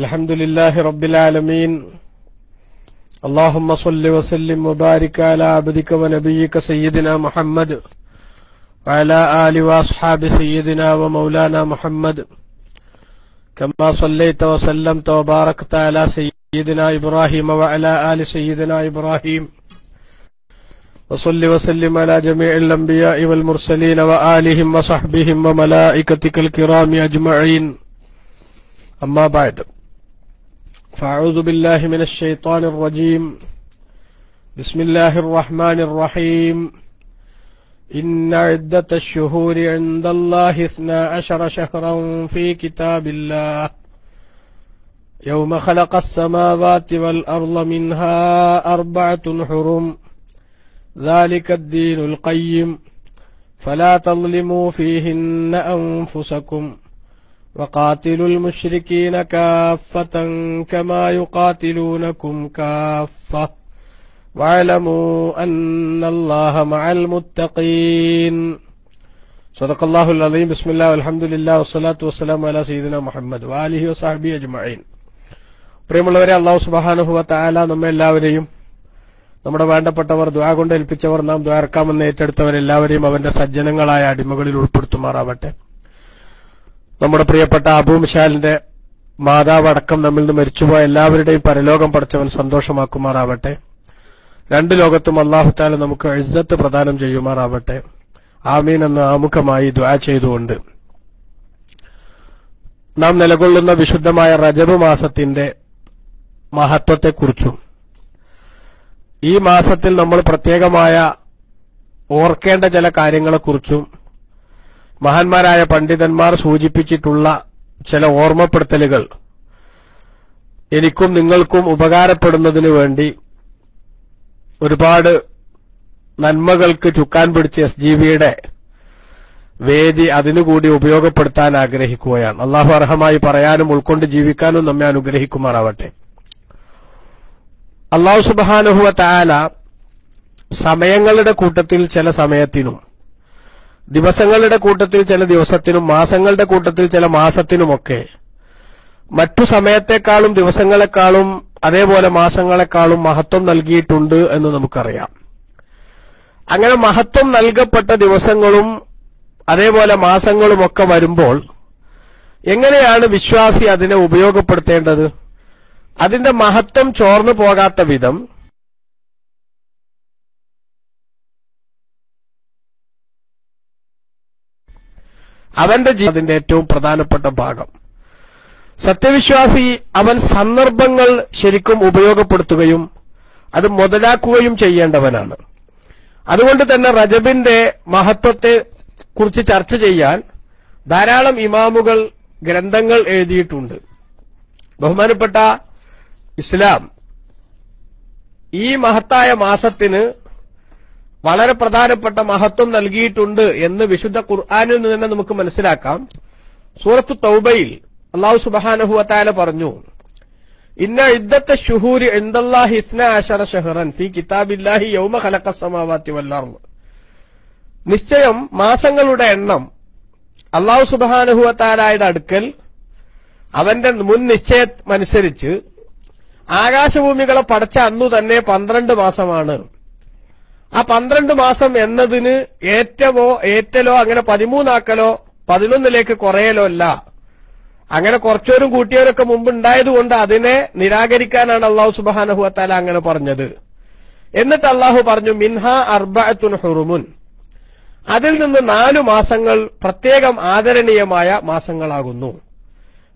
الحمد لله رب العالمين اللهم صل وسلم وبارك على عبدك ونبيك سيدنا محمد وعلى آله وأصحاب سيدنا ومولانا محمد كما صليت وسلمت وباركت على سيدنا إبراهيم وعلى آل سيدنا إبراهيم وصل وسلم على جميع الأنبياء والمرسلين وآلهم وصحبهم وملائكتك الكرام أجمعين أما بعد فأعوذ بالله من الشيطان الرجيم بسم الله الرحمن الرحيم إن عدة الشهور عند الله 12 شهرا في كتاب الله يوم خلق السماوات والأرض منها 4 حرم ذلك الدين القيم فلا تظلموا فيهن أنفسكم وقاتلوا المشركين كافة كما يقاتلونكم كافة واعلموا أن الله مع المتقين صدق الله العظيم بسم الله والحمد لله والصلاة والسلام على سيدنا محمد وآله وصحبه أجمعين. പ്രിയമുള്ളവരെ, അല്ലാഹു സുബ്ഹാനഹു വ തആല നമ്മെ എല്ലാവരെയും, നമ്മുടെ വേണ്ടപ്പെട്ടവർ, ദുആ കൊണ്ട് ഏൽപ്പിച്ചവർ, നാം ദുആർക്കാമെന്ന് ഏറ്റെടുത്തവരെല്ലാവരെയും അവന്റെ സജ്ജനങ്ങളായ അടിമകളിൽ ഉൾപ്പെടുത്തുമാറാവട്ടെ. നമ്മുടെ പ്രിയപ്പെട്ട അബൂ മിശാലിന്റെ മാതാവ് അടക്കം നമ്മിൽ നിന്ന് മരിച്ചുപോയ എല്ലാവരുടെയും പരലോകം പടച്ചവൻ സന്തോഷമാക്കുമാറാവട്ടെ. രണ്ട് ലോകത്തും അല്ലാഹു തആല നമുക്ക് ഇസ്സത്ത് പ്രദാനം ചെയ്യുമാറാവട്ടെ. ആമീൻ എന്ന് ആമുഖമായി ദുആ ചെയ്തുകൊണ്ട് നാം നിലകൊള്ളുന്ന വിശുദ്ധമായ റജബ് മാസത്തിന്റെ മഹത്വത്തെക്കുറിച്ചും ഈ മാസത്തിൽ നമ്മൾ പ്രത്യേകമായ ഓർക്കേണ്ട ചില കാര്യങ്ങളെക്കുറിച്ചും മഹാന്മാരായ പണ്ഡിതന്മാർ സൂചിപ്പിച്ചിട്ടുള്ള ചില ഓർമ്മപ്പെടുത്തലുകൾ എനിക്കും നിങ്ങൾക്കും ഉപകാരപ്പെടുന്നതിനു വേണ്ടി ഒരുപാട് നന്മകൾക്ക് ചുക്കാൻ പിടിച്ച SGBയുടെ വേദി അതിനുകൂടി ഉപയോഗപ്പെടുത്താൻ ആഗ്രഹിക്കുകയാണ്. അല്ലാഹു അർഹമായി പറയാനും ഉൾക്കൊണ്ട് ജീവിക്കാനും നമ്മെ അനുഗ്രഹിക്കുമാറാവട്ടെ. അല്ലാഹു സുബ്ഹാനഹു വ തആല സമയങ്ങളുടെ കൂട്ടത്തിൽ ചില സമയത്തിനും, ദിവസങ്ങളുടെ കൂട്ടത്തിൽ ചില ദിവസത്തിനും, മാസങ്ങളുടെ കൂട്ടത്തിൽ ചില മാസത്തിനുമൊക്കെ മറ്റു സമയത്തെക്കാളും ദിവസങ്ങളെക്കാളും അതേപോലെ മാസങ്ങളെക്കാളും മഹത്വം നൽകിയിട്ടുണ്ട് എന്ന് നമുക്കറിയാം. അങ്ങനെ മഹത്വം നൽകപ്പെട്ട ദിവസങ്ങളും അതേപോലെ മാസങ്ങളുമൊക്കെ വരുമ്പോൾ എങ്ങനെയാണ് വിശ്വാസി അതിനെ ഉപയോഗപ്പെടുത്തേണ്ടത്? അതിന്റെ മഹത്വം ചോർന്നു പോകാത്ത വിധം അവന്റെ ജീവിതത്തിന്റെ ഏറ്റവും പ്രധാനപ്പെട്ട ഭാഗം. സത്യവിശ്വാസി അവൻ സന്ദർഭങ്ങൾ ശരിക്കും ഉപയോഗപ്പെടുത്തുകയും അത് മുതലാക്കുകയും ചെയ്യേണ്ടവനാണ്. അതുകൊണ്ട് തന്നെ റജബിന്റെ മഹത്വത്തെ കുറിച്ച് ചർച്ച ചെയ്യാൻ ധാരാളം ഇമാമുകൾ ഗ്രന്ഥങ്ങൾ എഴുതിയിട്ടുണ്ട്. ബഹുമാനപ്പെട്ട ഇസ്ലാം ഈ മഹത്തായ മാസത്തിന് വളരെ പ്രധാനപ്പെട്ട മഹത്വം നൽകിയിട്ടുണ്ട് എന്ന് വിശുദ്ധ ഖുർആനിൽ നിന്ന് തന്നെ നമുക്ക് മനസ്സിലാക്കാം. സൂറത്തു തൗബയിൽ അല്ലാഹു സുബ്ഹാനഹു വ തആല പറഞ്ഞു, ഇന്ന ഇദ്ദത്ത ശുഹൂരി ഇൻദല്ലാഹി 12 ശഹറൻ ഫീ കിതാബില്ലാഹി യൗമ ഖലഖസ് സമാവാതി വൽ അർള്. നിശ്ചയം മാസങ്ങളുടെ എണ്ണം അല്ലാഹു സുബ്ഹാനഹു വ തആലയുടെ അടുക്കൽ അവന്റെ മുൻ നിശ്ചയമനുസരിച്ച് ആകാശഭൂമികളെ പടച്ച അന്നു തന്നെ 12 മാസമാണ്. ആ 12 മാസം എന്നതിന് ഏറ്റലോ അങ്ങനെ 13 ആക്കലോ 11ലേക്ക് കുറയലോ അല്ല. അങ്ങനെ കുറച്ചോരും കൂട്ടിയവരൊക്കെ മുമ്പ് ഉണ്ടായതുകൊണ്ട് അതിനെ നിരാകരിക്കാനാണ് അല്ലാഹു സുബ്ഹാനഹു വ തആല അങ്ങനെ പറഞ്ഞത്. എന്നിട്ട് അല്ലാഹു പറഞ്ഞു, മിൻഹാ 4 ഹുറുമുൻ, അതിൽ നിന്ന് 4 മാസങ്ങൾ പ്രത്യേകം ആദരണീയമായ മാസങ്ങളാകുന്നു.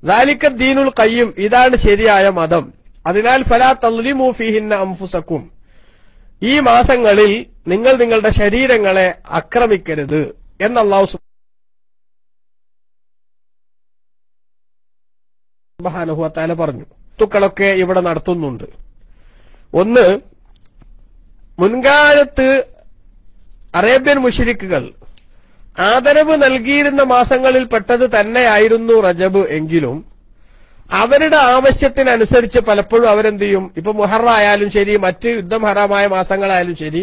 ദാലിക ദീനുൽ ഖയ്യിം, ഇതാണ് ശരിയായ മതം. അതിനാൽ ഫലാ തദ്ലിമു ഫീഹിന്ന അൻഫുസകും, ഈ മാസങ്ങളിൽ നിങ്ങൾ നിങ്ങളുടെ ശരീരങ്ങളെ ആക്രമിക്കരുത് എന്ന് അല്ലാഹു സുബ്ഹാനഹു വ തആല പറഞ്ഞു. തുക്കളൊക്കെ ഇവിടെ നടത്തുന്നുണ്ട്. ഒന്ന്, മുൻകാലത്ത് അറേബ്യൻ മുശ്രിക്കുകൾ ആദരവ് നൽകിയിരുന്ന മാസങ്ങളിൽ പെട്ടത് തന്നെയായിരുന്നു റജബ്. എങ്കിലും അവരുടെ ആവശ്യത്തിനനുസരിച്ച് പലപ്പോഴും അവരെന്ത് ചെയ്യും, ഇപ്പൊ മുഹറം ആയാലും ശരി, മറ്റ് യുദ്ധം ഹറാമായ മാസങ്ങളായാലും ശരി,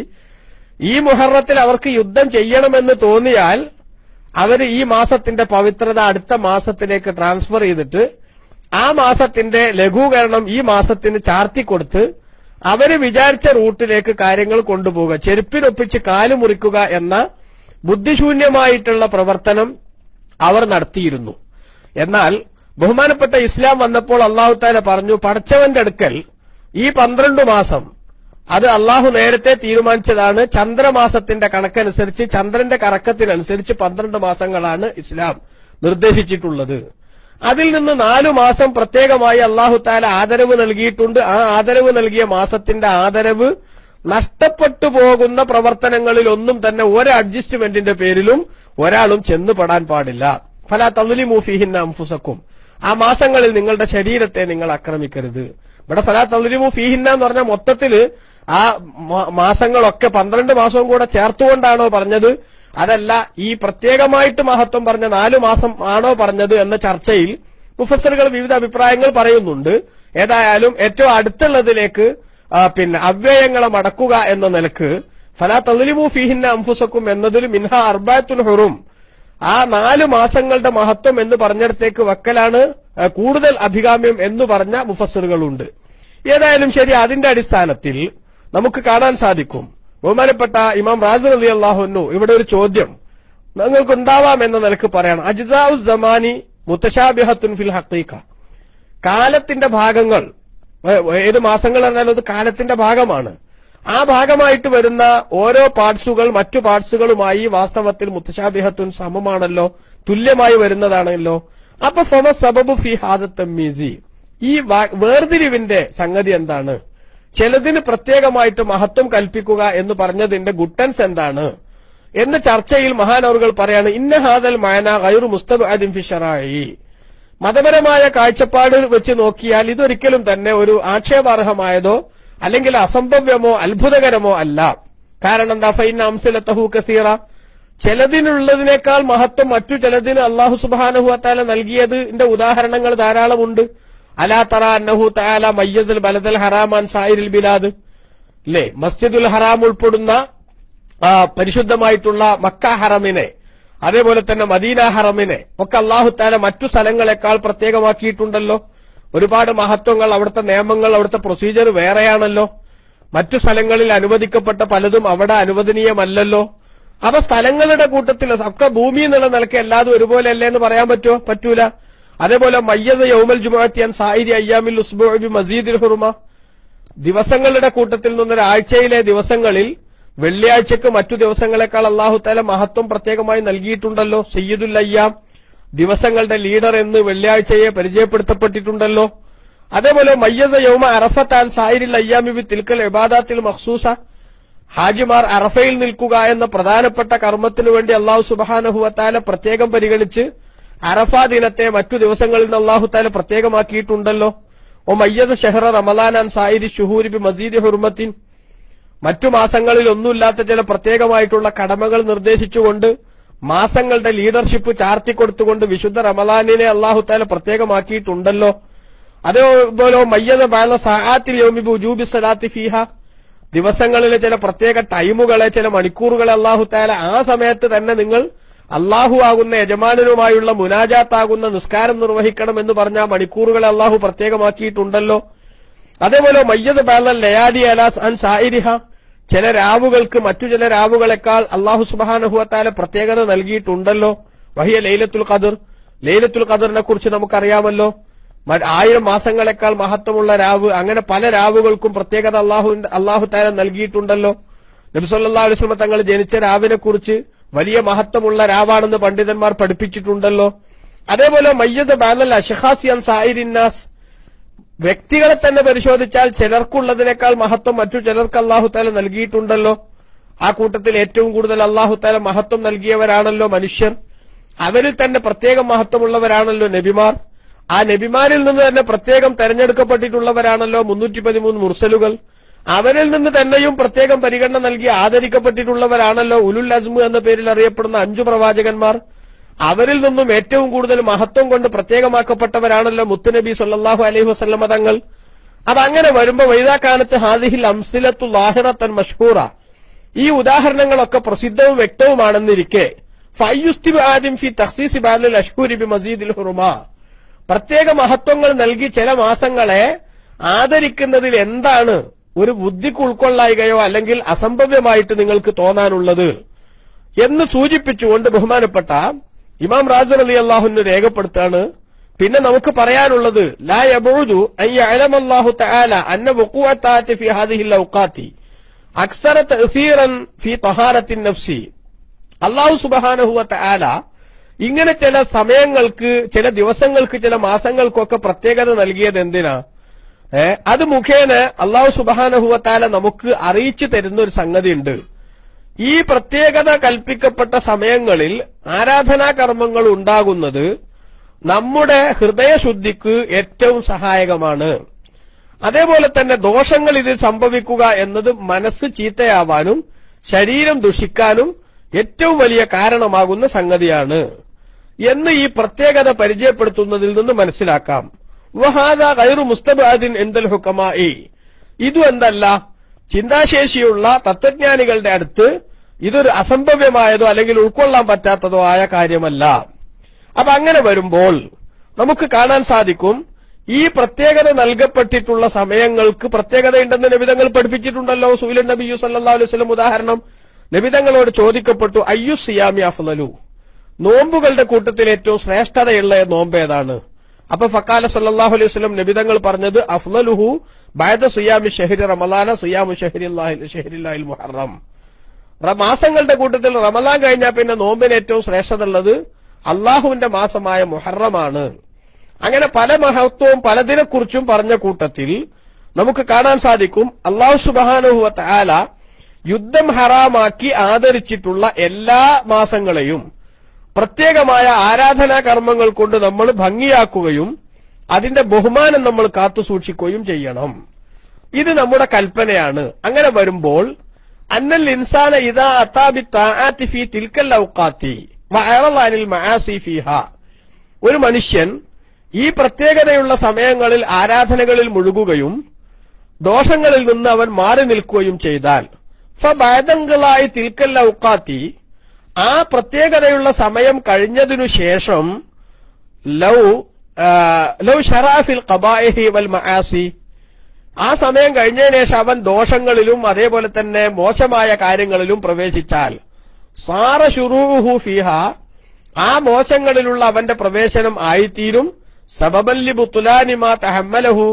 ഈ മുഹറത്തിൽ അവർക്ക് യുദ്ധം ചെയ്യണമെന്ന് തോന്നിയാൽ അവർ ഈ മാസത്തിന്റെ പവിത്രത അടുത്ത മാസത്തിലേക്ക് ട്രാൻസ്ഫർ ചെയ്തിട്ട് ആ മാസത്തിന്റെ ലഘൂകരണം ഈ മാസത്തിന് ചാർത്തിക്കൊടുത്ത് അവര് വിചാരിച്ച റൂട്ടിലേക്ക് കാര്യങ്ങൾ കൊണ്ടുപോവുക, ചെരുപ്പിനൊപ്പിച്ച് കാല് മുറിക്കുക എന്ന ബുദ്ധിശൂന്യമായിട്ടുള്ള പ്രവർത്തനം അവർ നടത്തിയിരുന്നു. എന്നാൽ ബഹുമാനപ്പെട്ട ഇസ്ലാം വന്നപ്പോൾ അല്ലാഹു തആല പറഞ്ഞു, പടച്ചവന്റെ അടുക്കൽ ഈ 12 മാസം അത് അല്ലാഹു നേരത്തെ തീരുമാനിച്ചതാണ്. ചന്ദ്രമാസത്തിന്റെ കണക്കനുസരിച്ച്, ചന്ദ്രന്റെ കറക്കത്തിനനുസരിച്ച് 12 മാസങ്ങളാണ് ഇസ്ലാം നിർദ്ദേശിച്ചിട്ടുള്ളത്. അതിൽ നിന്ന് 4 മാസം പ്രത്യേകമായി അല്ലാഹു തആല ആദരവ് നൽകിയിട്ടുണ്ട്. ആ ആദരവ് നൽകിയ മാസത്തിന്റെ ആദരവ് നഷ്ടപ്പെട്ടു പോകുന്ന പ്രവർത്തനങ്ങളിൽ ഒന്നും തന്നെ ഒരു അഡ്ജസ്റ്റ്മെന്റിന്റെ പേരിലും ഒരാളും ചെന്നുപെടാൻ പാടില്ല. ഫലാ തദ്ലിമൂ ഫീഹിന്ന അൻഫുസക്കും, ആ മാസങ്ങളിൽ നിങ്ങളുടെ ശരീരത്തെ നിങ്ങൾ ആക്രമിക്കരുത്. ഇവിടെ ഫലാ തദ്ലിമൂ ഫീഹിന്ന എന്ന് പറഞ്ഞാൽ മൊത്തത്തില് ആ മാസങ്ങളൊക്കെ 12 മാസവും കൂടെ ചേർത്തുകൊണ്ടാണോ പറഞ്ഞത്, അതല്ല ഈ പ്രത്യേകമായിട്ട് മഹത്വം പറഞ്ഞ 4 മാസം ആണോ പറഞ്ഞത് എന്ന ചർച്ചയിൽ മുഫസ്സിറുകൾ വിവിധ അഭിപ്രായങ്ങൾ പറയുന്നുണ്ട്. ഏതായാലും ഏറ്റവും അടുത്തുള്ളതിലേക്ക് അവ്യയങ്ങളെ മടക്കുക എന്ന നിലക്ക് ഫലാ തദ്ലിമൂ ഫീഹിന്ന അൻഫുസക്കും എന്നതിൽ മിൻഹ അർബഅത്തുൽ ഹുറും, ആ 4 മാസങ്ങളുടെ മഹത്വം എന്ന് പറഞ്ഞിടത്തേക്ക് വക്കലാണ് കൂടുതൽ അഭികാമ്യം എന്ന് പറഞ്ഞ മുഫസ്സിറുകളുണ്ട്. ഏതായാലും ശരി, അതിന്റെ അടിസ്ഥാനത്തിൽ നമുക്ക് കാണാൻ സാധിക്കും, ബഹുമാനപ്പെട്ട ഇമാം റാസി റളിയല്ലാഹു അൻഹു ഇവിടെ ഒരു ചോദ്യം നിങ്ങൾക്ക് ഉണ്ടാവാം എന്ന നിലക്ക് പറയണം. അജ്സാഉ സമാനി മുതശാബിഹത്തുൻ ഫിൽ ഹഖീഖ, കാലത്തിന്റെ ഭാഗങ്ങൾ, ഏത് മാസങ്ങൾ പറഞ്ഞാലും അത് കാലത്തിന്റെ ഭാഗമാണ്. ആ ഭാഗമായിട്ട് വരുന്ന ഓരോ പാർട്സുകൾ മറ്റു പാർട്സുകളുമായി വാസ്തവത്തിൽ മുതശാബിഹത്തുൻ സമമാണല്ലോ, തുല്യമായി വരുന്നതാണല്ലോ. അപ്പൊ ഫമ സബബു ഫി ഹാദ തമ്മീസി, ഈ വേർതിരിവിന്റെ സംഗതി എന്താണ്, ചിലതിന് പ്രത്യേകമായിട്ട് മഹത്വം കൽപ്പിക്കുക എന്ന് പറഞ്ഞതിന്റെ ഗുട്ടൻസ് എന്താണ് എന്ന ചർച്ചയിൽ മഹാനവറുകൾ പറയാണ്, ഇന്ന ഹാദൽ മഅന ഗൈറു മുസ്തബഅദിൻ ഫി ശറാഇ, മതപരമായ കാഴ്ചപ്പാട് വെച്ച് നോക്കിയാൽ ഇതൊരിക്കലും തന്നെ ഒരു ആക്ഷേപാർഹമായതോ അല്ലെങ്കിൽ അസംഭവ്യമോ അത്ഭുതകരമോ അല്ല. കാരണം എന്താ, ഫൈന അംസലതഹു കസീറ, ചിലതിനുള്ളതിനേക്കാൾ മഹത്വം മറ്റു ചിലതിന് അല്ലാഹു സുബ്ഹാനഹു വ തആല നൽകിയതിന്റെ ഉദാഹരണങ്ങൾ ധാരാളമുണ്ട്. അലാ തറ അന്നഹു തആല മയ്യസൽ ബലദൽ ഹറാമാൻ സായിരിൽ ബിലാദ്, അല്ലേ, മസ്ജിദുൽ ഹറാം ഉൾപ്പെടുന്ന പരിശുദ്ധമായിട്ടുള്ള മക്ക ഹറമിനെ, അതേപോലെ തന്നെ മദീന ഹറമിനെ ഒക്കെ അല്ലാഹു തആല മറ്റു സ്ഥലങ്ങളെക്കാൾ പ്രത്യേകമാക്കിയിട്ടുണ്ടല്ലോ. ഒരുപാട് മഹത്വങ്ങൾ, അവിടുത്തെ നിയമങ്ങൾ, അവിടുത്തെ പ്രൊസീജിയർ വേറെയാണല്ലോ. മറ്റു സ്ഥലങ്ങളിൽ അനുവദിക്കപ്പെട്ട പലതും അവിടെ അനുവദനീയമല്ലല്ലോ. അപ്പൊ സ്ഥലങ്ങളുടെ കൂട്ടത്തിൽ ഒക്കെ ഭൂമി എന്നുള്ള നിലയ്ക്ക് എല്ലാതും ഒരുപോലെ അല്ലേ എന്ന് പറയാൻ പറ്റുമോ? പറ്റൂല. അതേപോലെ മയ്യസ യൗമൽ ജുമുഅത്തി അൻ സായിരി അയ്യാമിൽ ഉസ്ബുഇ ബി മസീദിൽ ഹുർമ, ദിവസങ്ങളുടെ കൂട്ടത്തിൽ നിന്നൊരാഴ്ചയിലെ ദിവസങ്ങളിൽ വെള്ളിയാഴ്ചക്ക് മറ്റു ദിവസങ്ങളെക്കാൾ അല്ലാഹു തആല മഹത്വം പ്രത്യേകമായി നൽകിയിട്ടുണ്ടല്ലോ. സയ്യിദുൽ അയ്യാം, ദിവസങ്ങളുടെ ലീഡർ എന്ന് വെള്ളിയാഴ്ചയെ പരിചയപ്പെടുത്തപ്പെട്ടിട്ടുണ്ടല്ലോ. അതേപോലെ മയ്യസ യൗമ അറഫത്ത് അൻ സായിരിൽ അയ്യാമി ബി തിൽക്കൽ ഇബാദാത്തിൽ മഖ്സൂസ, ഹാജിമാർ അറഫയിൽ നിൽക്കുക എന്ന പ്രധാനപ്പെട്ട കർമ്മത്തിനു വേണ്ടി അല്ലാഹു സുബ്ഹാനഹു വ തആല പ്രത്യേകം പരിഗണിച്ച് അറഫ ദിനത്തെ മറ്റു ദിവസങ്ങളിൽ നിന്ന് അല്ലാഹു തആല പ്രത്യേകമാക്കിയിട്ടുണ്ടല്ലോ. ഓ മയ്യസ ഷഹ്റ റമളാൻ അൻ സായിരി ശുഹൂരി ബി മസീദി ഹുർമത്തിൻ, മറ്റു മാസങ്ങളിൽ ഒന്നുമില്ലാത്ത ചില പ്രത്യേകമായിട്ടുള്ള കടമകൾ നിർദ്ദേശിച്ചുകൊണ്ട് മാസങ്ങളുടെ ലീഡർഷിപ്പ് ചാർത്തിക്കൊടുത്തുകൊണ്ട് വിശുദ്ധ റമളാനിനെ അല്ലാഹു തആല പ്രത്യേകമാക്കിയിട്ടുണ്ടല്ലോ. അതേപോലെ മയ്യദ ബഅദ സആത്തിൽ യൗമി ബിവുജൂബി സ്വലാത്തി ഫീഹ, ദിവസങ്ങളിലെ ചില പ്രത്യേക ടൈമുകളെ, ചില മണിക്കൂറുകളെ അല്ലാഹു തആല ആ സമയത്ത് തന്നെ നിങ്ങൾ അല്ലാഹു ആകുന്ന യജമാനനുമായുള്ള മുനാജാത്താകുന്ന നിസ്കാരം നിർവഹിക്കണം എന്ന് പറഞ്ഞ മണിക്കൂറുകളെ അല്ലാഹു പ്രത്യേകമാക്കിയിട്ടുണ്ടല്ലോ. അതേപോലെ മയ്യദ ബഅദ ലയാലി അലാ അൻ സായിരിഹ, ചില രാവുകൾക്ക് മറ്റു ചില രാവുകളെക്കാൾ അല്ലാഹു സുബ്ഹാനഹു വ തആല പ്രത്യേകത നൽകിയിട്ടുണ്ടല്ലോ. വഹിയ ലൈലത്തുൽ ഖദർ, ലൈലത്തുൽ ഖദറിനെ കുറിച്ച് നമുക്കറിയാമല്ലോ. 1000 മാസങ്ങളെക്കാൾ മഹത്വമുള്ള രാവ്, അങ്ങനെ പല രാവുകൾക്കും പ്രത്യേകത അല്ലാഹു തആല നൽകിയിട്ടുണ്ടല്ലോ. നബി സല്ലല്ലാഹു അലൈഹി വസല്ലം തങ്ങൾ ജനിച്ച രാവിനെ കുറിച്ച് വലിയ മഹത്വമുള്ള രാവാണെന്ന് പണ്ഡിതന്മാർ പഠിപ്പിച്ചിട്ടുണ്ടല്ലോ. അതേപോലെ മയ്യദ ബഅദൽ അശ്ഖാസി അൻ സായിരിന്നാസ്, വ്യക്തികളെ തന്നെ പരിശോധിച്ചാൽ ചിലർക്കുള്ളതിനേക്കാൾ മഹത്വം മറ്റു ചിലർക്ക് അല്ലാഹു തആല നൽകിയിട്ടുണ്ടല്ലോ. ആ കൂട്ടത്തിൽ ഏറ്റവും കൂടുതൽ അല്ലാഹു തആല മഹത്വം നൽകിയവരാണല്ലോ മനുഷ്യർ. അവരിൽ തന്നെ പ്രത്യേകം മഹത്വമുള്ളവരാണല്ലോ നബിമാർ. ആ നബിമാരിൽ നിന്ന് തന്നെ പ്രത്യേകം തെരഞ്ഞെടുക്കപ്പെട്ടിട്ടുള്ളവരാണല്ലോ 313 മുർസലുകൾ. അവരിൽ നിന്ന് തന്നെയും പ്രത്യേകം പരിഗണന നൽകി ആദരിക്കപ്പെട്ടിട്ടുള്ളവരാണല്ലോ ഉലുൽ അസ്മ് എന്ന പേരിൽ അറിയപ്പെടുന്ന 5 പ്രവാചകന്മാർ. അവരിൽ നിന്നും ഏറ്റവും കൂടുതൽ മഹത്വം കൊണ്ട് പ്രത്യേകമാക്കപ്പെട്ടവരാണല്ലോ മുത്തുനബി സല്ലല്ലാഹു അലൈഹി വസല്ലമ തങ്ങൾ. അപ്പൊ അങ്ങനെ വരുമ്പോ വൈദാകാനത്ത് ഹാദിഹിൽ അംസിലത്തു ലാഹിറത്തൻ മഷ്ഹൂറ, ഈ ഉദാഹരണങ്ങളൊക്കെ പ്രസിദ്ധവും വ്യക്തവുമാണെന്നിരിക്കെ ഫയ്യുസ്തിബ് ആദിം ഫി തഖ്സീസ് ബഅദിൽ അഷ്ഹൂരി ബി മസീദിൽ ഹുറുമ, പ്രത്യേക മഹത്വങ്ങൾ നൽകി ചില മാസങ്ങളെ ആദരിക്കുന്നതിൽ എന്താണ് ഒരു ബുദ്ധിക്ക് ഉൾക്കൊള്ളായികയോ അല്ലെങ്കിൽ അസംഭവ്യമായിട്ട് നിങ്ങൾക്ക് തോന്നാനുള്ളത് എന്ന് സൂചിപ്പിച്ചുകൊണ്ട് ബഹുമാനപ്പെട്ട ഇമാം റാസി റളിയല്ലാഹു അൻഹു രേഖപ്പെടുത്താണ്. പിന്നെ നമുക്ക് പറയാനുള്ളത് ലാ യബൂദു അൻ യഅലമല്ലാഹു തആല അന്ന വഖൂഅത്താതി ഫി ഹാദിഹിൽ ഔഖാതി അക്സറ തഅസീറൻ ഫി തഹാറത്തിൻ നഫ്സി. അല്ലാഹു സുബ്ഹാനഹു വ തആല ഇങ്ങനെ ചില സമയങ്ങൾക്ക്, ചില ദിവസങ്ങൾക്ക്, ചില മാസങ്ങൾക്കൊക്കെ പ്രത്യേകത നൽകിയത് എന്തിനാ? അത് മുഖേന അല്ലാഹു സുബ്ഹാനഹു വ തആല നമുക്ക് അറിയിച്ചു തരുന്ന ഒരു സംഗതിയുണ്ട്. ഈ പ്രത്യേകത കൽപ്പിക്കപ്പെട്ട സമയങ്ങളിൽ ആരാധനാ കർമ്മങ്ങൾ ഉണ്ടാകുന്നത് നമ്മുടെ ഹൃദയശുദ്ധിക്ക് ഏറ്റവും സഹായകമാണ്. അതേപോലെ തന്നെ ദോഷങ്ങൾ ഇതിൽ സംഭവിക്കുക എന്നത് മനസ്സ് ചീത്തയാവാനും ശരീരം ദുഷിക്കാനും ഏറ്റവും വലിയ കാരണമാകുന്ന സംഗതിയാണ് എന്ന് ഈ പ്രത്യേകത പരിചയപ്പെടുത്തുന്നതിൽ നിന്ന് മനസ്സിലാക്കാം. വഹാദാ ഗൈറു മുസ്തബഅദിൻ ഇൻദൽ ഹുകമാഇ. ഇതും എന്തല്ല, ചിന്താശേഷിയുള്ള തത്വജ്ഞാനികളുടെ അടുത്ത് ഇതൊരു അസംഭവ്യമായതോ അല്ലെങ്കിൽ ഉൾക്കൊള്ളാൻ പറ്റാത്തതോ ആയ കാര്യമല്ല. അപ്പൊ അങ്ങനെ വരുമ്പോൾ നമുക്ക് കാണാൻ സാധിക്കും, ഈ പ്രത്യേകത നൽകപ്പെട്ടിട്ടുള്ള സമയങ്ങൾക്ക് പ്രത്യേകതയുണ്ടെന്ന് നബിതങ്ങൾ പഠിപ്പിച്ചിട്ടുണ്ടല്ലോ. സുഇല നബിയു സല്ലല്ലാഹു അലൈഹി വസല്ലം, ഉദാഹരണം, നബിതങ്ങളോട് ചോദിക്കപ്പെട്ടു അയ്യു സിയാമി അഫ്ളലു, നോമ്പുകളുടെ കൂട്ടത്തിൽ ഏറ്റവും ശ്രേഷ്ഠതയുള്ള നോമ്പ് ഏതാണ്? അപ്പൊ ഫഖാല സല്ലല്ലാഹു അലൈഹി വസല്ലം, നബിതങ്ങൾ പറഞ്ഞത് അഫ്ളലുഹു ബഅദ സിയാമി ഷഹ്രി റമളാന സിയാമു ഷഹ്രില്ലാഹിൽ മുഹറം. മാസങ്ങളുടെ കൂട്ടത്തിൽ റമളാൻ കഴിഞ്ഞാൽ പിന്നെ നോമ്പിന് ഏറ്റവും ശ്രേഷ്ഠത ഉള്ളത് അള്ളാഹുവിന്റെ മാസമായ മുഹറമാണ്. അങ്ങനെ പല മഹത്വവും പലതിനെക്കുറിച്ചും പറഞ്ഞ കൂട്ടത്തിൽ നമുക്ക് കാണാൻ സാധിക്കും, അല്ലാഹു സുബ്ഹാനഹു വ തആല യുദ്ധം ഹറാമാക്കി ആദരിച്ചിട്ടുള്ള എല്ലാ മാസങ്ങളെയും പ്രത്യേകമായ ആരാധനാ കർമ്മങ്ങൾ കൊണ്ട് നമ്മൾ ഭംഗിയാക്കുകയും അതിന്റെ ബഹുമാനം നമ്മൾ കാത്തുസൂക്ഷിക്കുകയും ചെയ്യണം. ഇത് നമ്മുടെ കൽപ്പനയാണ്. അങ്ങനെ വരുമ്പോൾ അന്നൽ ഇൻസാന ഇദാ അതാ ബിത്താഅതി ഫീ തിൽക്കൽ ഔഖാതി വഅറള അനിൽ മആസി ഫീഹാ, ഒരു മനുഷ്യൻ ഈ പ്രത്യേകതയുള്ള സമയങ്ങളിൽ ആരാധനകളിൽ മുഴുകുകയും ദോഷങ്ങളിൽ നിന്ന് അവൻ മാറി നിൽക്കുകയും ചെയ്താൽ ഫബഅദൻഖലായി തിൽക്കൽ ഔഖാതി, ആ പ്രത്യേകതയുള്ള സമയം കഴിഞ്ഞതിനു ശേഷം ലൗ ശറഅ ഫിൽ ഖബാഇഹി വൽ മആസി, ആ സമയം കഴിഞ്ഞതിന് ശേഷം അവൻ ദോഷങ്ങളിലും അതേപോലെ തന്നെ മോശമായ കാര്യങ്ങളിലും പ്രവേശിച്ചാൽ സാറ ശുറൂഹു ഫീഹ, ആ മോശങ്ങളിലുള്ള അവന്റെ പ്രവേശനം ആയിത്തീരും സബബല്ലി ബുത്ലാനി മാ തഹമ്മലഹു,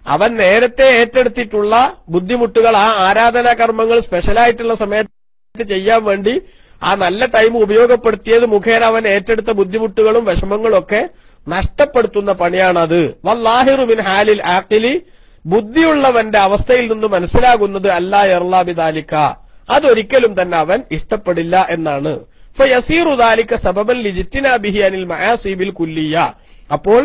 അവൻ നേരത്തെ ഏറ്റെടുത്തിട്ടുള്ള ബുദ്ധിമുട്ടുകൾ, ആ ആരാധനാ കർമ്മങ്ങൾ സ്പെഷ്യലായിട്ടുള്ള സമയത്ത് ചെയ്യാൻ വേണ്ടി ആ നല്ല ടൈം ഉപയോഗപ്പെടുത്തിയത് മുഖേന അവൻ ഏറ്റെടുത്ത ബുദ്ധിമുട്ടുകളും വിഷമങ്ങളും ഒക്കെ നഷ്ടപ്പെടുത്തുന്ന പണിയാണത്. വല്ലാഹിറു മിൻ ഹാലിൽ ആഖിലി, ബുദ്ധിയുള്ളവന്റെ അവസ്ഥയിൽ നിന്ന് മനസ്സിലാകുന്നത് അല്ലാ യർലാ ബിദാലിക, അതൊരിക്കലും തന്നെ അവൻ ഇഷ്ടപ്പെടില്ല എന്നാണ്. ഫയസീറു ദാലിക സബബൻ ലിജ്തിനാബിഹി അനിൽ മആസി ബിൽ കുല്ലിയ, അപ്പോൾ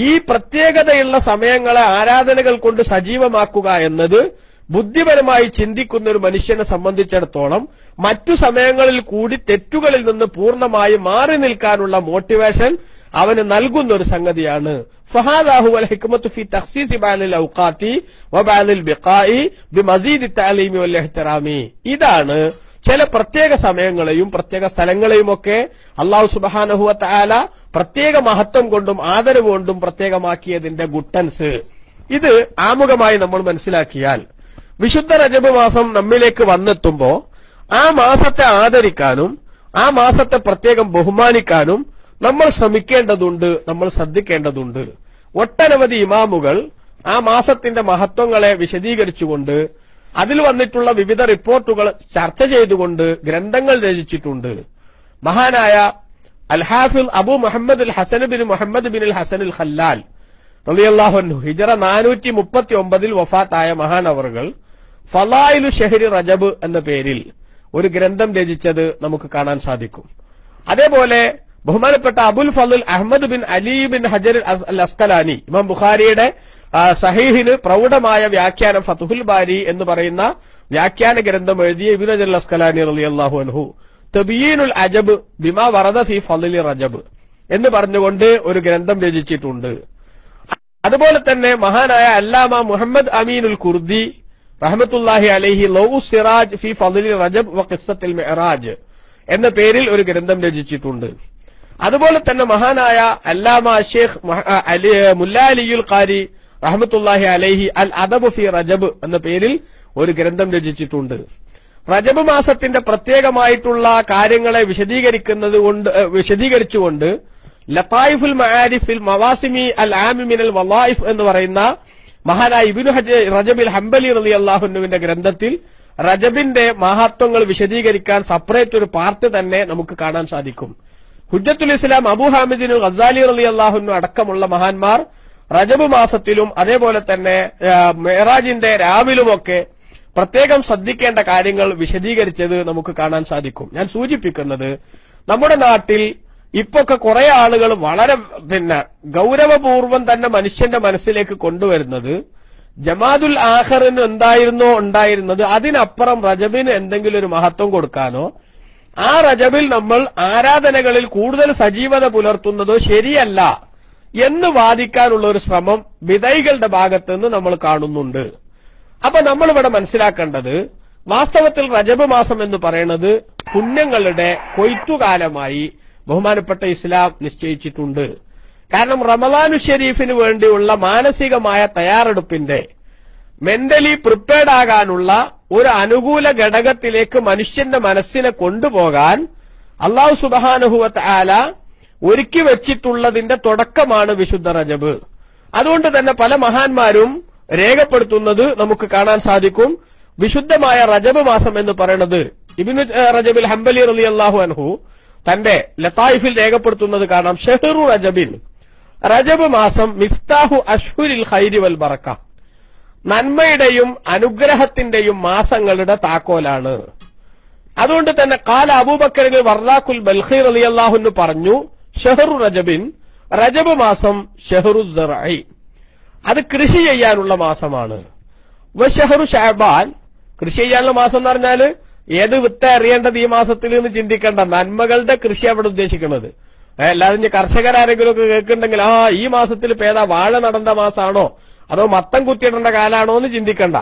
ഈ പ്രത്യേകതയുള്ള സമയങ്ങളെ ആരാധനകൾ കൊണ്ട് സജീവമാക്കുക എന്നത് ബുദ്ധിപരമായി ചിന്തിക്കുന്ന ഒരു മനുഷ്യനെ സംബന്ധിച്ചിടത്തോളം മറ്റു സമയങ്ങളിൽ കൂടി തെറ്റുകളിൽ നിന്ന് പൂർണ്ണമായി മാറി നിൽക്കാനുള്ള മോട്ടിവേഷൻ അവന് നൽകുന്ന ഒരു സംഗതിയാണ്. ഫഹാദാഹു വൽ ഹിക്മത്തു ഫി തഖ്സീസി ബഅദിൽ ഔഖാതി വബഅദിൽ ബിഖാഇ ബിമസീദി തഅലീമി വൽ ഇഹ്തിറാമി, ഇതാണ് ചില പ്രത്യേക സമയങ്ങളെയും പ്രത്യേക സ്ഥലങ്ങളെയും ഒക്കെ അല്ലാഹു സുബ്ഹാനഹു വ തആല പ്രത്യേക മഹത്വം കൊണ്ടും ആദരവ് കൊണ്ടും പ്രത്യേകമാക്കിയതിന്റെ ഗുട്ടൻസ്. ഇത് ആമുഖമായി നമ്മൾ മനസ്സിലാക്കിയാൽ വിശുദ്ധ റജബ് മാസം നമ്മിലേക്ക് വന്നെത്തുമ്പോ ആ മാസത്തെ ആദരിക്കാനും ആ മാസത്തെ പ്രത്യേകം ബഹുമാനിക്കാനും നമ്മൾ ശ്രമിക്കേണ്ടതുണ്ട്, നമ്മൾ ശ്രദ്ധിക്കേണ്ടതുണ്ട്. ഒട്ടനവധി ഇമാമുകൾ ആ മാസത്തിന്റെ മഹത്വങ്ങളെ വിശദീകരിച്ചുകൊണ്ട് അതിൽ വന്നിട്ടുള്ള വിവിധ റിപ്പോർട്ടുകൾ ചർച്ച ചെയ്തുകൊണ്ട് ഗ്രന്ഥങ്ങൾ രചിച്ചിട്ടുണ്ട്. മഹാനായ അൽ ഹാഫിൽ അബു മുഹമ്മദ് അൽ ഹസൻ ബിൻ മുഹമ്മദ് ബിൻ അൽ ഹസൻ അൽ ഖല്ലാൽ റളിയല്ലാഹു അൻഹു ഹിജറ 439 വഫാത്തായ മഹാനവറുകൾ ഫളായിലു ഷഹ്രി റജബ് എന്ന പേരിൽ ഒരു ഗ്രന്ഥം രചിച്ചത് നമുക്ക് കാണാൻ സാധിക്കും. അതേപോലെ ബഹുമാനപ്പെട്ട Abul Fadl Ahmad bin Ali bin Hajar al Asqalani, Imam ബുഖാരിയുടെ സഹീഹിന് പ്രൗഢമായ വ്യാഖ്യാനം ഫതുഹുൽ ബാരി എന്ന് പറയുന്ന വ്യാഖ്യാന ഗ്രന്ഥം എഴുതിയ ഇബ്നു ഹജർ അൽ അസ്കലാനി റളിയല്ലാഹു അൻഹു തബീനുൽ അജബ് ബിമാ വറദ ഫീ ഫളലി റജബ് എന്ന് പറഞ്ഞുകൊണ്ട് ഒരു ഗ്രന്ഥം രചിച്ചിട്ടുണ്ട്. അതുപോലെ തന്നെ മഹാനായ അല്ലാമ മുഹമ്മദ് അമീനുൽ കുർദി റഹ്മത്തുള്ളാഹി അലൈഹി ലൗ സിറാജ് ഫീ ഫളലി റജബ് വ ഖിസ്സത്തുൽ മിഅ്റാജ് എന്ന പേരിൽ ഒരു ഗ്രന്ഥം രചിച്ചിട്ടുണ്ട്. അതുപോലെ തന്നെ മഹാനായ അല്ലാമ ഷേഖ് മുല്ല അലിയുൽ ഖാരി റഹ്മത്തുള്ളാഹി അലൈഹി അൽ അദബ് ഫി റജബ് എന്ന പേരിൽ ഒരു ഗ്രന്ഥം രചിച്ചിട്ടുണ്ട്. റജബ് മാസത്തിന്റെ പ്രത്യേകമായിട്ടുള്ള കാര്യങ്ങളെ വിശദീകരിച്ചുകൊണ്ട് ലതായിഫുൽ മആരിഫിൽ മവാസിമി അൽ ആമി മിനൽ വളായിഫ് എന്ന് പറയുന്ന മഹാനായ ഇബ്നു റജബിൽ ഹംബലി റളിയല്ലാഹു അൻഹുവിന്റെ ഗ്രന്ഥത്തിൽ റജബിന്റെ മഹത്വങ്ങൾ വിശദീകരിക്കാൻ സെപ്പറേറ്റ് ഒരു പാർട്ട് തന്നെ നമുക്ക് കാണാൻ സാധിക്കും. ഹുജ്ജത്തുൽ ഇസ്ലാം അബൂ ഹാമിദിൻ ഗസാലി റളിയല്ലാഹു അൻഹു അടക്കമുള്ള മഹാന്മാർ റജബ് മാസത്തിലും അതേപോലെ തന്നെ മെഹറാജിന്റെ രാവിലുമൊക്കെ പ്രത്യേകം ശ്രദ്ധിക്കേണ്ട കാര്യങ്ങൾ വിശദീകരിച്ചത് നമുക്ക് കാണാൻ സാധിക്കും. ഞാൻ സൂചിപ്പിക്കുന്നത് നമ്മുടെ നാട്ടിൽ ഇപ്പൊക്കെ കുറെ ആളുകൾ വളരെ ഗൗരവപൂർവം തന്നെ മനുഷ്യന്റെ മനസ്സിലേക്ക് കൊണ്ടുവരുന്നത് ജമാദുൽ ആഖറിന് എന്തായിരുന്നോ ഉണ്ടായിരുന്നത് അതിനപ്പുറം റജബിന് എന്തെങ്കിലും ഒരു മഹത്വം കൊടുക്കാനോ ആ റജബിൽ നമ്മൾ ആരാധനകളിൽ കൂടുതൽ സജീവത പുലർത്തുന്നതോ ശരിയല്ല എന്ന് വാദിക്കാനുള്ള ഒരു ശ്രമം വിദൈകളുടെ ഭാഗത്ത് നിന്ന് നമ്മൾ കാണുന്നുണ്ട്. അപ്പൊ നമ്മളിവിടെ മനസ്സിലാക്കേണ്ടത് വാസ്തവത്തിൽ റജബ് മാസം എന്ന് പറയുന്നത് പുണ്യങ്ങളുടെ കൊയ്ത്തുകാലമായി ബഹുമാനപ്പെട്ട ഇസ്ലാം നിശ്ചയിച്ചിട്ടുണ്ട്. കാരണം റമദാനു ഷരീഫിന് വേണ്ടിയുള്ള മാനസികമായ തയ്യാറെടുപ്പിന്റെ മെന്റലി പ്രിപ്പയർഡ് ആകാനുള്ള ഒരു അനുകൂല ഘടകത്തിലേക്ക് മനുഷ്യന്റെ മനസ്സിനെ കൊണ്ടുപോകാൻ അല്ലാഹു സുബ്ഹാനഹു വ തആല ഒരുക്കി വെച്ചിട്ടുള്ളതിന്റെ തുടക്കമാണ് വിശുദ്ധ റജബ്. അതുകൊണ്ട് തന്നെ പല മഹാന്മാരും രേഖപ്പെടുത്തുന്നത് നമുക്ക് കാണാൻ സാധിക്കും. വിശുദ്ധമായ റജബ് മാസം എന്ന് പറയുന്നത് ഇബ്നു റജബിൽ ഹംബലി റളിയല്ലാഹു അൻഹു തന്റെ ലതായിഫിൽ രേഖപ്പെടുത്തുന്നത് കാണാം. ഷഹ്റു റജബിൻ, റജബ് മാസം മിഫ്താഹു അഷ്ഹുരിൽ ഖൈരി വൽ ബറക, നന്മയുടെയും അനുഗ്രഹത്തിന്റെയും മാസങ്ങളുടെ താക്കോലാണ്. അതുകൊണ്ട് തന്നെ ഖാല അബൂബക്കർ വറാഖുൽ ബൽഖി റളിയല്ലാഹു അൻഹു പറഞ്ഞു, ഷഹ്റു റജബിൻ, റജബ് മാസം ഷഹ്റു സറഇ, അത് കൃഷി ചെയ്യാനുള്ള മാസമാണ്. വശഹ്റു ശഅബാൻ, കൃഷി ചെയ്യാനുള്ള മാസം എന്ന് പറഞ്ഞാല് ഏത് വിത്ത് അറിയേണ്ടത് ഈ മാസത്തിൽ എന്ന് ചിന്തിക്കേണ്ട, നന്മകളുടെ കൃഷി അവിടെ ഉദ്ദേശിക്കുന്നത്. അല്ലാതെ കർഷകരാരെങ്കിലും ഒക്കെ കേൾക്കുന്നുണ്ടെങ്കിൽ ഈ മാസത്തിൽ പേതാ വാഴ നടേണ്ട മാസമാണോ അതോ മത്തം കുത്തിയിടേണ്ട കാലാണോ എന്ന് ചിന്തിക്കണ്ട.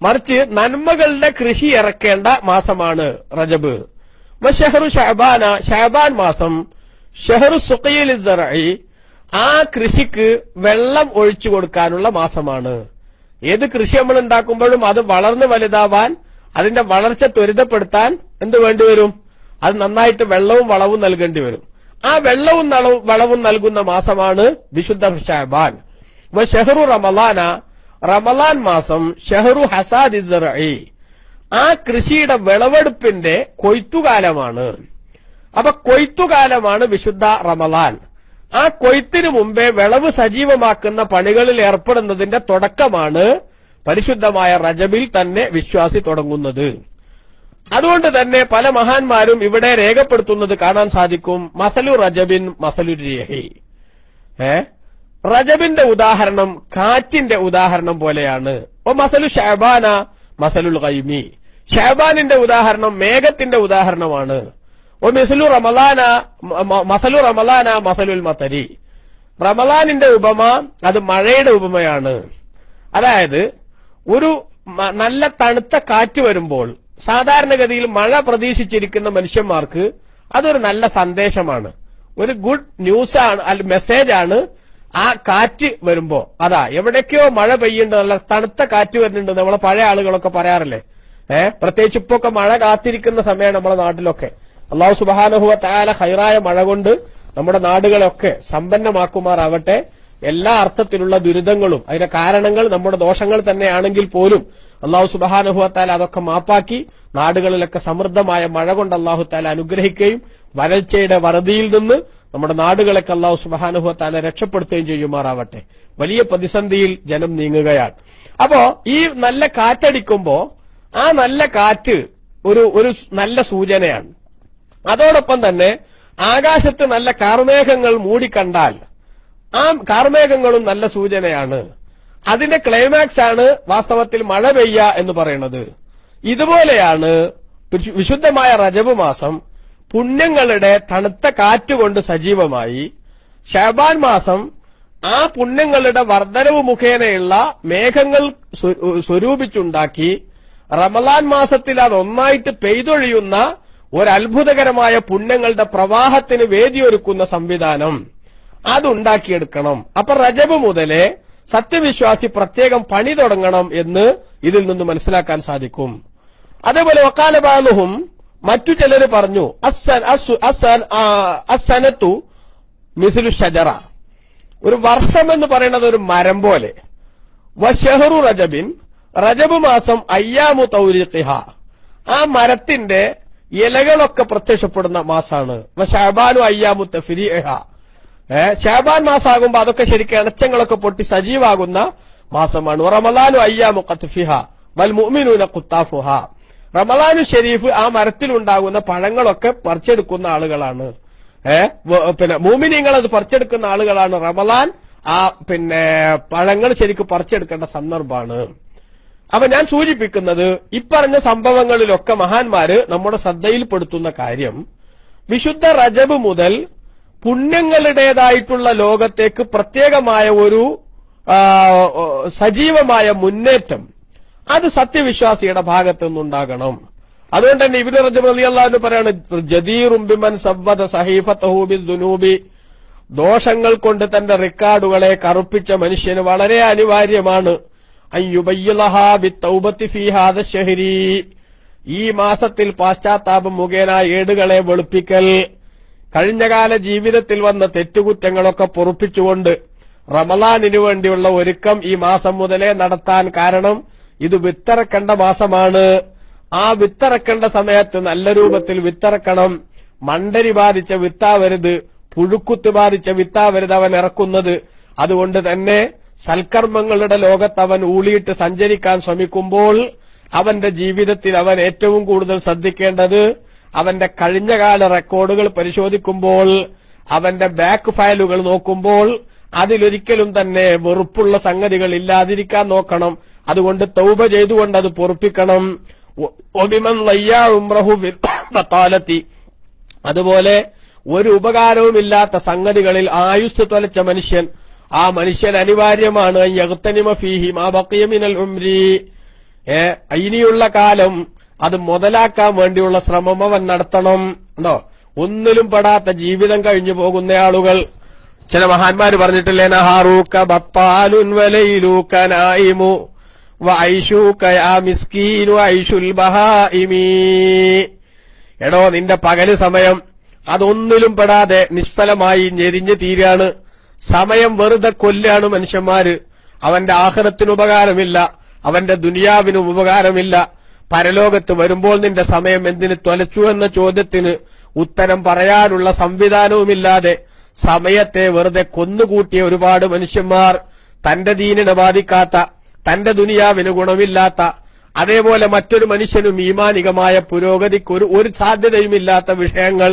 മറിച്ച് നന്മകളുടെ കൃഷി ഇറക്കേണ്ട മാസമാണ് റജബ്. വശഹ്റു ശഅബാന, ശഅബാൻ മാസം ഷഹ്റു സുഖയിൽ സറഇ, ആ കൃഷിക്ക് വെള്ളം ഒഴിച്ചു കൊടുക്കാനുള്ള മാസമാണ്. ഏത് കൃഷി നമ്മൾ ഉണ്ടാക്കുമ്പോഴും അത് വളർന്ന് വലുതാവാൻ, അതിന്റെ വളർച്ച ത്വരിതപ്പെടുത്താൻ എന്ത് വേണ്ടിവരും? അത് നന്നായിട്ട് വെള്ളവും വളവും നൽകേണ്ടി വരും. ആ വെള്ളവും വളവും നൽകുന്ന മാസമാണ് വിശുദ്ധ ശഅബാൻ. ഷഹ്റു റമളാന, റമളാൻ മാസം ഷഹ്റു ഹസാദി സറഇ, ആ കൃഷിയുടെ വിളവെടുപ്പിന്റെ കൊയ്ത്തുകാലമാണ്. അപ്പൊ കൊയ്ത്തുകാലമാണ് വിശുദ്ധ റമളാൻ. ആ കൊയ്ത്തിനു മുമ്പേ വിളവ് സജീവമാക്കുന്ന പണികളിൽ ഏർപ്പെടുന്നതിന്റെ തുടക്കമാണ് പരിശുദ്ധമായ റജബിൽ തന്നെ വിശ്വാസി തുടങ്ങുന്നത്. അതുകൊണ്ട് തന്നെ പല മഹാന്മാരും ഇവിടെ രേഖപ്പെടുത്തുന്നത് കാണാൻ സാധിക്കും. മസലു റജബിൻ മസലു റിഹി, റജബിന്റെ ഉദാഹരണം കാറ്റിന്റെ ഉദാഹരണം പോലെയാണ്. മസലു ശഅബാന മസലുൽ ഗൈമി, ശഅബാനിന്റെ ഉദാഹരണം മേഘത്തിന്റെ ഉദാഹരണമാണ്. മസലു റമളാന മസലുൽ മതരി, റമളാനിന്റെ ഉപമ അത് മഴയുടെ ഉപമയാണ്. അതായത് ഒരു നല്ല തണുത്ത കാറ്റ് വരുമ്പോൾ സാധാരണഗതിയിൽ മഴ പ്രതീക്ഷിച്ചിരിക്കുന്ന മനുഷ്യന്മാർക്ക് അതൊരു നല്ല സന്ദേശമാണ്, ഒരു ഗുഡ് ന്യൂസാണ്, മെസ്സേജാണ്. ആ കാറ്റ് വരുമ്പോ എവിടേക്കോ മഴ പെയ്യുന്നുണ്ട്, നല്ല തണുത്ത കാറ്റ് വരുന്നുണ്ട്, നമ്മളെ പഴയ ആളുകളൊക്കെ പറയാറില്ലേ. പ്രത്യേകിച്ച് ഇപ്പൊക്കെ മഴ കാത്തിരിക്കുന്ന സമയമാണ് നമ്മുടെ നാട്ടിലൊക്കെ. അല്ലാഹു സുബ്ഹാനഹു വ തആല ഖൈറായ മഴ കൊണ്ട് നമ്മുടെ നാടുകളൊക്കെ സമ്പന്നമാക്കുമാറാവട്ടെ. എല്ലാ അർത്ഥത്തിലുള്ള ദുരിതങ്ങളും അതിന്റെ കാരണങ്ങൾ നമ്മുടെ ദോഷങ്ങൾ തന്നെയാണെങ്കിൽ പോലും അല്ലാഹു സുബ്ഹാനഹു വ തആല അതൊക്കെ മാപ്പാക്കി നാടുകളിലൊക്കെ സമൃദ്ധമായ മഴ കൊണ്ട് അല്ലാഹു തആല അനുഗ്രഹിക്കുകയും വരൾച്ചയുടെ വറുതിയിൽ നിന്ന് നമ്മുടെ നാടുകളൊക്കെ അല്ലാഹു സുബ്ഹാനഹു വ തആല രക്ഷപ്പെടുത്തുകയും ചെയ്യുമാറാവട്ടെ. വലിയ പ്രതിസന്ധിയിൽ ജനം നീങ്ങുകയാണ്. അപ്പോ ഈ നല്ല കാറ്റടിക്കുമ്പോ ആ നല്ല കാറ്റ് ഒരു നല്ല സൂചനയാണ്. അതോടൊപ്പം തന്നെ ആകാശത്ത് നല്ല കാർമേഘങ്ങൾ മൂടിക്കണ്ടാൽ ആ കാർമേഘങ്ങളും നല്ല സൂചനയാണ്. അതിന്റെ ക്ലൈമാക്സ് ആണ് വാസ്തവത്തിൽ മഴ പെയ്യ എന്ന് പറയുന്നത്. ഇതുപോലെയാണ് വിശുദ്ധമായ റജബ് മാസം പുണ്യങ്ങളുടെ തണുത്ത കാറ്റുകൊണ്ട് സജീവമായി, ശഅബാൻ മാസം ആ പുണ്യങ്ങളുടെ വർധനവ് മുഖേനയുള്ള മേഘങ്ങൾ സ്വരൂപിച്ചുണ്ടാക്കി, റമളാൻ മാസത്തിൽ അതൊന്നായിട്ട് പെയ്തൊഴിയുന്ന ഒരത്ഭുതകരമായ പുണ്യങ്ങളുടെ പ്രവാഹത്തിന് വേദിയൊരുക്കുന്ന സംവിധാനം അതുണ്ടാക്കിയെടുക്കണം. അപ്പൊ റജബ് മുതലേ സത്യവിശ്വാസി പ്രത്യേകം പണി തുടങ്ങണം എന്ന് ഇതിൽ നിന്ന് മനസ്സിലാക്കാൻ സാധിക്കും. അതേപോലെ വക്കാലബാലുഹും മറ്റു ചിലർ പറഞ്ഞു അസ്സനത്തു മിസ്ലു ഷജറ, ഒരു വർഷം എന്ന് പറയുന്നത് ഒരു മരം പോലെ. വശഹറു റജബിൻ, റജബ് മാസം അയ്യാമു തൗരീഖിഹ, ആ മരത്തിന്റെ ഇലകളൊക്കെ പ്രത്യക്ഷപ്പെടുന്ന മാസാണ്. ഷഅബാനു അയ്യാമു തഫ്രീഇഹ, ഷഅബാൻ മാസമാകുമ്പോ അതൊക്കെ ശരിക്കും ഇണച്ചങ്ങളൊക്കെ പൊട്ടി സജീവാകുന്ന മാസമാണ്. റമളാനു അയ്യാമു ഖത്ഫിഹ വൽ മുഅ്മിനൂന ഖുത്താഫുഹ, റമളാനു ഷരീഫ് ആ മരത്തിലുണ്ടാകുന്ന പഴങ്ങളൊക്കെ പറിച്ചെടുക്കുന്ന ആളുകളാണ്. പിന്നെ മുഅ്മിനീങ്ങൾ അത് പറിച്ചെടുക്കുന്ന ആളുകളാണ്. റമളാൻ ആ പഴങ്ങൾ ശരിക്കും പറിച്ചെടുക്കേണ്ട സന്ദർഭമാണ്. അപ്പൊ ഞാൻ സൂചിപ്പിക്കുന്നത് ഇപ്പറഞ്ഞ സംഭവങ്ങളിലൊക്കെ മഹാന്മാര് നമ്മുടെ ശ്രദ്ധയിൽപ്പെടുത്തുന്ന കാര്യം, വിശുദ്ധ റജബ് മുതൽ പുണ്യങ്ങളുടേതായിട്ടുള്ള ലോകത്തേക്ക് പ്രത്യേകമായ ഒരു സജീവമായ മുന്നേറ്റം അത് സത്യവിശ്വാസിയുടെ ഭാഗത്തു നിന്നുണ്ടാകണം. അതുകൊണ്ട് തന്നെ ഇബ്നു റജബ് റളിയല്ലാഹു അൻഹു പറയാണ്, ജദീറും ബിമൻ സവ്വദ സഹീഫതഹു ബിദ്ദുനൂബി, ദോഷങ്ങൾ കൊണ്ട് തന്റെ റെക്കോർഡുകളെ കറുപ്പിച്ച മനുഷ്യന് വളരെ അനിവാര്യമാണ് അയ്യുബയ്യിലഹാ ബിത്തൗബത്തി ഫീ ഹാദ ശഹരി, ഈ മാസത്തിൽ പാശ്ചാത്താപം മുഖേന ഏടുകളെ വെളുപ്പിക്കൽ, കഴിഞ്ഞകാല ജീവിതത്തിൽ വന്ന തെറ്റുകുറ്റങ്ങളൊക്കെ പൊറുപ്പിച്ചുകൊണ്ട് റമളാനിനു വേണ്ടിയുള്ള ഒരുക്കം ഈ മാസം മുതലേ നടത്താൻ. കാരണം ഇത് വിത്തിറക്കേണ്ട മാസമാണ്. ആ വിത്തിറക്കേണ്ട സമയത്ത് നല്ല രൂപത്തിൽ വിത്തിറക്കണം. മണ്ടരി ബാധിച്ച വിത്താവരുത്, പുഴുക്കുത്ത് ബാധിച്ച വിത്താവരുത് അവൻ ഇറക്കുന്നത്. അതുകൊണ്ട് തന്നെ സൽക്കർമ്മങ്ങളുടെ ലോകത്ത് അവൻ ഊളിയിട്ട് സഞ്ചരിക്കാൻ ശ്രമിക്കുമ്പോൾ അവന്റെ ജീവിതത്തിൽ അവൻ ഏറ്റവും കൂടുതൽ ശ്രദ്ധിക്കേണ്ടത് അവന്റെ കഴിഞ്ഞകാല റെക്കോർഡുകൾ പരിശോധിക്കുമ്പോൾ, അവന്റെ ബാക്ക് ഫയലുകൾ നോക്കുമ്പോൾ അതിലൊരിക്കലും തന്നെ വെറുപ്പുള്ള സംഗതികൾ ഇല്ലാതിരിക്കാൻ നോക്കണം. അതുകൊണ്ട് തൗബ ചെയ്തുകൊണ്ട് അത് പൊറുപ്പിക്കണം. അതുപോലെ ഒരു ഉപകാരവുമില്ലാത്ത സംഗതികളിൽ ആയുസ് തൊലച്ച മനുഷ്യൻ, ആ മനുഷ്യൻ അനിവാര്യമാണ് യഗ്തനിമ ഫീഹി മാ ബഖിയ മിനൽ ഉംരി, ഇനിയുള്ള കാലം അത് മുതലാക്കാൻ വേണ്ടിയുള്ള ശ്രമം അവൻ നടത്തണം. എന്തോ ഒന്നിലും പെടാത്ത ജീവിതം കഴിഞ്ഞു പോകുന്ന ആളുകൾ, ചില മഹാന്മാര് പറഞ്ഞിട്ടില്ലേ, നഹാറൂക ബത്താലുൻ വലൈലൂക നായിമു വഐശൂക യാ മിസ്കീനു ഐശുൽ ബഹായിമി, എടോ നിന്റെ പകല് സമയം അതൊന്നിലും പെടാതെ നിഷ്ഫലമായി ഞെരിഞ്ഞു തീരാണ്. സമയം വെറുതെ കൊല്ലാണ് മനുഷ്യന്മാര്. അവന്റെ ആഖിറത്തിന് ഉപകാരമില്ല, അവന്റെ ദുനിയാവിനും ഉപകാരമില്ല. പരലോകത്ത് വരുമ്പോൾ നിന്റെ സമയം എന്തിന് തൊലച്ചു എന്ന ചോദ്യത്തിന് ഉത്തരം പറയാനുള്ള സംവിധാനവുമില്ലാതെ സമയത്തെ വെറുതെ കൊന്നുകൂട്ടിയ ഒരുപാട് മനുഷ്യന്മാർ, തന്റെ ദീനിനെ ബാധിക്കാത്ത, തന്റെ ദുനിയാവിന് ഗുണമില്ലാത്ത, അതേപോലെ മറ്റൊരു മനുഷ്യനും ഈമാനികമായ പുരോഗതിക്ക് ഒരു സാധ്യതയുമില്ലാത്ത വിഷയങ്ങൾ,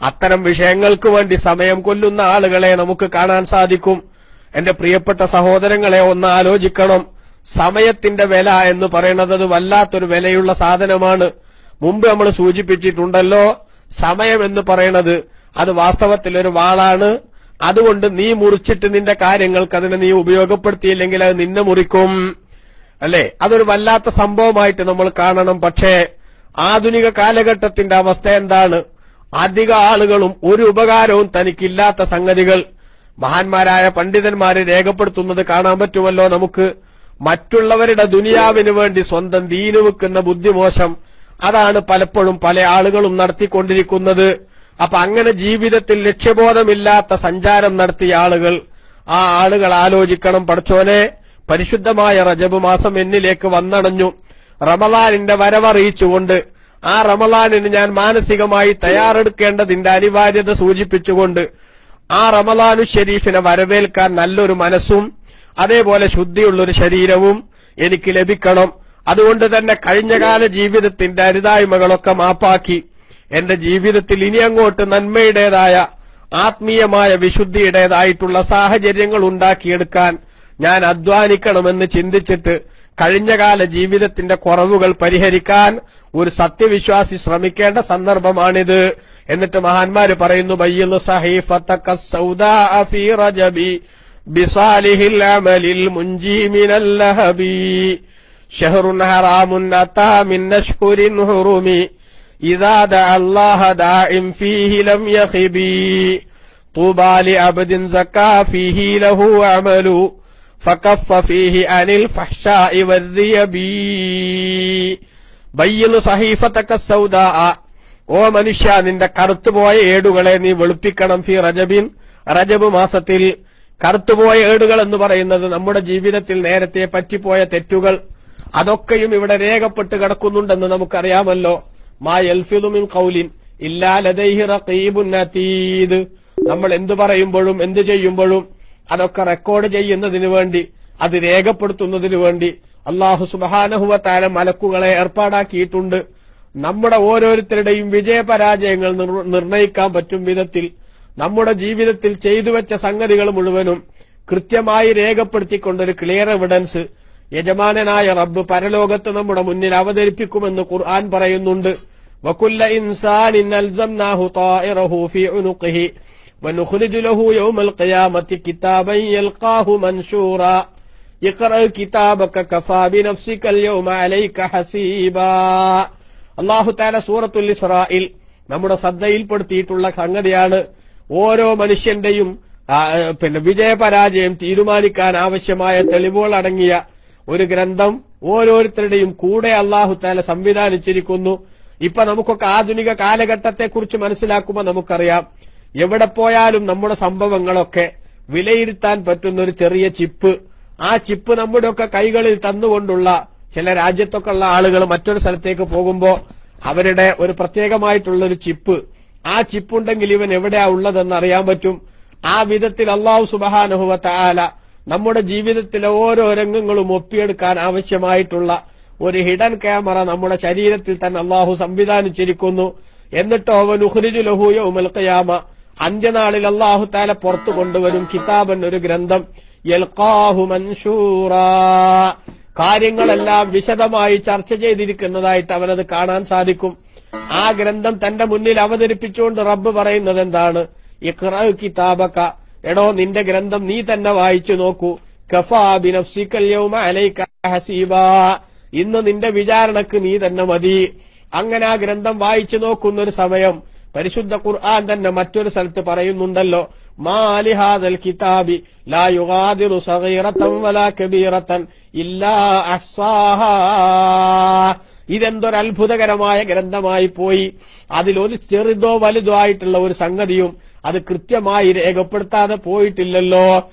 അത്തരം വിഷയങ്ങൾക്ക് വേണ്ടി സമയം കൊല്ലുന്ന ആളുകളെ നമുക്ക് കാണാൻ സാധിക്കും. എന്റെ പ്രിയപ്പെട്ട സഹോദരങ്ങളെ, ഒന്ന് ആലോചിക്കണം. സമയത്തിന്റെ വില എന്ന് പറയുന്നത് അത് വല്ലാത്തൊരു വിലയുള്ള സാധനമാണ്. മുമ്പ് നമ്മൾ സൂചിപ്പിച്ചിട്ടുണ്ടല്ലോ, സമയം എന്ന് പറയുന്നത് അത് വാസ്തവത്തിൽ ഒരു വാളാണ്. അതുകൊണ്ട് നീ മുറിച്ചിട്ട് നിന്റെ കാര്യങ്ങൾക്ക് അതിനെ നീ ഉപയോഗപ്പെടുത്തിയില്ലെങ്കിൽ അത് നിന്നെ മുറിക്കും, അല്ലേ? അതൊരു വല്ലാത്ത സംഭവമായിട്ട് നമ്മൾ കാണണം. പക്ഷേ ആധുനിക കാലഘട്ടത്തിന്റെ അവസ്ഥ എന്താണ്? അധിക ആളുകളും ഒരു ഉപകാരവും തനിക്കില്ലാത്ത സംഗതികൾ മഹാന്മാരായ പണ്ഡിതന്മാരെ രേഖപ്പെടുത്തുന്നത് കാണാൻ പറ്റുമല്ലോ നമുക്ക്. മറ്റുള്ളവരുടെ ദുനിയാവിന് വേണ്ടി സ്വന്തം ദീന് വെക്കുന്ന ബുദ്ധിമോശം, അതാണ് പലപ്പോഴും പല ആളുകളും നടത്തിക്കൊണ്ടിരിക്കുന്നത്. അപ്പൊ അങ്ങനെ ജീവിതത്തിൽ ലക്ഷ്യബോധമില്ലാത്ത സഞ്ചാരം നടത്തിയ ആളുകൾ, ആ ആളുകൾ ആലോചിക്കണം, പടച്ചോനെ, പരിശുദ്ധമായ റജബ് മാസം എന്നിലേക്ക് വന്നടഞ്ഞു. റമളാനിന്റെ വരവറിയിച്ചുകൊണ്ട് ആ റമളാനിന് ഞാൻ മാനസികമായി തയ്യാറെടുക്കേണ്ടതിന്റെ അനിവാര്യത സൂചിപ്പിച്ചുകൊണ്ട് ആ റമളാനു ഷരീഫിനെ വരവേൽക്കാൻ നല്ലൊരു മനസ്സും അതേപോലെ ശുദ്ധിയുള്ളൊരു ശരീരവും എനിക്ക് ലഭിക്കണം. അതുകൊണ്ട് തന്നെ കഴിഞ്ഞകാല ജീവിതത്തിന്റെ അരുതായ്മകളൊക്കെ മാപ്പാക്കി എന്റെ ജീവിതത്തിൽ ഇനി അങ്ങോട്ട് നന്മയുടേതായ ആത്മീയമായ വിശുദ്ധിയുടേതായിട്ടുള്ള സാഹചര്യങ്ങൾ ഉണ്ടാക്കിയെടുക്കാൻ ഞാൻ അധ്വാനിക്കണമെന്ന് ചിന്തിച്ചിട്ട് കഴിഞ്ഞകാല ജീവിതത്തിന്റെ കുറവുകൾ പരിഹരിക്കാൻ ഒരു സത്യവിശ്വാസി ശ്രമിക്കേണ്ട സന്ദർഭമാണിത്. എന്നിട്ട് മഹാന്മാര് പറയുന്നു, ബയ്യിദ് സഹീഫതക സൗദാഅ ഫീ റജബി ബിസാലിഹിൽ അമലിൽ മുൻജി മിനൽ ലഹബി ഷഹ്റുൻ ഹറാമുൻ അതാ മിൻ അശ്ഹുരിൻ ഹുറുമി ഇദാ ദഅല്ലാഹ ദാഇം ഫീഹി ലം യഖിബി طوبى لعبد زكى فيه له عمل فكف فيه عن الفحشاء والذيب بيض صحيفتك السوداء ഓ മനുഷ്യ, നിന്റെ കറുത്തുപോയ ഏടുകളെ നീ വെളുപ്പിക്കണം. ഫി റജബിൻ, റജബ് മാസത്തിൽ. കറുത്തുപോയ ഏടുകൾ എന്ന് പറയുന്നത് നമ്മുടെ ജീവിതത്തിൽ നേരത്തെ പറ്റിപ്പോയ തെറ്റുകൾ, അതൊക്കെയും ഇവിടെ രേഖപ്പെട്ട് കിടക്കുന്നുണ്ടെന്ന് നമുക്കറിയാമല്ലോ. മാ യൽഫിദു മിൻ ഖൗലിൻ ഇല്ലാ ലദൈഹി റഖീബുൻ അതീദ്. നമ്മൾ എന്തു പറയുമ്പോഴും എന്തു ചെയ്യുമ്പോഴും അതൊക്കെ റെക്കോർഡ് ചെയ്യുന്നതിന് വേണ്ടി, അത് രേഖപ്പെടുത്തുന്നതിന് വേണ്ടി അല്ലാഹു സുബ്ഹാനഹു വ തആല മലക്കുകളെ ഏർപ്പാടാക്കിയിട്ടുണ്ട്. നമ്മുടെ ഓരോരുത്തരുടെയും വിജയപരാജയങ്ങൾ നിർണയിക്കാൻ പറ്റും വിധത്തിൽ നമ്മുടെ ജീവിതത്തിൽ ചെയ്തു വെച്ച സംഗതികൾ മുഴുവനും കൃത്യമായി രേഖപ്പെടുത്തിക്കൊണ്ടൊരു ക്ലിയർ എവിഡൻസ് യജമാനനായ റബ്ബ് പരലോകത്ത് നമ്മുടെ മുന്നിൽ അവതരിപ്പിക്കുമെന്ന് ഖുർആൻ പറയുന്നുണ്ട്. വകുല്ല ഇൻസാനിൻ അൽസംനാഹു ത്വാഇറഹു ഫീ ഉനുഖിഹി വനുഖ്രിജു ലഹു യൗമൽ ഖിയാമത്തി കിതാബൻ യൽഖാഹു മൻശൂറാ ഇഖ്റഅ കിതാബക കഫാ ബിനഫ്സികൽ യൗമ അലൈക ഹസീബാ. അല്ലാഹു തആല സൂറത്തുൽ ഇസ്രായിൽ നമ്മുടെ ശ്രദ്ധയിൽപ്പെടുത്തിയിട്ടുള്ള സംഗതിയാണ്. ഓരോ മനുഷ്യന്റെയും വിജയപരാജയം തീരുമാനിക്കാൻ ആവശ്യമായ തെളിവുകൾ അടങ്ങിയ ഒരു ഗ്രന്ഥം ഓരോരുത്തരുടെയും കൂടെ അല്ലാഹു തആല സംവിധാനിച്ചിരിക്കുന്നു. ഇപ്പൊ നമുക്കൊക്കെ ആധുനിക കാലഘട്ടത്തെക്കുറിച്ച് മനസ്സിലാക്കുമ്പോൾ നമുക്കറിയാം, എവിടെ പോയാലും നമ്മുടെ സംഭവങ്ങളൊക്കെ വിലയിരുത്താൻ പറ്റുന്ന ഒരു ചെറിയ ചിപ്പ്, ആ ചിപ്പ് നമ്മുടെയൊക്കെ കൈകളിൽ തന്നുകൊണ്ടുള്ള ചില രാജ്യത്തൊക്കെ ഉള്ള ആളുകൾ മറ്റൊരു സ്ഥലത്തേക്ക് പോകുമ്പോ അവരുടെ ഒരു പ്രത്യേകമായിട്ടുള്ള ഒരു ചിപ്പ്, ആ ചിപ്പുണ്ടെങ്കിൽ ഇവൻ എവിടെയാ ഉള്ളതെന്ന് അറിയാൻ പറ്റും. ആ വിധത്തിൽ അല്ലാഹു സുബ്ഹാനഹു വ തആല നമ്മുടെ ജീവിതത്തിലെ ഓരോ രംഗങ്ങളും ഒപ്പിയെടുക്കാൻ ആവശ്യമായിട്ടുള്ള ഒരു ഹിഡൻ ക്യാമറ നമ്മുടെ ശരീരത്തിൽ തന്നെ അല്ലാഹു സംവിധാനിച്ചിരിക്കുന്നു. എന്നിട്ടോ വനുഖ്രിജു ലഹു യൗമൽ ഖിയാമ, അന്ത്യനാളിൽ അല്ലാഹു തആല പുറത്തു കൊണ്ടുവരും കിതാബൻ, ഒരു ഗ്രന്ഥം, യൽഖാഹു മൻശൂറാ, കാര്യങ്ങളെല്ലാം വിശദമായി ചർച്ച ചെയ്തിരിക്കുന്നതായിട്ട് അവനത് കാണാൻ സാധിക്കും. ആ ഗ്രന്ഥം തന്റെ മുന്നിൽ അവതരിപ്പിച്ചുകൊണ്ട് റബ്ബ് പറയുന്നത് എന്താണ്? ഇഖ്റഅ കിതാബക, എടോ നിന്റെ ഗ്രന്ഥം നീ തന്നെ വായിച്ചു നോക്കൂ. കഫാ ബിനഫ്സികൽ യൗമ അലൈക ഹസീബാ, ഇന്ന് നിന്റെ വിചാരണക്ക് നീ തന്നെ മതി. അങ്ങനെ ആ ഗ്രന്ഥം വായിച്ചു നോക്കുന്ന ഒരു സമയം പരിശുദ്ധ ഖുർആൻ തന്നെ മറ്റൊരു സ്ഥലത്ത് പറയുന്നുണ്ടല്ലോ, മാ ലിഹാദൽ കിതാബി ലാ യുഗാദിറു സഗീറതൻ വലാ കബീറതൻ ഇല്ലാ അഹ്സാഹാ. ഇതെന്തൊരു അത്ഭുതകരമായ ഗ്രന്ഥമായി പോയി. അതിലൊരു ചെറുതോ വലുതോ ആയിട്ടുള്ള ഒരു സംഗതിയും അത് കൃത്യമായി രേഖപ്പെടുത്താതെ പോയിട്ടില്ലല്ലോ.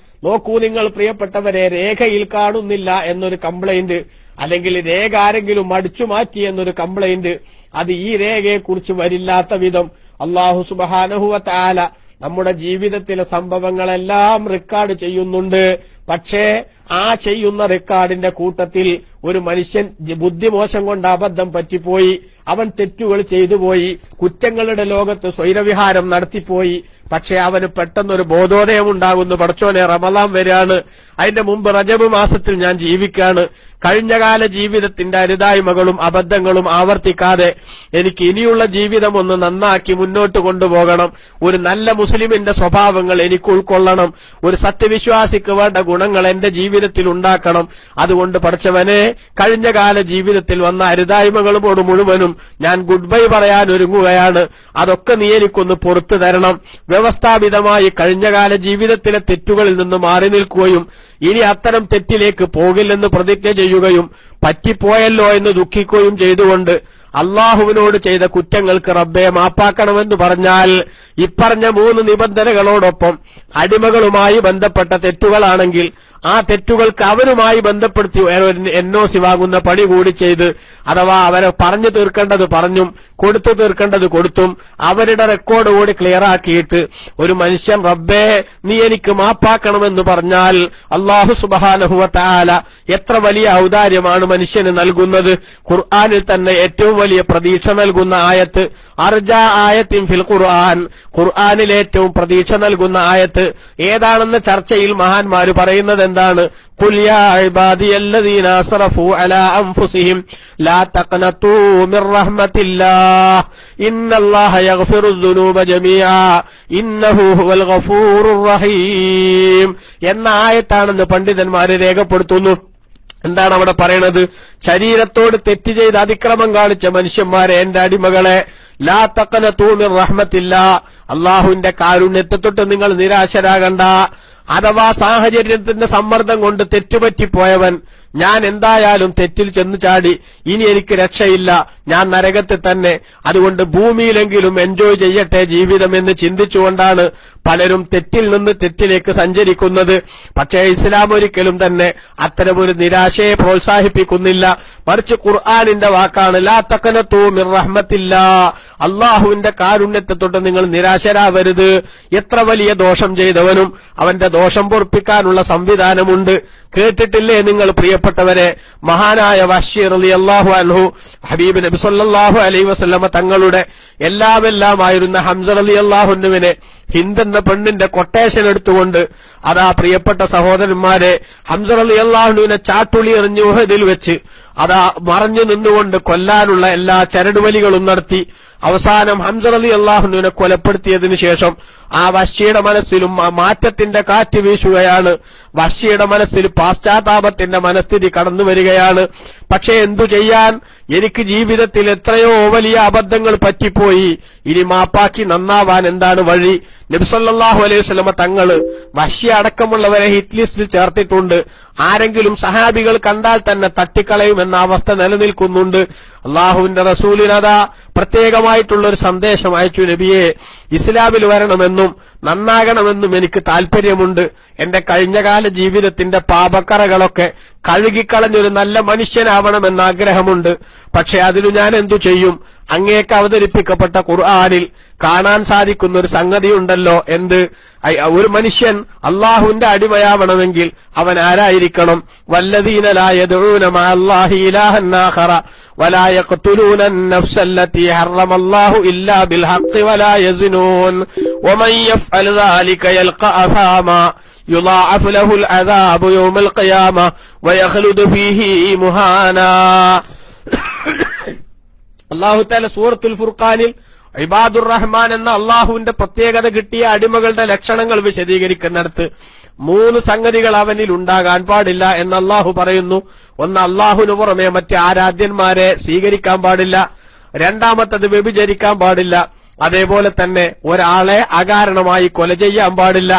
നോക്കൂ നിങ്ങൾ പ്രിയപ്പെട്ടവരെ, രേഖയിൽ കാണുന്നില്ല എന്നൊരു കംപ്ലൈന്റ്, അല്ലെങ്കിൽ രേഖ ആരെങ്കിലും അടിച്ചു മാറ്റി എന്നൊരു കംപ്ലൈന്റ്, അത് ഈ രേഖയെക്കുറിച്ച് വരില്ലാത്ത വിധം അല്ലാഹു സുബ്ഹാനഹു വ തആല നമ്മുടെ ജീവിതത്തിലെ സംഭവങ്ങളെല്ലാം റെക്കോർഡ് ചെയ്യുന്നുണ്ട്. പക്ഷേ ആ ചെയ്യുന്ന റെക്കോർഡിന്റെ കൂട്ടത്തിൽ ഒരു മനുഷ്യൻ ബുദ്ധിമോശം കൊണ്ട് അബദ്ധം പറ്റിപ്പോയി, അവൻ തെറ്റുകൾ ചെയ്തുപോയി, കുറ്റങ്ങളുടെ ലോകത്ത് സ്വൈരവിഹാരം നടത്തിപ്പോയി. പക്ഷെ അവന് പെട്ടെന്നൊരു ബോധോദയം ഉണ്ടാകുന്നു, പടച്ചോനെ റമളാൻ വരികയാണ്, അതിന്റെ മുമ്പ് റജബ് മാസത്തിൽ ഞാൻ ജീവിക്കാണ്, കഴിഞ്ഞകാല ജീവിതത്തിന്റെ അരുതായ്മകളും അബദ്ധങ്ങളും ആവർത്തിക്കാതെ എനിക്ക് ഇനിയുള്ള ജീവിതം ഒന്ന് നന്നാക്കി മുന്നോട്ട് കൊണ്ടുപോകണം, ഒരു നല്ല മുസ്ലിമിന്റെ സ്വഭാവങ്ങൾ എനിക്ക് ഉൾക്കൊള്ളണം, ഒരു സത്യവിശ്വാസിക്ക് വേണ്ട ഗുണങ്ങൾ എന്റെ ജീവിതത്തിൽ ഉണ്ടാക്കണം. അതുകൊണ്ട് പടച്ചവനെ, കഴിഞ്ഞകാല ജീവിതത്തിൽ വന്ന അരുതായ്മകളോട് മുഴുവനും ഞാൻ ഗുഡ് ബൈ പറയാൻ ഒരുങ്ങുകയാണ്, അതൊക്കെ നീ എനിക്കൊന്ന് പുറത്തു തരണം. വ്യവസ്ഥാപിതമായി കഴിഞ്ഞകാല ജീവിതത്തിലെ തെറ്റുകളിൽ നിന്ന് മാറി നിൽക്കുകയും ഇനി അത്തരം തെറ്റിലേക്ക് പോകില്ലെന്ന് പ്രതിജ്ഞ ചെയ്യുകയും പറ്റിപ്പോയല്ലോ എന്ന് ദുഃഖിക്കുകയും ചെയ്തുകൊണ്ട് അള്ളാഹുവിനോട് ചെയ്ത കുറ്റങ്ങൾക്ക് റബ്ബെ മാപ്പാക്കണമെന്ന് പറഞ്ഞാൽ ഇപ്പറഞ്ഞ 3 നിബന്ധനകളോടൊപ്പം അടിമകളുമായി ബന്ധപ്പെട്ട തെറ്റുകളാണെങ്കിൽ ആ തെറ്റുകൾക്ക് അവരുമായി ബന്ധപ്പെടുത്തി NOC വാങ്ങുന്ന പണി കൂടി ചെയ്ത്, അഥവാ അവരെ പറഞ്ഞു തീർക്കേണ്ടത് പറഞ്ഞും കൊടുത്തു തീർക്കേണ്ടത് കൊടുത്തും അവരുടെ റെക്കോർഡ് കൂടി ക്ലിയർ ആക്കിയിട്ട് ഒരു മനുഷ്യൻ റബ്ബേ നീ എനിക്ക് മാപ്പാക്കണമെന്ന് പറഞ്ഞാൽ അല്ലാഹു സുബ്ഹാനഹു വ തആല എത്ര വലിയ ഔദാര്യമാണ് മനുഷ്യന് നൽകുന്നത്. ഖുർആനിൽ തന്നെ ഏറ്റവും വലിയ പ്രതീക്ഷ നൽകുന്ന ആയത്ത് അർജാ ആയത്തിൻ ഫിൽ ഖുർആൻ, ഖുർആനിൽ ഏറ്റവും പ്രതീക്ഷ നൽകുന്ന ആയത്ത് ഏതാണെന്ന ചർച്ചയിൽ മഹാന്മാര് പറയുന്നത് എന്താണ്? ഖുൽ യാ ഇബാദിയല്ലദീന അസ്റഫു അലാ അൻഫുസിഹിം ലാ തഖ്നതൂ മിർ റഹ്മത്തില്ലാഹ് ഇന്നല്ലാഹ യഗ്ഫിറുദ് ദുനൂബ ജമീഅ ഇന്നഹു ഹുവൽ ഗഫൂറുർ റഹീം എന്ന ആയത്താണെന്ന് പണ്ഡിതന്മാര് രേഖപ്പെടുത്തുന്നു. എന്താണ് അവിടെ പറയണത്? ശരീരത്തോട് തെറ്റ് ചെയ്ത് അതിക്രമം കാണിച്ച മനുഷ്യന്മാരെ, എന്റെ അടിമകളെ, ലാ തഖനതൂ മിർ റഹ്മത്തില്ലാ, അള്ളാഹുവിന്റെ കാരുണ്യത്തെ തൊട്ട് നിങ്ങൾ നിരാശരാകണ്ട. അഥവാ സാഹചര്യത്തിന്റെ സമ്മർദ്ദം കൊണ്ട് തെറ്റുപറ്റിപ്പോയവൻ, ഞാൻ എന്തായാലും തെറ്റിൽ ചെന്നു ചാടി, ഇനി എനിക്ക് രക്ഷയില്ല, ഞാൻ നരകത്തിൽ തന്നെ, അതുകൊണ്ട് ഭൂമിയിലെങ്കിലും എൻജോയ് ചെയ്യട്ടെ ജീവിതം എന്ന് ചിന്തിച്ചുകൊണ്ടാണ് പലരും തെറ്റിൽ നിന്ന് തെറ്റിലേക്ക് സഞ്ചരിക്കുന്നത്. പക്ഷേ ഇസ്ലാം ഒരിക്കലും തന്നെ അത്തരമൊരു നിരാശയെ പ്രോത്സാഹിപ്പിക്കുന്നില്ല. മറിച്ച് ഖുർആനിന്റെ വാക്കാണ്, ലാ തഖനതൂ മിർ റഹ്മത്തില്ലാ, അള്ളാഹുവിന്റെ കാരുണ്യത്തെ തൊട്ട് നിങ്ങൾ നിരാശരാവരുത്. എത്ര വലിയ ദോഷം ചെയ്തവനും അവന്റെ ദോഷം പൊറുപ്പിക്കാനുള്ള സംവിധാനമുണ്ട്. കേട്ടിട്ടില്ലേ നിങ്ങൾ പ്രിയപ്പെട്ടവരെ, മഹാനായ വഹ്ശി റളിയല്ലാഹു അൻഹു ഹബീബ് നബി സല്ലല്ലാഹു അലൈഹി വസല്ലമ തങ്ങളുടെ എല്ലാമായിരുന്ന ഹംസ റളിയല്ലാഹു അൻഹുവിനെ ഹിന്ദ് എന്ന പെണ്ണിന്റെ കൊട്ടേഷൻ എടുത്തുകൊണ്ട് അതാ പ്രിയപ്പെട്ട സഹോദരന്മാരെ ഹംസ റളിയല്ലാഹു അൻഹുവിനെ ചാട്ടുളി എറിഞ്ഞ് ഉഹദിൽ വെച്ച് അതാ മറഞ്ഞു നിന്നുകൊണ്ട് കൊല്ലാനുള്ള എല്ലാ ചരടുവലികളും നടത്തി. അവസാനം ഹംസ റളിയല്ലാഹു അൻഹുവിനെ കൊലപ്പെടുത്തിയതിനു ശേഷം ആ വഹ്ശിയുടെ മനസ്സിലും മാറ്റത്തിന്റെ കാറ്റ് വീശുകയാണ്. വഹ്ശിയുടെ മനസ്സിൽ പാശ്ചാത്താപത്തിന്റെ മനസ്ഥിതി കടന്നു വരികയാണ്. പക്ഷേ എന്തു ചെയ്യാൻ, എനിക്ക് ജീവിതത്തിൽ എത്രയോ വലിയ അബദ്ധങ്ങൾ പറ്റിപ്പോയി, ഇനി മാപ്പാക്കി നന്നാവാൻ എന്താണ് വഴി? നബി സല്ലല്ലാഹു അലൈഹി വസല്ലമ തങ്ങള് വഹ്ശി അടക്കമുള്ളവരെ ഹിറ്റ് ലിസ്റ്റിൽ ചേർത്തിട്ടുണ്ട്. ആരെങ്കിലും സഹാബികൾ കണ്ടാൽ തന്നെ തട്ടിക്കളയുമെന്ന അവസ്ഥ നിലനിൽക്കുന്നുണ്ട്. അള്ളാഹുവിന്റെ റസൂലിനതാ പ്രത്യേകമായിട്ടുള്ളൊരു സന്ദേശം അയച്ചു, നബിയെ, ഇസ്ലാമിൽ വരണമെന്നും നന്നാകണമെന്നും എനിക്ക് താല്പര്യമുണ്ട്. എന്റെ കഴിഞ്ഞകാല ജീവിതത്തിന്റെ പാപക്കറകളൊക്കെ കഴുകിക്കളഞ്ഞൊരു നല്ല മനുഷ്യനാവണമെന്ന് ആഗ്രഹമുണ്ട്. പക്ഷെ അതിനു ഞാൻ എന്തു ചെയ്യും? അങ്ങേക്ക് അവതരിപ്പിക്കപ്പെട്ട ഖുർആനിൽ കാണാൻ സാധിക്കുന്ന ഒരു സംഗതിയുണ്ടല്ലോ. എന്ത്? ഒരു മനുഷ്യൻ അള്ളാഹുവിന്റെ അടിമയാവണമെങ്കിൽ അവൻ ആരായിരിക്കണം? വല്ലദീന ലാ യദ്ഊന മഅല്ലാഹി ഇലാഹൻ ആഖറ വലാ യഖ്തുലൂന അൻ-നഫ്സ അല്ലതി ഹറമല്ലാഹു ഇല്ലാ ബിൽ ഹഖ് വലാ യസ്നൂൻ വമൻ യഫ്അൽ ദാലിക യൽഖ അസാമാ യുളാഅഫ് ലഹുൽ അദാബു യൗമൽ ഖിയാമ വയഖ്ലുദു ഫീഹി മുഹാനാ. അല്ലാഹു തആല സൂറത്തുൽ ഫുർഖാനിൽ ഇബാദുർ റഹ്മാൻ എന്ന അള്ളാഹുവിന്റെ പ്രത്യേകത കിട്ടിയ അടിമകളുടെ ലക്ഷണങ്ങൾ വിശദീകരിക്കുന്നിടത്ത് 3 സംഗതികൾ അവനിൽ ഉണ്ടാകാൻ പാടില്ല എന്ന് അള്ളാഹു പറയുന്നു. ഒന്ന്, അള്ളാഹുവിന് പുറമെ മറ്റ് ആരാധ്യന്മാരെ സ്വീകരിക്കാൻ പാടില്ല. രണ്ടാമത്തത്, വ്യഭിചരിക്കാൻ പാടില്ല. അതേപോലെ തന്നെ ഒരാളെ അകാരണമായി കൊല ചെയ്യാൻ പാടില്ല.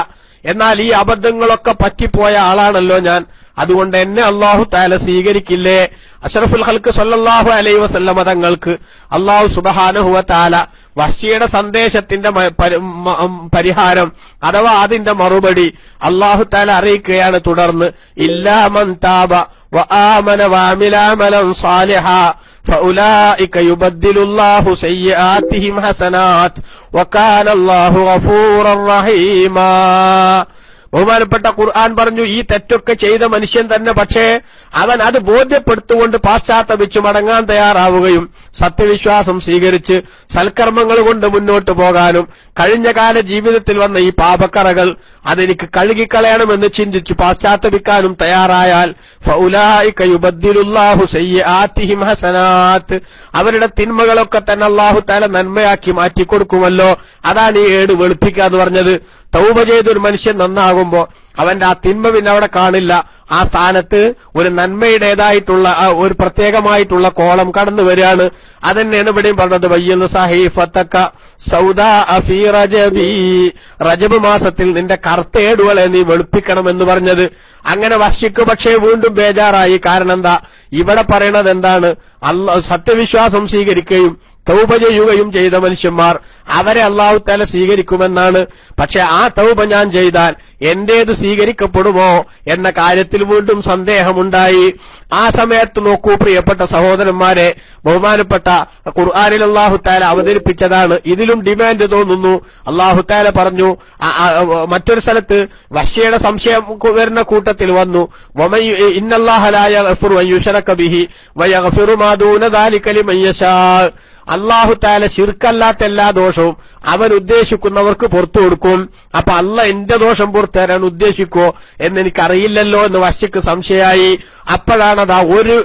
എന്നാൽ ഈ അബദ്ധങ്ങളൊക്കെ പറ്റിപ്പോയ ആളാണല്ലോ ഞാൻ, അതുകൊണ്ട് എന്നെ അല്ലാഹു തആല സ്വീകരിക്കില്ലേ? അഷ്റഫുൽ ഖൽഖ് സല്ലല്ലാഹു അലൈഹി വസല്ലമ തങ്ങൾക്ക് അല്ലാഹു സുബ്ഹാനഹു വ തആല വഹ്ശിയുടെ സന്ദേശത്തിന്റെ പരിഹാരം അഥവാ അതിന്റെ മറുപടി അല്ലാഹു തആല അറിയിക്കുകയാണ്. തുടർന്ന് ഇല്ലാ മൻ താബ വ ആമന വഅമില അമലൻ സാലിഹാ ഫഉലൈക യുബദ്ദിലുല്ലാഹു സയ്യിആതിഹിം ഹസനാത് വകാന അല്ലാഹു ഗഫൂറർ റഹീമാ. ബഹുമാനപ്പെട്ട ഖുർആൻ പറഞ്ഞു, ഈ തെറ്റൊക്കെ ചെയ്ത മനുഷ്യൻ തന്നെ, പക്ഷേ അവൻ അത് ബോധ്യപ്പെടുത്തുകൊണ്ട് പാശ്ചാത്തപിച്ചു മടങ്ങാൻ തയ്യാറാവുകയും സത്യവിശ്വാസം സ്വീകരിച്ച് സൽക്കർമ്മങ്ങൾ കൊണ്ട് മുന്നോട്ട് പോകാനും കഴിഞ്ഞകാല ജീവിതത്തിൽ വന്ന ഈ പാപക്കറകൾ അതെനിക്ക് കഴുകിക്കളയണമെന്ന് ചിന്തിച്ചു പാശ്ചാത്തപിക്കാനും തയ്യാറായാൽ ഫഉലൈക യുബദ്ദിലുല്ലാഹു സയ്യിആതിഹിം ഹസനാത്ത്, അവരുടെ തിന്മകളൊക്കെ തന്നെ അല്ലാഹു തആല നന്മയാക്കി മാറ്റിക്കൊടുക്കുമല്ലോ. അതാണ് ഈ 7 വെളുപ്പിക്കുക എന്ന് പറഞ്ഞത്. തൗബ ചെയ്തൊരു മനുഷ്യൻ നന്നാകുമ്പോ അവന്റെ ആ തിന്മ പിന്നെ അവിടെ കാണില്ല. ആ സ്ഥാനത്ത് ഒരു നന്മയുടേതായിട്ടുള്ള ഒരു പ്രത്യേകമായിട്ടുള്ള കോളം കടന്നു വരികയാണ്. അതന്നെയാണ് ഇവിടെയും പറഞ്ഞത്, വയ്യൽ സഹീഫത്തക സൗദാ ഫീ റജബി, റജബ് മാസത്തിൽ നിന്റെ കറുത്തേടുകളെ നീ വെളുപ്പിക്കണമെന്ന് പറഞ്ഞത്. അങ്ങനെ വഹ്ശിക്ക് പക്ഷേ വീണ്ടും ബേജാറായി. കാരണം എന്താ? ഇവിടെ പറയണത് എന്താണ്? സത്യവിശ്വാസം സ്വീകരിക്കുകയും തൗബ ചെയ്യുകയും ചെയ്ത മനുഷ്യന്മാർ അവരെ അല്ലാഹു തആല സ്വീകരിക്കുമെന്നാണ്. പക്ഷെ ആ തൗബ ഞാൻ ചെയ്താൽ എന്റേത് സ്വീകരിക്കപ്പെടുമോ എന്ന കാര്യത്തിൽ വീണ്ടും സന്ദേഹമുണ്ടായി. ആ സമയത്ത് നോക്കൂ പ്രിയപ്പെട്ട സഹോദരന്മാരെ, ബഹുമാനപ്പെട്ട ഖുർആനിൽ അല്ലാഹു തആല അവതരിപ്പിച്ചതാണ്. ഇതിലും ഡിമാൻഡ് തോന്നുന്നു. അല്ലാഹു തആല പറഞ്ഞു, മറ്റൊരു സ്ഥലത്ത് വഹ്ശിയുടെ സംശയം വരുന്ന കൂട്ടത്തിൽ വന്നു, ഇന്നല്ലാഹ ലാ യഗ്ഫിറു അൻ യുശ്റക ബിഹി വയഗ്ഫിറു മാ ദൂന ദാലിക ലിമൻ യശാ. അല്ലാഹു തആല ശിർക്കല്ലാത്ത എല്ലാ ദോഷവും അവൻ ഉദ്ദേശിക്കുന്നവർക്ക് പുറത്തു കൊടുക്കും. അപ്പൊ അല്ല എന്റെ ദോഷം പുറത്തു തരാൻ ഉദ്ദേശിക്കോ എന്നെനിക്കറിയില്ലല്ലോ എന്ന് വഹ്ശിക്ക് സംശയമായി. അപ്പോഴാണതാ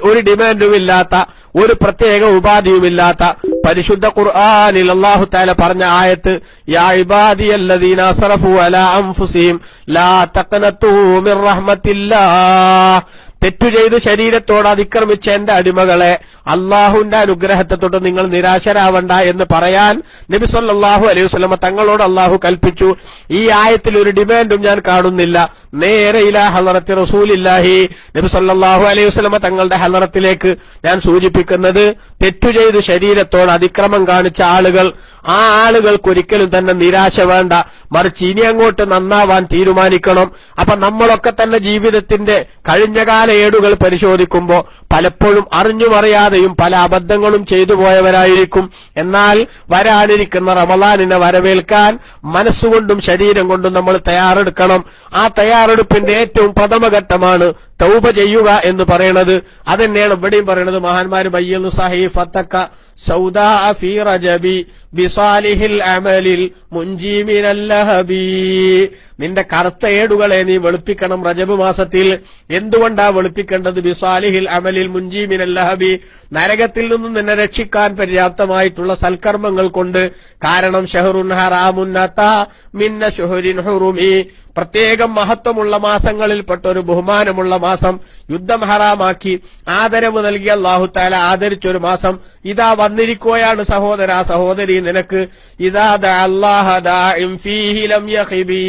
ഒരു ഡിമാൻഡുമില്ലാത്ത ഒരു പ്രത്യേക ഉപാധിയുമില്ലാത്ത പരിശുദ്ധ ഖുർആനിൽ അല്ലാഹു തആല പറഞ്ഞ ആയത്ത്, യാ ഇബാദിയല്ലദീന അസ്റഫു അലാ അൻഫുസിഹിം ലാ തഖ്നതു മിർ റഹ്മത്തില്ലാഹ് തെറ്റു ചെയ്ത് ശരീരത്തോട് അതിക്രമിച്ച എന്റെ അടിമകളെ, അള്ളാഹുവിന്റെ അനുഗ്രഹത്തെ തൊട്ട് നിങ്ങൾ നിരാശരാവണ്ട എന്ന് പറയാൻ നബി സല്ലല്ലാഹു അലൈഹി വസല്ലം തങ്ങളോട് അള്ളാഹു കൽപ്പിച്ചു. ഈ ആയത്തിൽ ഒരു ഡിമാൻഡും ഞാൻ കാണുന്നില്ല. നേരെ ഇലാ ഹളറത്തി റസൂലില്ലാഹി, നബി സല്ലല്ലാഹു അലൈഹി വസല്ലം തങ്ങളുടെ ഹളറത്തിലേക്ക് ഞാൻ സൂചിപ്പിക്കുന്നത്, തെറ്റു ചെയ്ത് ശരീരത്തോട് അതിക്രമം കാണിച്ച ആളുകൾ, ആ ആളുകൾക്കൊരിക്കലും തന്നെ നിരാശ വേണ്ട, മറിച്ച് ഇനി അങ്ങോട്ട് നന്നാവാൻ തീരുമാനിക്കണം. അപ്പൊ നമ്മളൊക്കെ തന്നെ ജീവിതത്തിന്റെ കഴിഞ്ഞകാല ഏടുകൾ പരിശോധിക്കുമ്പോ പലപ്പോഴും അറിഞ്ഞുമറിയാതെയും പല അബദ്ധങ്ങളും ചെയ്തു പോയവരായിരിക്കും. എന്നാൽ വരാനിരിക്കുന്ന റമളാനിനെ വരവേൽക്കാൻ മനസ്സുകൊണ്ടും ശരീരം കൊണ്ടും നമ്മൾ തയ്യാറെടുക്കണം. ആ തയ്യാറെടുപ്പിന്റെ ഏറ്റവും പ്രഥമഘട്ടമാണ് തൗബ ചെയ്യുക എന്ന് പറയുന്നത്. അതന്നെയാണ് ഇവിടെയും പറയുന്നത്. മഹാന്മാര് ബയ്യന്നു സഹീഫത്തക സൗദാ ഫീ റജബി ബിസാലിഹിൽ അമലിൽ മുൻജി മിനൽ ലഹബി. നിന്റെ കറുത്ത ഏടുകളെ നീ വെളുപ്പിക്കണം റജബ് മാസത്തിൽ. എന്തുകൊണ്ടാ വെളുപ്പിക്കേണ്ടത്? ബിസാലിഹിൽ അമലിൽ മുൻജി മിനൽ ലഹബി, നരകത്തിൽ നിന്നും നിന്നെ രക്ഷിക്കാൻ പര്യാപ്തമായിട്ടുള്ള സൽക്കർമ്മങ്ങൾ കൊണ്ട്. കാരണം ഷഹറുൻ ഹറാമുൻ അതാ മിന്ന ശുഹരിൻ ഹുറുമി, പ്രത്യേകം മഹത്വമുള്ള മാസങ്ങളിൽപ്പെട്ട ഒരു ബഹുമാനമുള്ള മാസം യുദ്ധം ഹറാമാക്കി ആദരവ് നൽകി അല്ലാഹു തആല ആദരിച്ചൊരു മാസം ഇതാ വന്നിരിക്കുകയാണ്. സഹോദരാ സഹോദരി, നിനക്ക് ഇദാ ദഅല്ലാഹ ദാഇം ഫീഹി ലം യഖിബി,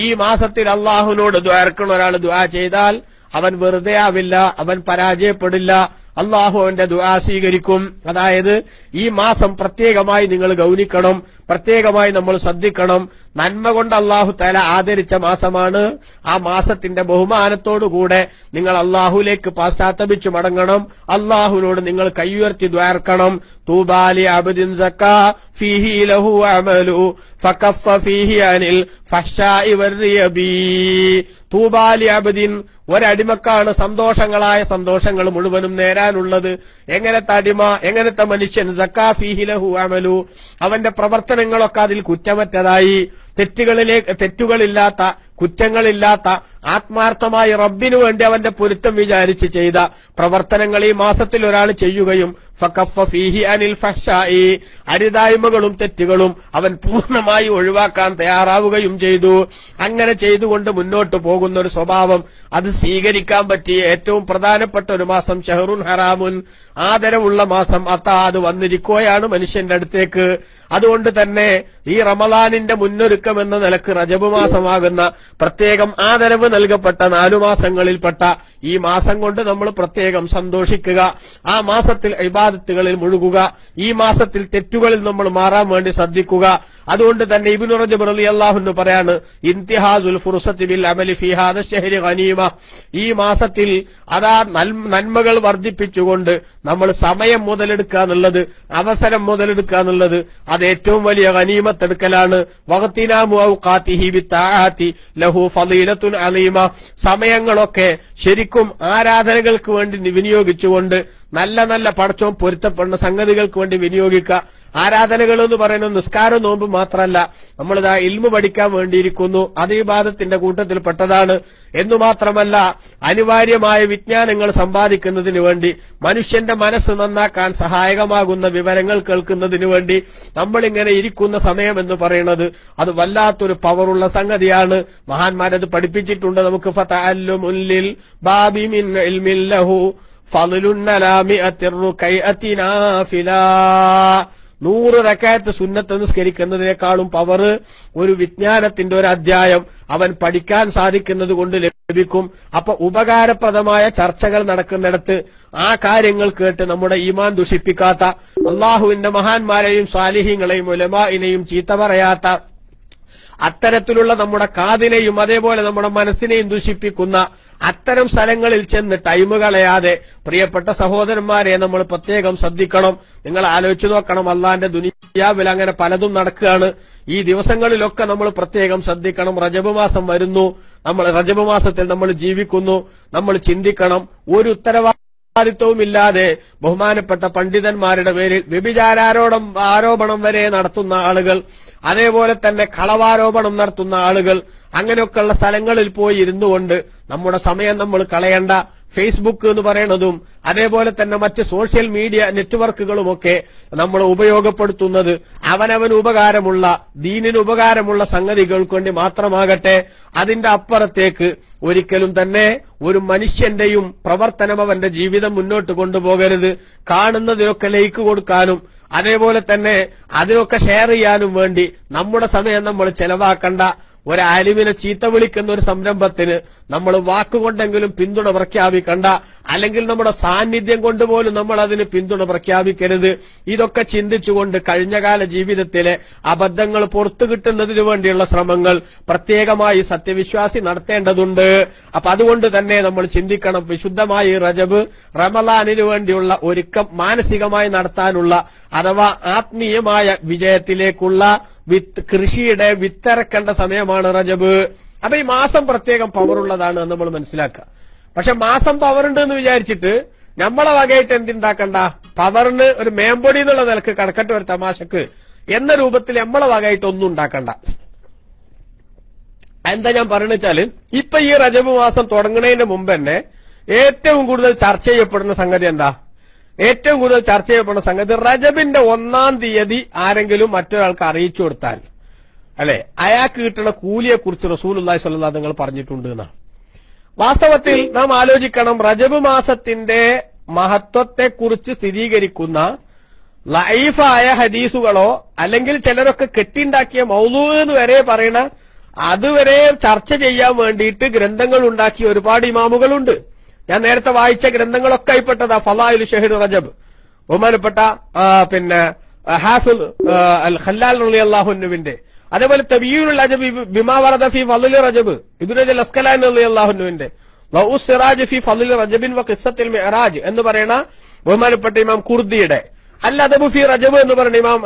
ഈ മാസത്തിൽ അല്ലാഹുവിനോട് ദുആർക്കണ ഒരാൾ ദുആ ചെയ്താൽ അവൻ വെറുതെ ആവില്ല, അവൻ പരാജയപ്പെടില്ല. അള്ളാഹു അവന്റെ ദുആ സ്വീകരിക്കും. അതായത് ഈ മാസം പ്രത്യേകമായി നിങ്ങൾ ഗൗനിക്കണം, പ്രത്യേകമായി നമ്മൾ ശ്രദ്ധിക്കണം. നന്മ കൊണ്ട് അള്ളാഹു തആല ആദരിച്ച മാസമാണ്. ആ മാസത്തിന്റെ ബഹുമാനത്തോടുകൂടെ നിങ്ങൾ അള്ളാഹുലേക്ക് പശ്ചാത്തപിച്ചു മടങ്ങണം. അള്ളാഹുവിനോട് നിങ്ങൾ കൈയുയർത്തി ദ്വാർക്കണം. തൂബാലി അബ്ദിൻ സക്കാ ഫീഹി ലഹു അമലു ഫകഫ ഫീഹി അനിൽ ഫഹ്ശാഇ വറിയബി. തൂബാലി അബ്ദിൻ, ഒരടിമക്കാണ് സന്തോഷങ്ങളായ സന്തോഷങ്ങൾ മുഴുവനും നേരാനുള്ളത്. എങ്ങനത്തെ അടിമ, എങ്ങനത്തെ മനുഷ്യൻ? സക്കാ ഫീഹി ലഹു അമലു, അവന്റെ പ്രവർത്തനങ്ങളൊക്കെ അതിൽ കുറ്റമറ്റതായി, തെറ്റുകളില്ലാത്ത, കുറ്റങ്ങളില്ലാത്ത, ആത്മാർത്ഥമായി റബ്ബിനു വേണ്ടി അവന്റെ പൊരുത്തം വിചാരിച്ച് ചെയ്ത പ്രവർത്തനങ്ങൾ ഈ മാസത്തിൽ ഒരാൾ ചെയ്യുകയും ഫകഫ ഫീഹി അനിൽ ഫഹ്ശാഇ, അരുതായ്മകളും തെറ്റുകളും അവൻ പൂർണ്ണമായി ഒഴിവാക്കാൻ തയ്യാറാവുകയും ചെയ്തു. അങ്ങനെ ചെയ്തുകൊണ്ട് മുന്നോട്ട് പോകുന്ന ഒരു സ്വഭാവം, അത് സ്വീകരിക്കാൻ പറ്റിയ ഏറ്റവും പ്രധാനപ്പെട്ട ഒരു മാസം ഷഹറുൻ ഹറാമുൻ, ആദരവുള്ള മാസം. അത് വന്നിരിക്കുകയാണ് മനുഷ്യന്റെ അടുത്തേക്ക്. അതുകൊണ്ട് തന്നെ ഈ റമളാനിന്റെ മുന്നൊരുക്കം എന്ന നിലക്ക് റജബ് മാസമാകുന്ന പ്രത്യേകം ആദരവ് നൽകപ്പെട്ട 4 മാസങ്ങളിൽപ്പെട്ട ഈ മാസം കൊണ്ട് നമ്മൾ പ്രത്യേകം സന്തോഷിക്കുക. ആ മാസത്തിൽ ഇബാദത്തുകളിൽ മുഴുകുക. ഈ മാസത്തിൽ തെറ്റുകളിൽ നമ്മൾ മാറാൻ വേണ്ടി ശ്രദ്ധിക്കുക. അതുകൊണ്ട് തന്നെ ഇബ്നു റജബ് റളിയല്ലാഹു അൻഹു പറയാണ്, ഇന്തിഹാസുൽ ഫുർസത്തി ബിൽ അമലി ഫീ ഹാദ ശഹരി ഗനീമ. ഈ മാസത്തിൽ അതാ നന്മകൾ വർദ്ധിപ്പിച്ചുകൊണ്ട് നമ്മൾ സമയം മുതലെടുക്കുക എന്നുള്ളത്, അവസരം മുതലെടുക്കുക എന്നുള്ളത്, അത് ഏറ്റവും വലിയ ഗനീമത്തെടുക്കലാണ്. വഖ്തിനാമു ഔഖാതിഹി ബിത്താഅതി ലഹു ഫളീലത്തുൻ അലീമ. സമയങ്ങളൊക്കെ ശരിക്കും ആരാധനകൾക്ക് വേണ്ടി വിനിയോഗിച്ചുകൊണ്ട് നല്ല നല്ല പടച്ചോൻ പൊരുത്തപ്പെടുന്ന സംഗതികൾക്ക് വേണ്ടി വിനിയോഗിക്കുക. ആരാധനകൾ എന്ന് പറയുന്നത് നിസ്കാരം നോമ്പ് മാത്രമല്ല. നമ്മളിതാ ഇൽമു പഠിക്കാൻ വേണ്ടിയിരിക്കുന്നു, അത് ഇബാദത്തിന്റെ കൂട്ടത്തിൽ പെട്ടതാണ്. എന്നു മാത്രമല്ല, അനിവാര്യമായ വിജ്ഞാനങ്ങൾ സമ്പാദിക്കുന്നതിന് വേണ്ടി, മനുഷ്യന്റെ മനസ്സ് നന്നാക്കാൻ സഹായകമാകുന്ന വിവരങ്ങൾ കേൾക്കുന്നതിന് വേണ്ടി നമ്മളിങ്ങനെ ഇരിക്കുന്ന സമയം എന്ന് പറയുന്നത് അത് വല്ലാത്തൊരു പവറുള്ള സംഗതിയാണ്. മഹാന്മാരത് പഠിപ്പിച്ചിട്ടുണ്ട് നമുക്ക്. ഫതഅല്ലുമുൻ ലിൽ ബാബി മിൻ ഇൽമിൻ ലഹു ഫളലുൻ അലാമി അത്തിർറുകൈഅതി നാഫിലാ. 100 റക്അത്ത് സുന്നത്ത് നിസ്കരിക്കുന്നതിനേക്കാളും പവർ ഒരു വിജ്ഞാനത്തിന്റെ ഒരു അധ്യായം അവൻ പഠിക്കാൻ സാധിക്കുന്നത് കൊണ്ട് ലഭിക്കും. അപ്പൊ ഉപകാരപ്രദമായ ചർച്ചകൾ നടക്കുന്നിടത്ത് ആ കാര്യങ്ങൾ കേട്ട് നമ്മുടെ ഈമാൻ ദുഷിപ്പിക്കാത്ത, അള്ളാഹുവിന്റെ മഹാന്മാരെയും സാലിഹീങ്ങളെയും ഉലമാഇനെയും ചീത്ത പറയാത്ത, അത്തരത്തിലുള്ള നമ്മുടെ കാതിനെയും അതേപോലെ നമ്മുടെ മനസ്സിനെയും ദുഷിപ്പിക്കുന്ന അത്തരം സ്ഥലങ്ങളിൽ ചെന്ന് ടൈം കളയാതെ പ്രിയപ്പെട്ട സഹോദരന്മാരെ നമ്മൾ പ്രത്യേകം ശ്രദ്ധിക്കണം. നിങ്ങൾ ആലോചിച്ചു നോക്കണം, അള്ളാന്റെ ദുനിയാവിൽ അങ്ങനെ പലതും നടക്കുകയാണ്. ഈ ദിവസങ്ങളിലൊക്കെ നമ്മൾ പ്രത്യേകം ശ്രദ്ധിക്കണം. റജബ് മാസം വരുന്നു, നമ്മൾ റജബ് മാസത്തിൽ നമ്മൾ ജീവിക്കുന്നു. നമ്മൾ ചിന്തിക്കണം, ഒരു ഉത്തരവാദിത്വവുമില്ലാതെ ബഹുമാനപ്പെട്ട പണ്ഡിതന്മാരുടെ പേരിൽ വ്യഭിചാരോപണം വരെ നടത്തുന്ന ആളുകൾ, അതേപോലെ തന്നെ കളവാരോപണം നടത്തുന്ന ആളുകൾ, അങ്ങനെയൊക്കെയുള്ള സ്ഥലങ്ങളിൽ പോയി ഇരുന്നുകൊണ്ട് നമ്മുടെ സമയം നമ്മൾ കളയണ്ട. ഫേസ്ബുക്ക് എന്ന് പറയുന്നതും അതേപോലെ തന്നെ മറ്റ് സോഷ്യൽ മീഡിയ നെറ്റ്വർക്കുകളുമൊക്കെ നമ്മൾ ഉപയോഗപ്പെടുത്തുന്നത് അവനവന് ഉപകാരമുള്ള ദീനിന് ഉപകാരമുള്ള സംഗതികൾക്ക് വേണ്ടി മാത്രമാകട്ടെ. അതിന്റെ അപ്പുറത്തേക്ക് ഒരിക്കലും തന്നെ ഒരു മനുഷ്യന്റെയും പ്രവർത്തനം അവന്റെ ജീവിതം മുന്നോട്ട് കൊണ്ടുപോകരുത്. കാണുന്നതിനൊക്കെ ലൈക്ക് കൊടുക്കാനും അതേപോലെ തന്നെ അതിനൊക്കെ ഷെയർ ചെയ്യാനും വേണ്ടി നമ്മുടെ സമയം നമ്മൾ ചെലവാക്കണ്ട. ഒരു ആലിമിനെ ചീത്ത വിളിക്കുന്ന ഒരു സംരംഭത്തിന് നമ്മൾ വാക്കുകൊണ്ടെങ്കിലും പിന്തുണ പ്രഖ്യാപിക്കണ്ട, അല്ലെങ്കിൽ നമ്മുടെ സാന്നിധ്യം കൊണ്ടുപോലും നമ്മൾ അതിന് പിന്തുണ പ്രഖ്യാപിക്കരുത്. ഇതൊക്കെ ചിന്തിച്ചുകൊണ്ട് കഴിഞ്ഞകാല ജീവിതത്തിലെ അബദ്ധങ്ങൾ പുറത്തു കിട്ടുന്നതിനു വേണ്ടിയുള്ള ശ്രമങ്ങൾ പ്രത്യേകമായി സത്യവിശ്വാസി നടത്തേണ്ടതുണ്ട്. അപ്പൊ അതുകൊണ്ട് തന്നെ നമ്മൾ ചിന്തിക്കണം, വിശുദ്ധമായി റജബ് റമളാനിനു വേണ്ടിയുള്ള ഒരുക്കം മാനസികമായി നടത്താനുള്ള അഥവാ ആത്മീയമായ വിജയത്തിലേക്കുള്ള കൃഷിയുടെ വിത്തിറക്കേണ്ട സമയമാണ് റജബ്. അപ്പൊ ഈ മാസം പ്രത്യേകം പവറുള്ളതാണ് എന്ന് നമ്മൾ മനസ്സിലാക്കുക. പക്ഷെ മാസം പവറുണ്ട് എന്ന് വിചാരിച്ചിട്ട് നമ്മളെ വകയായിട്ട് എന്തുണ്ടാക്കണ്ട, പവറിന് ഒരു മേമ്പൊടി എന്നുള്ള നിലക്ക് കടക്കട്ടെ ഒരു തമാശക്ക് എന്ന രൂപത്തിൽ നമ്മളെ വകയായിട്ട് ഒന്നും ഉണ്ടാക്കണ്ട. എന്താ ഞാൻ പറയുന്നത് വെച്ചാല്, ഇപ്പൊ ഈ റജബ് മാസം തുടങ്ങുന്നതിന് മുമ്പ് തന്നെ ഏറ്റവും കൂടുതൽ ചർച്ച ചെയ്യപ്പെടുന്ന സംഗതി എന്താ? ഏറ്റവും കൂടുതൽ ചർച്ച ചെയ്യപ്പെടുന്ന സംഗതി റജബിന്റെ 1-ാം തീയതി ആരെങ്കിലും മറ്റൊരാൾക്ക് അറിയിച്ചു കൊടുത്താൽ, അല്ലെ, അയാൾക്ക് കിട്ടുന്ന കൂലിയെക്കുറിച്ച് റസൂലുള്ളാഹി സ്വല്ലല്ലാഹു അലൈഹി വസല്ലം പറഞ്ഞിട്ടുണ്ട് എന്നാ. വാസ്തവത്തിൽ നാം ആലോചിക്കണം, റജബ് മാസത്തിന്റെ മഹത്വത്തെക്കുറിച്ച് സ്ഥിരീകരിക്കുന്ന ലൈഫായ ഹദീസുകളോ അല്ലെങ്കിൽ ചിലരൊക്കെ കെട്ടിണ്ടാക്കിയ മൗലൂ എന്ന് വരെ പറയണ അതുവരെ ചർച്ച ചെയ്യാൻ വേണ്ടിയിട്ട് ഗ്രന്ഥങ്ങൾ ഉണ്ടാക്കിയ ഒരുപാട് ഇമാമുകളുണ്ട്. ഞാൻ നേരത്തെ വായിച്ച ഗ്രന്ഥങ്ങളൊക്കെ ആയിപ്പെട്ടതാ ഫളായിലു ഷഹ്ർ റജബ്, ബഹുമാനപ്പെട്ട ഹാഫിൾ അൽ ഖല്ലാൽ റളിയല്ലാഹു അൻഹുവിന്റെ, അതേപോലെ തബീയുൽ അജബ് ബിമാ വറദ ഫീ ഫളൽ റജബ് ഇബ്നു അൽ അസ്കലാനി റളിയല്ലാഹു അൻഹുവിന്റെ, വഉസ് സിറാജ് ഫീ ഫളൽ റജബിൻ വ ഖിസ്സത്തുൽ മിഅ്റാജ് എന്ന് പറയുന്ന ബഹുമാനപ്പെട്ട ഇമാം ഖുർദിയുടെ, അൽ അദബ് ഫീ റജബ് എന്ന് പറയുന്ന ഇമാം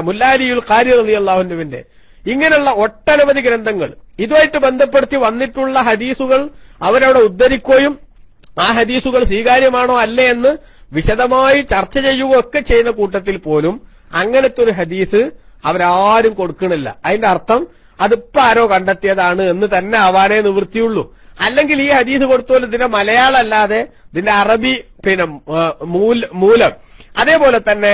മുല്ലാലിയുൽ ഖാരി റളിയല്ലാഹു അൻഹുവിന്റെ, ഇങ്ങനെയുള്ള ഒട്ടനവധി ഗ്രന്ഥങ്ങൾ ഇതുമായിട്ട് ബന്ധപ്പെടുത്തി വന്നിട്ടുള്ള ഹദീസുകൾ അവരവിടെ ഉദ്ധരിക്കുകയും ആ ഹദീസുകൾ സ്വീകാര്യമാണോ അല്ലേ എന്ന് വിശദമായി ചർച്ച ചെയ്യുകയൊക്കെ ചെയ്യുന്ന കൂട്ടത്തിൽ പോലും അങ്ങനത്തെ ഒരു ഹദീസ് അവരാരും കൊടുക്കണില്ല. അതിന്റെ അർത്ഥം അതിപ്പോ ആരോ കണ്ടെത്തിയതാണ് എന്ന് തന്നെ ആവാനേ നിവൃത്തിയുള്ളൂ. അല്ലെങ്കിൽ ഈ ഹദീസ് കൊടുത്തോലും ഇതിന്റെ മലയാളം അല്ലാതെ ഇതിന്റെ അറബി മൂലം, അതേപോലെ തന്നെ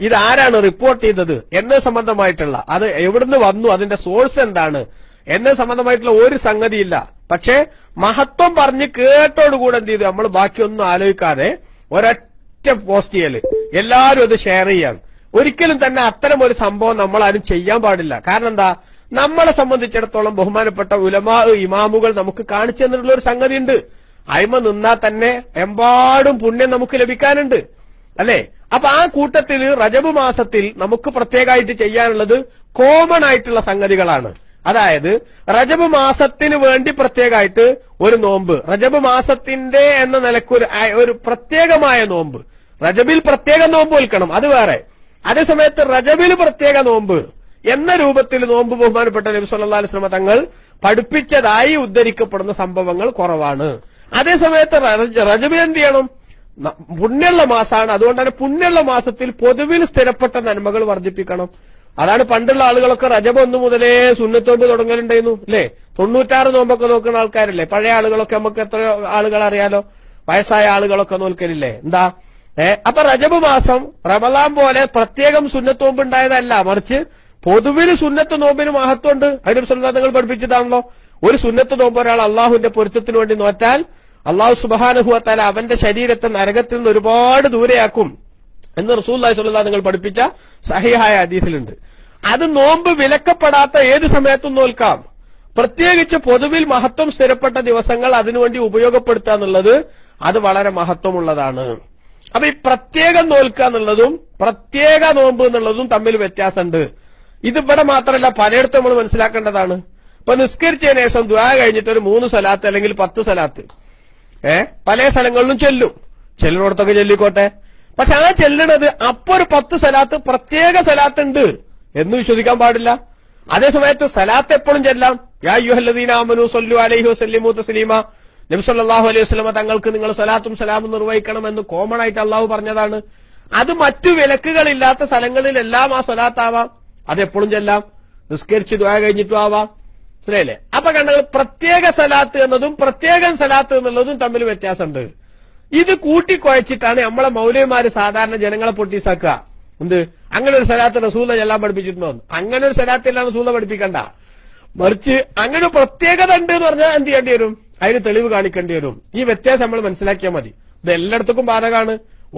ഇതാരാണ് റിപ്പോർട്ട് ചെയ്തത് എന്ന സംബന്ധമായിട്ടുള്ള, അത് എവിടുന്ന് വന്നു, അതിന്റെ സോഴ്സ് എന്താണ് എന്ന സംബന്ധമായിട്ടുള്ള ഒരു സംഗതിയില്ല. പക്ഷേ മഹത്വം പറഞ്ഞ് കേട്ടോടുകൂടെ എന്ത് ചെയ്തു, നമ്മൾ ബാക്കിയൊന്നും ആലോചിക്കാതെ ഒരൊറ്റ പോസ്റ്റ് ചെയ്യല്, എല്ലാവരും അത് ഷെയർ ചെയ്യാണ്. ഒരിക്കലും തന്നെ അത്തരം ഒരു സംഭവം നമ്മളാരും ചെയ്യാൻ പാടില്ല. കാരണം എന്താ, നമ്മളെ സംബന്ധിച്ചിടത്തോളം ബഹുമാനപ്പെട്ട ഉലമാ ഇമാമുകൾ നമുക്ക് കാണിച്ചു തന്നിട്ടുള്ള ഒരു സംഗതി ഉണ്ട്. അയിമ നിന്നാൽ തന്നെ എമ്പാടും പുണ്യം നമുക്ക് ലഭിക്കാനുണ്ട്, അല്ലെ? അപ്പൊ ആ കൂട്ടത്തിൽ റജബ് മാസത്തിൽ നമുക്ക് പ്രത്യേകമായിട്ട് ചെയ്യാനുള്ളത് കോമൺ ആയിട്ടുള്ള സംഗതികളാണ്. അതായത് റജബ് മാസത്തിന് വേണ്ടി പ്രത്യേകമായിട്ട് ഒരു നോമ്പ്, റജബ് മാസത്തിന്റെ എന്ന നിലക്ക് ഒരു പ്രത്യേകമായ നോമ്പ്, റജബിൽ പ്രത്യേക നോമ്പ് വിൽക്കണം, അത് വേറെ. അതേസമയത്ത് റജബിൽ പ്രത്യേക നോമ്പ് എന്ന രൂപത്തിൽ നോമ്പ് ബഹുമാനപ്പെട്ട നബി സല്ലല്ലാഹു അലൈഹി വസല്ലം തങ്ങൾ പഠിപ്പിച്ചതായി ഉദ്ധരിക്കപ്പെടുന്ന സംഭവങ്ങൾ കുറവാണ്. അതേസമയത്ത് റജബിൽ എന്ത് ചെയ്യണം, പുണ്യമുള്ള മാസമാണ്. അതുകൊണ്ട് തന്നെ പുണ്യമുള്ള മാസത്തിൽ പൊതുവിൽ സ്ഥിരപ്പെട്ട നന്മകൾ വർദ്ധിപ്പിക്കണം. അതാണ് പണ്ടുള്ള ആളുകളൊക്കെ റജബ് 1 മുതലേ സുന്നത്തോമ്പ് തുടങ്ങലുണ്ടായിരുന്നു, അല്ലേ? 96 നോമ്പൊക്കെ നോക്കുന്ന ആൾക്കാരല്ലേ പഴയ ആളുകളൊക്കെ. നമുക്ക് എത്ര ആളുകൾ അറിയാലോ, വയസ്സായ ആളുകളൊക്കെ നോൽക്കലില്ലേ. എന്താ അപ്പൊ റജബ് മാസം റമളാൻ പോലെ പ്രത്യേകം സുന്നത്തോമ്പ് ഉണ്ടായതല്ല, മറിച്ച് പൊതുവിൽ സുന്നത്ത് നോമ്പിന് മഹത്വമുണ്ട്. അതിന് സുന്നതങ്ങൾ പഠിപ്പിച്ചതാണല്ലോ. ഒരു സുന്നത്ത് നോമ്പ് ഒരാൾ അള്ളാഹുവിന്റെ പൊരുത്തത്തിന് വേണ്ടി നോറ്റാൽ അള്ളാഹു സുബ്ഹാനഹു വ തആല അവന്റെ ശരീരത്തെ നരകത്തിൽ നിന്ന് ഒരുപാട് ദൂരെയാക്കും എന്ന് റസൂലുള്ളാഹി സ്വല്ലല്ലാഹു അലൈഹി വസല്ലം പഠിപ്പിച്ച സഹീഹായ ഹദീസിലുണ്ട്. അത് നോമ്പ് വിലക്കപ്പെടാത്ത ഏത് സമയത്തും നോൽക്കാം. പ്രത്യേകിച്ച് പൊതുവിൽ മഹത്വം സ്ഥിരപ്പെട്ട ദിവസങ്ങൾ അതിനുവേണ്ടി ഉപയോഗപ്പെടുത്തുക എന്നുള്ളത് അത് വളരെ മഹത്വമുള്ളതാണ്. അപ്പൊ ഈ പ്രത്യേകം നോൽക്കുക എന്നുള്ളതും പ്രത്യേക നോമ്പ് എന്നുള്ളതും തമ്മിൽ വ്യത്യാസമുണ്ട്. ഇതിവിടെ മാത്രമല്ല, പലയിടത്തും നമ്മൾ മനസ്സിലാക്കേണ്ടതാണ്. ഇപ്പൊ നിസ്കരിച്ചതിന് ശേഷം ദുആ കഴിഞ്ഞിട്ട് ഒരു 3 സലാത്ത് അല്ലെങ്കിൽ 10 സലാത്ത് പല സ്ഥലങ്ങളിലും ചെല്ലും, ചെല്ലിനോടത്തൊക്കെ ചെല്ലിക്കോട്ടെ. പക്ഷെ ആ ചെല്ലണത് അപ്പൊ ഒരു 10 സലാത്ത് പ്രത്യേക സലാത്ത് ഉണ്ട് എന്ന് വിശ്വസിക്കാൻ പാടില്ല. അതേസമയത്ത് സലാത്ത് എപ്പോഴും ചെല്ലാം. യാ അയ്യുഹല്ലദീന ആമനൂ സ്വല്ലു അലൈഹി വസല്ലിമു തസ്ലീമ, നബി സല്ലല്ലാഹു അലൈഹി വസല്ലം തങ്ങൾക്ക് നിങ്ങൾ സലാത്തും സലാമും നിർവഹിക്കണമെന്ന് കോമൺ ആയിട്ട് അള്ളാഹു പറഞ്ഞതാണ്. അത് മറ്റു വിലക്കുകളില്ലാത്ത സ്ഥലങ്ങളിലെല്ലാം ആ സലാത്താവാം, അതെപ്പോഴും ചെല്ലാം. നിസ്കരിച്ച് ദുആ കഴിഞ്ഞിട്ടും ആവാം, ശരിയല്ലേ? അപ്പൊ കണ്ടത് പ്രത്യേക സലാത്ത് എന്നതും പ്രത്യേകം സലാത്ത് എന്നുള്ളതും തമ്മിൽ വ്യത്യാസമുണ്ട്. ഇത് കൂട്ടിക്കുഴച്ചിട്ടാണ് നമ്മളെ മൗലവിമാര് സാധാരണ ജനങ്ങളെ പൊട്ടീസാക്കുക. എന്ത് അങ്ങനെ ഒരു സലാത്ത് റസൂല എല്ലാം പഠിപ്പിച്ചിട്ടുണ്ടോ? അങ്ങനെ ഒരു സലാത്തെല്ലാം റസൂല പഠിപ്പിക്കണ്ട. മറിച്ച് അങ്ങനെ പ്രത്യേകത ഉണ്ട് എന്ന് പറഞ്ഞാൽ എന്ത് ചെയ്യേണ്ടി വരും? അതിന് തെളിവ് കാണിക്കേണ്ടി വരും. ഈ വ്യത്യാസം നമ്മൾ മനസ്സിലാക്കിയാൽ മതി. ഇത് എല്ലായിടത്തും ബാധകമാണ്.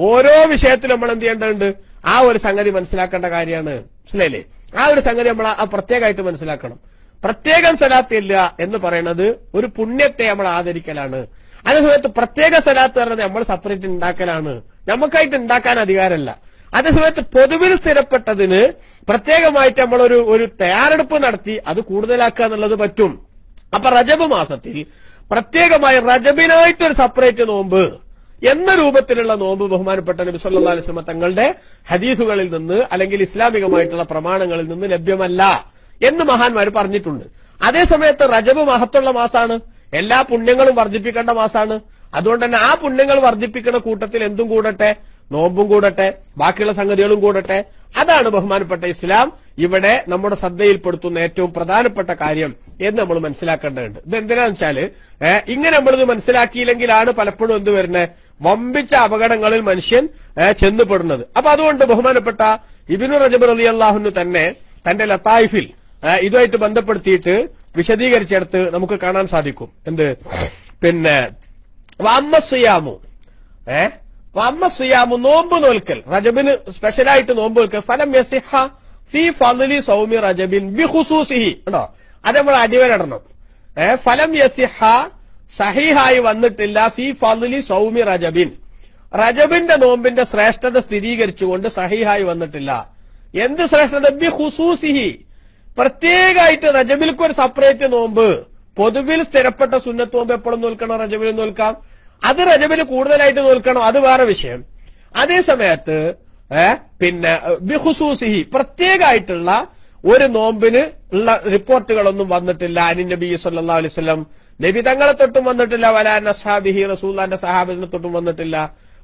ഓരോ വിഷയത്തിലും നമ്മൾ എന്ത് ചെയ്യേണ്ടതുണ്ട്? ആ ഒരു സംഗതി മനസ്സിലാക്കേണ്ട കാര്യമാണ്. മനസ്സിലായില്ലേ? ആ ഒരു സംഗതി നമ്മൾ പ്രത്യേകമായിട്ട് മനസ്സിലാക്കണം. പ്രത്യേകം സലാത്ത് ഇല്ല എന്ന് പറയുന്നത് ഒരു പുണ്യത്തെ നമ്മൾ ആദരിക്കലാണ്. അതേസമയത്ത് പ്രത്യേക സലാത്ത് പറഞ്ഞത് നമ്മൾ സെപ്പറേറ്റ് ഉണ്ടാക്കലാണ്. നമുക്കായിട്ട് ഉണ്ടാക്കാൻ അധികാരമല്ല. അതേസമയത്ത് പൊതുവിൽ സ്ഥിരപ്പെട്ടതിന് പ്രത്യേകമായിട്ട് നമ്മൾ ഒരു തയ്യാറെടുപ്പ് നടത്തി അത് കൂടുതലാക്കുക എന്നുള്ളത് പറ്റും. അപ്പൊ റജബ് മാസത്തിൽ പ്രത്യേകമായി റജബിനായിട്ടൊരു സെപ്പറേറ്റ് നോമ്പ് എന്ന രൂപത്തിലുള്ള നോമ്പ് ബഹുമാനപ്പെട്ട നബി സല്ലല്ലാഹു അലൈഹി വസല്ലം തങ്ങളുടെ ഹദീസുകളിൽ നിന്ന് അല്ലെങ്കിൽ ഇസ്ലാമികമായിട്ടുള്ള പ്രമാണങ്ങളിൽ നിന്ന് ലഭ്യമല്ല എന്ന് മഹാന്മാർ പറഞ്ഞിട്ടുണ്ട്. അതേസമയത്ത് റജബ് മഹത്തുള്ള മാസമാണ്, എല്ലാ പുണ്യങ്ങളും വർദ്ധിപ്പിക്കേണ്ട മാസമാണ്. അതുകൊണ്ട് തന്നെ ആ പുണ്യങ്ങൾ വർദ്ധിപ്പിക്കുന്ന കൂട്ടത്തിൽ എന്തും കൂടട്ടെ, നോമ്പും കൂടട്ടെ, ബാക്കിയുള്ള സംഗതികളും കൂടട്ടെ. അതാണ് ബഹുമാനപ്പെട്ട ഇസ്ലാം ഇവിടെ നമ്മുടെ ശ്രദ്ധയിൽപ്പെടുത്തുന്ന ഏറ്റവും പ്രധാനപ്പെട്ട കാര്യം എന്ന് നമ്മൾ മനസ്സിലാക്കേണ്ടതുണ്ട്. ഇത് എന്തിനാന്ന് വെച്ചാല് ഇങ്ങനെ നമ്മളിത് മനസ്സിലാക്കിയില്ലെങ്കിലാണ് പലപ്പോഴും എന്ത് വരുന്നത്? വമ്പിച്ച അപകടങ്ങളിൽ മനുഷ്യൻ ചെന്നുപെടുന്നത്. അപ്പൊ അതുകൊണ്ട് ബഹുമാനപ്പെട്ട ഇബ്നു റജബ് റളിയല്ലാഹു അൻഹു തന്നെ തന്റെ ലത്തായിഫിൽ ഇതുമായിട്ട് ബന്ധപ്പെടുത്തിയിട്ട് വിശദീകരിച്ചെടുത്ത് നമുക്ക് കാണാൻ സാധിക്കും. എന്ത് പിന്നെ വമ്മസിയാമു വമ്മസിയാമു നോമ്പ് നോൽക്കൽ, റജബിന് സ്പെഷ്യലായിട്ട് നോമ്പ് നോൽക്കൽ. ഫലം യസിഹ ഫീ ഫളി സൗമി റജബിൻ ബിഖുസൂസിഹി. ഉണ്ടോ? അത് നമ്മൾ അടിവരടണം. ഫലം യസിഹ സഹീഹായി വന്നിട്ടില്ല ഫീ ഫളി സൗമി റജബിൻ, റജബിന്റെ നോമ്പിന്റെ ശ്രേഷ്ഠത സ്ഥിരീകരിച്ചുകൊണ്ട് സഹീഹായി വന്നിട്ടില്ല. എന്ത് ശ്രേഷ്ഠത? ബിഖുസൂസിഹി, പ്രത്യേകമായിട്ട് റജബിൽക്കൊരു സെപ്പറേറ്റ് നോമ്പ്. പൊതുവിൽ സ്ഥിരപ്പെട്ട സുന്നത്ത് നോമ്പ് എപ്പോഴും നോൽക്കണം, റജബിൽ നോൽക്കാം. അത് റജബിന് കൂടുതലായിട്ട് നോൽക്കണം, അത് വേറെ വിഷയം. അതേ സമയത്ത് പിന്നെ ബിഖുസൂസിഹി, പ്രത്യേകമായിട്ടുള്ള ഒരു നോമ്പിന് ഉള്ള റിപ്പോർട്ടുകളൊന്നും വന്നിട്ടില്ല. അനി നബി സല്ലല്ലാഹു അലൈഹി വസല്ലം, നബി തങ്ങളെ തൊട്ടും വന്നിട്ടില്ല. വലാ അസ്ഹാബിഹി, റസൂലുള്ളാഹിന്റെ സഹാബത്തിനെ തൊട്ടും വന്നിട്ടില്ല.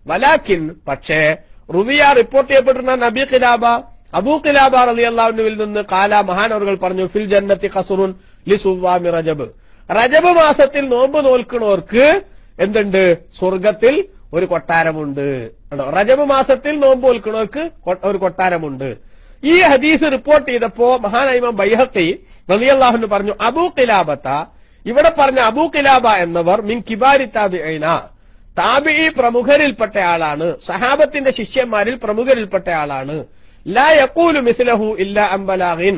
വലാക്കിൻ, പക്ഷേ റുവിയ റിപ്പോർട്ട് ചെയ്യപ്പെട്ടിരുന്ന നബി ഖിലാബ, അബൂ ഖിലാബ റളിയല്ലാഹു അൻഹുവിൽ നിന്ന് കാല മഹാനവറുകൾ പറഞ്ഞു, ഫിൽ ജന്നത്തി ഖസ്റുൻ ലിസുവാമി റജബ്, റജബ് മാസത്തിൽ നോമ്പ് നോൽക്കുന്നവർക്ക് എന്തുണ്ട്? സ്വർഗത്തിൽ ഒരു കൊട്ടാരമുണ്ട്. റജബ് മാസത്തിൽ നോമ്പ് നോൽക്കുന്നവർക്ക് ഒരു കൊട്ടാരമുണ്ട്. ഈ ഹദീസ് റിപ്പോർട്ട് ചെയ്തപ്പോ മഹാനായ ഇമാം ബൈഹഖി റളിയല്ലാഹു അൻഹു പറഞ്ഞു, അബൂ ഖിലാബത്ത, ഇവിടെ പറഞ്ഞ അബൂ ഖിലാബ എന്നവർ മിൻ കിബാരി താബിഈന, താബിഈ പ്രമുഖരിൽപ്പെട്ട ആളാണ്, സഹാബത്തിന്റെ ശിഷ്യന്മാരിൽ പ്രമുഖരിൽപ്പെട്ട ആളാണ്. ലാ യഖൂലു മിസ്ലഹു ഇല്ലാ അൻ ബലാഗിൻ,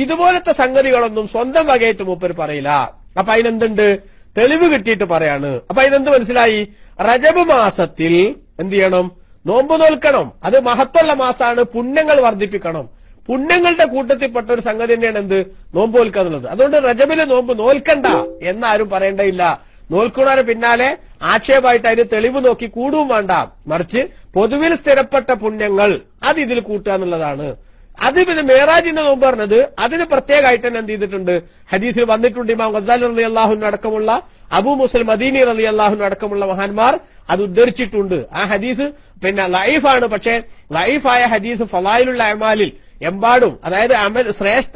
ഇതുപോലത്തെ സംഗതികളൊന്നും സ്വന്തം വകയായിട്ട് മൂപ്പർ പറയില്ല. അപ്പൊ അതിനെന്തുണ്ട്? തെളിവ് കിട്ടിയിട്ട് പറയാണ്. അപ്പൊ ഇതെന്ത് മനസ്സിലായി? റജബ് മാസത്തിൽ എന്ത് ചെയ്യണം? നോമ്പ് നോൽക്കണം. അത് മഹത്വമുള്ള മാസമാണ്, പുണ്യങ്ങൾ വർദ്ധിപ്പിക്കണം. പുണ്യങ്ങളുടെ കൂട്ടത്തിൽപ്പെട്ട ഒരു സംഗതി തന്നെയാണ് എന്ത്? നോമ്പ് നോൽക്കുക എന്നുള്ളത്. അതുകൊണ്ട് റജബില് നോമ്പ് നോൽക്കണ്ട എന്നാരും പറയേണ്ടയില്ല. നോൽക്കുന്നവരെ പിന്നാലെ ആക്ഷേപമായിട്ട് അതിന് തെളിവ് നോക്കി കൂടുകയും വേണ്ട. മറിച്ച് പൊതുവിൽ സ്ഥിരപ്പെട്ട പുണ്യങ്ങൾ അത് ഇതിൽ കൂട്ടുക എന്നുള്ളതാണ്. അത് പിന്നെ മേറാജിന്റെ നോമ്പ് പറഞ്ഞത് അതിന് പ്രത്യേകമായിട്ട് തന്നെ എന്ത് ചെയ്തിട്ടുണ്ട്? ഹദീസിൽ വന്നിട്ടുണ്ട്. ഇമാം ഗസാലി റളിയല്ലാഹു അൻഹു അടക്കമുള്ള അബൂ മുസൽ മദീനി റളിയല്ലാഹു അൻഹു അടക്കമുള്ള മഹാന്മാർ അത് ഉദ്ധരിച്ചിട്ടുണ്ട്. ആ ഹദീസ് പിന്നെ ലൈഫാണ്. പക്ഷേ ലൈഫായ ഹദീസ് ഫളായിലുൽ അമാലിൽ എമ്പാടും, അതായത്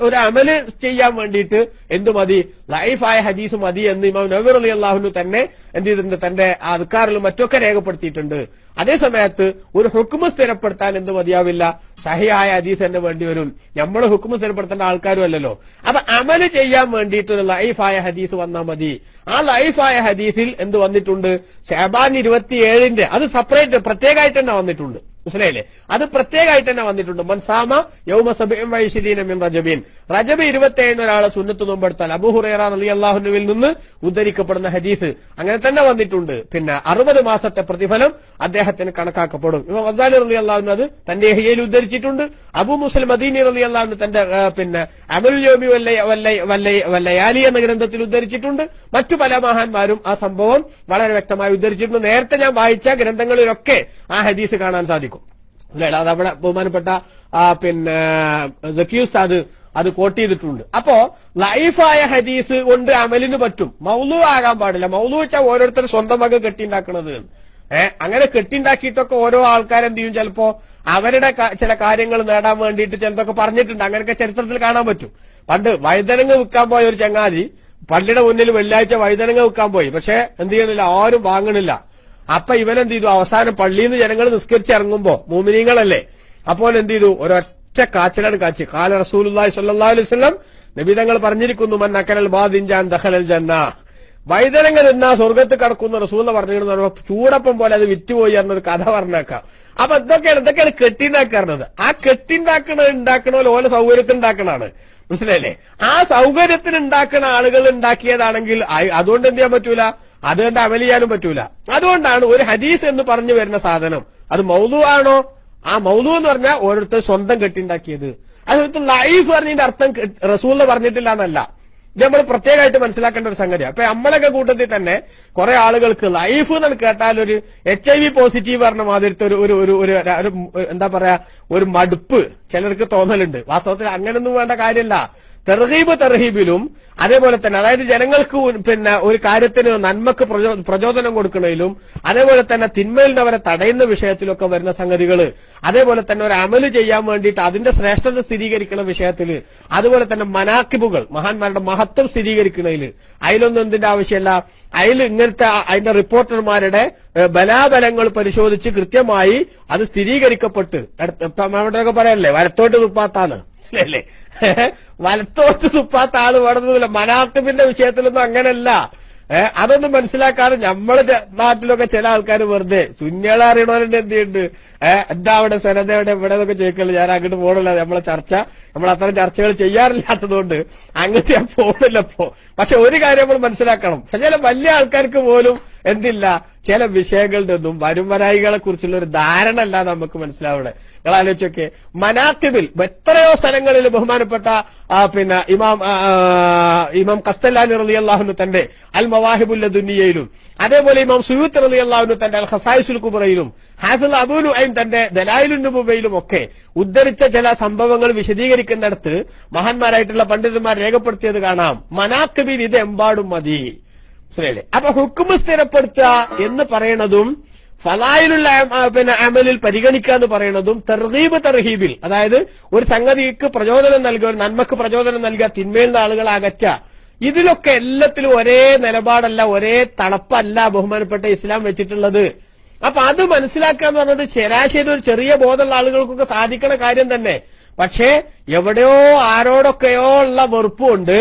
ഒരു അമല് ചെയ്യാൻ വേണ്ടിയിട്ട് എന്തു മതി? ലൈഫായ ഹദീസ് മതി എന്ന് ഇമാം നവവി റളിയല്ലാഹു അൻഹു തന്നെ എന്ത് ചെയ്തിട്ടുണ്ട്? തന്റെ അദ്കാറിലും മറ്റൊക്കെ രേഖപ്പെടുത്തിയിട്ടുണ്ട്. അതേസമയത്ത് ഒരു ഹുക്മ് സ്ഥിരപ്പെടുത്താൻ എന്ത് മതിയാവില്ല? സഹിഹായ ഹദീസ് തന്നെ വേണ്ടി വരും. നമ്മൾ ഹുക്മ് സ്ഥിരപ്പെടുത്തേണ്ട ആൾക്കാരും അല്ലല്ലോ. അപ്പൊ അമല് ചെയ്യാൻ വേണ്ടിയിട്ട് ഒരു ലൈഫായ ഹദീസ് വന്നാൽ മതി. ആ ലൈഫായ ഹദീസിൽ എന്ത് വന്നിട്ടുണ്ട്? ശഅബാൻ 27 അത് സെപ്പറേറ്റ് പ്രത്യേകമായിട്ട് തന്നെ വന്നിട്ടുണ്ട്. മനസ്സിലായില്ലേ? അത് പ്രത്യേകമായിട്ട് തന്നെ വന്നിട്ടുണ്ട്. മൻസാമ യൗമ സബഇൻ വഇശ്രീന മിൻ റജബിൻ, റജബ് 27 ഒരാളെ സുന്നത്ത് നോമ്പെടുത്താൽ അബൂ ഹുറൈറ റളിയല്ലാഹു അൻഹുവിൽ നിന്ന് ഉദ്ധരിക്കപ്പെടുന്ന ഹദീസ് അങ്ങനെ തന്നെ വന്നിട്ടുണ്ട്. പിന്നെ 60 മാസത്തെ പ്രതിഫലം അദ്ദേഹത്തിന് കണക്കാക്കപ്പെടും. ഇമാം ഗസാലി റളിയല്ലാഹു അൻഹു അത് തന്റെ ഇഹ്യയിൽ ഉദ്ധരിച്ചിട്ടുണ്ട്. അബൂ മുസൽ മദീനി റളിയല്ലാഹു അൻഹു തന്റെ പിന്നെ അമലുൽ യൗമി വല്ലയാലി എന്ന ഗ്രന്ഥത്തിൽ ഉദ്ധരിച്ചിട്ടുണ്ട്. മറ്റു പല മഹാന്മാരും ആ സംഭവം വളരെ വ്യക്തമായി ഉദ്ധരിച്ചിട്ടുണ്ട്. നേരത്തെ ഞാൻ വായിച്ച ഗ്രന്ഥങ്ങളിലൊക്കെ ആ ഹദീസ് കാണാൻ സാധിക്കും. അത് അവിടെ ബഹുമാനപ്പെട്ട പിന്നെ സക്കി ഉസ്താദ് അത് കോട്ട് ചെയ്തിട്ടുണ്ട്. അപ്പോ ലൈഫായ ഹദീസ് കൊണ്ട് അമലിന് പറ്റും, മൗലൂ ആകാൻ പാടില്ല. മൗലൂ വെച്ചാൽ ഓരോരുത്തർ സ്വന്തം വക കെട്ടിണ്ടാക്കണത്. അങ്ങനെ കെട്ടിണ്ടാക്കിയിട്ടൊക്കെ ഓരോ ആൾക്കാരെന്ത് ചെയ്യും? ചിലപ്പോ അവരുടെ ചില കാര്യങ്ങൾ നേടാൻ വേണ്ടിയിട്ട് ചിലതൊക്കെ പറഞ്ഞിട്ടുണ്ട്. അങ്ങനെയൊക്കെ ചരിത്രത്തിൽ കാണാൻ പറ്റും. പണ്ട് വഴുതനങ്ങ വിൽക്കാൻ പോയ ഒരു ചങ്ങാതി പള്ളിയുടെ മുന്നിൽ വെള്ളിയാഴ്ച വഴുതനങ്ങ വിൽക്കാൻ പോയി. പക്ഷെ എന്ത് ചെയ്യണില്ല, ആരും വാങ്ങണില്ല. അപ്പൊ ഇവനെന്ത് ചെയ്തു, അവസാനം പള്ളിയിൽ നിന്ന് ജനങ്ങൾ നിസ്കരിച്ചിറങ്ങുമ്പോ മോമിനീങ്ങളല്ലേ, അപ്പോൾ എന്ത് ചെയ്തു, ഒരൊറ്റ കാച്ചിലാണ് കാച്ചി. ഖാല റസൂലുള്ളാഹി സ്വല്ലല്ലാഹു അലൈഹി വസല്ലം, നബി തങ്ങൾ പറഞ്ഞിരിക്കുന്നു, മൻ അക്കലൽ ബാദിൻജാൻ ദഖലൽ ജന്ന, വഴുതനങ്ങ നിന്നാ സ്വർഗത്ത് കടക്കുന്ന റസൂൽ പറഞ്ഞിരുന്നു. ചൂടപ്പം പോലെ അത് വിറ്റുപോയി എന്നൊരു കഥ പറഞ്ഞേക്കാം. അപ്പൊ ഇതൊക്കെയാണ് കെട്ടിണ്ടാക്കുന്നത്. ആ ഉണ്ടാക്കണ ഓല സൗകര്യത്തിന് ഉണ്ടാക്കണാണ്, മനസ്സിലായില്ലേ? ആ സൗകര്യത്തിന് ഉണ്ടാക്കുന്ന ആളുകൾ ഉണ്ടാക്കിയതാണെങ്കിൽ അതുകൊണ്ട് എന്ത് ചെയ്യാൻ പറ്റൂല, അതുകൊണ്ട് അമൽ ചെയ്യാനും പറ്റൂല. അതുകൊണ്ടാണ് ഒരു ഹദീസ് എന്ന് പറഞ്ഞു വരുന്ന സാധനം അത് മൗദു ആണോ, ആ മൗദു എന്ന് പറഞ്ഞാൽ ഓരോരുത്തർ സ്വന്തം കെട്ടിണ്ടാക്കിയത്. അത് ലൈഫ് പറഞ്ഞതിന്റെ അർത്ഥം റസൂൽ പറഞ്ഞിട്ടില്ല എന്നല്ല. ഇത് നമ്മൾ പ്രത്യേകമായിട്ട് മനസ്സിലാക്കേണ്ട ഒരു സംഗതിയാണ്. അപ്പൊ നമ്മളൊക്കെ കൂട്ടത്തിൽ തന്നെ കുറെ ആളുകൾക്ക് ലൈഫ് എന്ന് കേട്ടാൽ ഒരു HIV പോസിറ്റീവ് പറഞ്ഞ മാതിരത്തെ ഒരു എന്താ പറയാ, ഒരു മടുപ്പ് ചിലർക്ക് തോന്നലുണ്ട്. വാസ്തവത്തിൽ അങ്ങനൊന്നും വേണ്ട കാര്യമല്ല. തെർഹീബിലും അതേപോലെ തന്നെ, അതായത് ജനങ്ങൾക്ക് ഒരു കാര്യത്തിന് നന്മക്ക് പ്രചോദനം കൊടുക്കുന്നതിലും അതേപോലെ തന്നെ തിന്മയിൽ നിന്ന് അവരെ തടയുന്ന വിഷയത്തിലൊക്കെ വരുന്ന സംഗതികൾ, അതേപോലെ തന്നെ ഒരു അമല് ചെയ്യാൻ വേണ്ടിയിട്ട് അതിന്റെ ശ്രേഷ്ഠത സ്ഥിരീകരിക്കുന്ന വിഷയത്തിൽ, അതുപോലെ തന്നെ മനാക്കിബുകൾ മഹാന്മാരുടെ മഹത്വം സ്ഥിരീകരിക്കുന്നതിൽ, അതിലൊന്നും എന്തിന്റെ ആവശ്യമല്ല. അതിൽ ഇങ്ങനത്തെ അതിന്റെ റിപ്പോർട്ടർമാരുടെ ബലാബലങ്ങൾ പരിശോധിച്ച് കൃത്യമായി അത് സ്ഥിരീകരിക്കപ്പെട്ട് അവിടെയൊക്കെ പറയല്ലേ വലത്തോട്ട് തുപ്പാത്താണ്, മനസ്സിലല്ലേ? വലത്തോട്ട് തുപ്പാത്ത ആള് വേണമെന്നില്ല. മനാക്കിബിന്റെ വിഷയത്തിലൊന്നും അങ്ങനല്ല. അതൊന്നും മനസ്സിലാക്കാതെ നമ്മള് നാട്ടിലൊക്കെ ചില ആൾക്കാർ വെറുതെ സുന്യാളെ അറിയണവരുടെ എന്ത് ചെയ്യുന്നുണ്ട്, എന്താ അവിടെ സനതയുടെ ഇവിടെ എന്നൊക്കെ ചോദിക്കല്ലോ. ഞാൻ അങ്ങോട്ട് പോകണില്ല, നമ്മൾ അത്തരം ചർച്ചകൾ ചെയ്യാറില്ലാത്തതുകൊണ്ട് അങ്ങോട്ട് ഞാൻ പോകണില്ലപ്പോ. പക്ഷെ ഒരു കാര്യം നമ്മൾ മനസ്സിലാക്കണം, ചില വലിയ ആൾക്കാർക്ക് പോലും എന്തില്ല, ചില വിഷയങ്ങളുടെ ഒന്നും വരുംവരായികളെ കുറിച്ചുള്ള ഒരു ധാരണ അല്ല നമുക്ക് മനസ്സിലാവണേ. നിങ്ങൾ ആലോചിച്ചൊക്കെ മനാക്കിബിൽ എത്രയോ സ്ഥലങ്ങളിൽ ബഹുമാനപ്പെട്ട ഇമാം ഖസ്തലാനി റളിയല്ലാഹു അൻഹു തന്റെ അൽ മവാഹിബുൽ ലദുനിയയിലും, അതേപോലെ ഇമാം സുയൂത്തി റളിയല്ലാഹു അൻഹു തന്റെ അൽ ഖസായിസുൽ കുബ്രയിലും, ഹാഫിദ് അബൂ നുഐം തന്റെ ദലായിലുൻ നുബുവയിലും ഒക്കെ ഉദ്ധരിച്ച ചില സംഭവങ്ങൾ വിശദീകരിക്കുന്നിടത്ത് മഹാന്മാരായിട്ടുള്ള പണ്ഡിതന്മാർ രേഖപ്പെടുത്തിയത് കാണാം. മനാക്കിബിൽ ഇത് എമ്പാടും മതി, മനസ്സിലായില്ലേ? അപ്പൊ ഹുക്മ് സ്ഥിരപ്പെടുത്തുക എന്ന് പറയുന്നതും ഫലായിലുള്ള അമലിൽ പരിഗണിക്കുക എന്ന് പറയുന്നതും തർഹീബിൽ, അതായത് ഒരു സംഗതിക്ക് പ്രചോദനം നൽകുക, ഒരു നന്മക്ക് പ്രചോദനം നൽകുക, തിന്മയിൽ നിന്ന് ആളുകളെ അകറ്റുക, ഇതിലൊക്കെ എല്ലാത്തിലും ഒരേ നിലപാടല്ല, ഒരേ തളപ്പല്ല ബഹുമാനപ്പെട്ട ഇസ്ലാം വെച്ചിട്ടുള്ളത്. അപ്പൊ അത് മനസ്സിലാക്കുക എന്ന് പറഞ്ഞത് ശരാശരി ഒരു ചെറിയ ബോധമുള്ള ആളുകൾക്കൊക്കെ സാധിക്കണ കാര്യം തന്നെ. പക്ഷേ എവിടെയോ ആരോടൊക്കെയോ ഉള്ള വെറുപ്പുകൊണ്ട്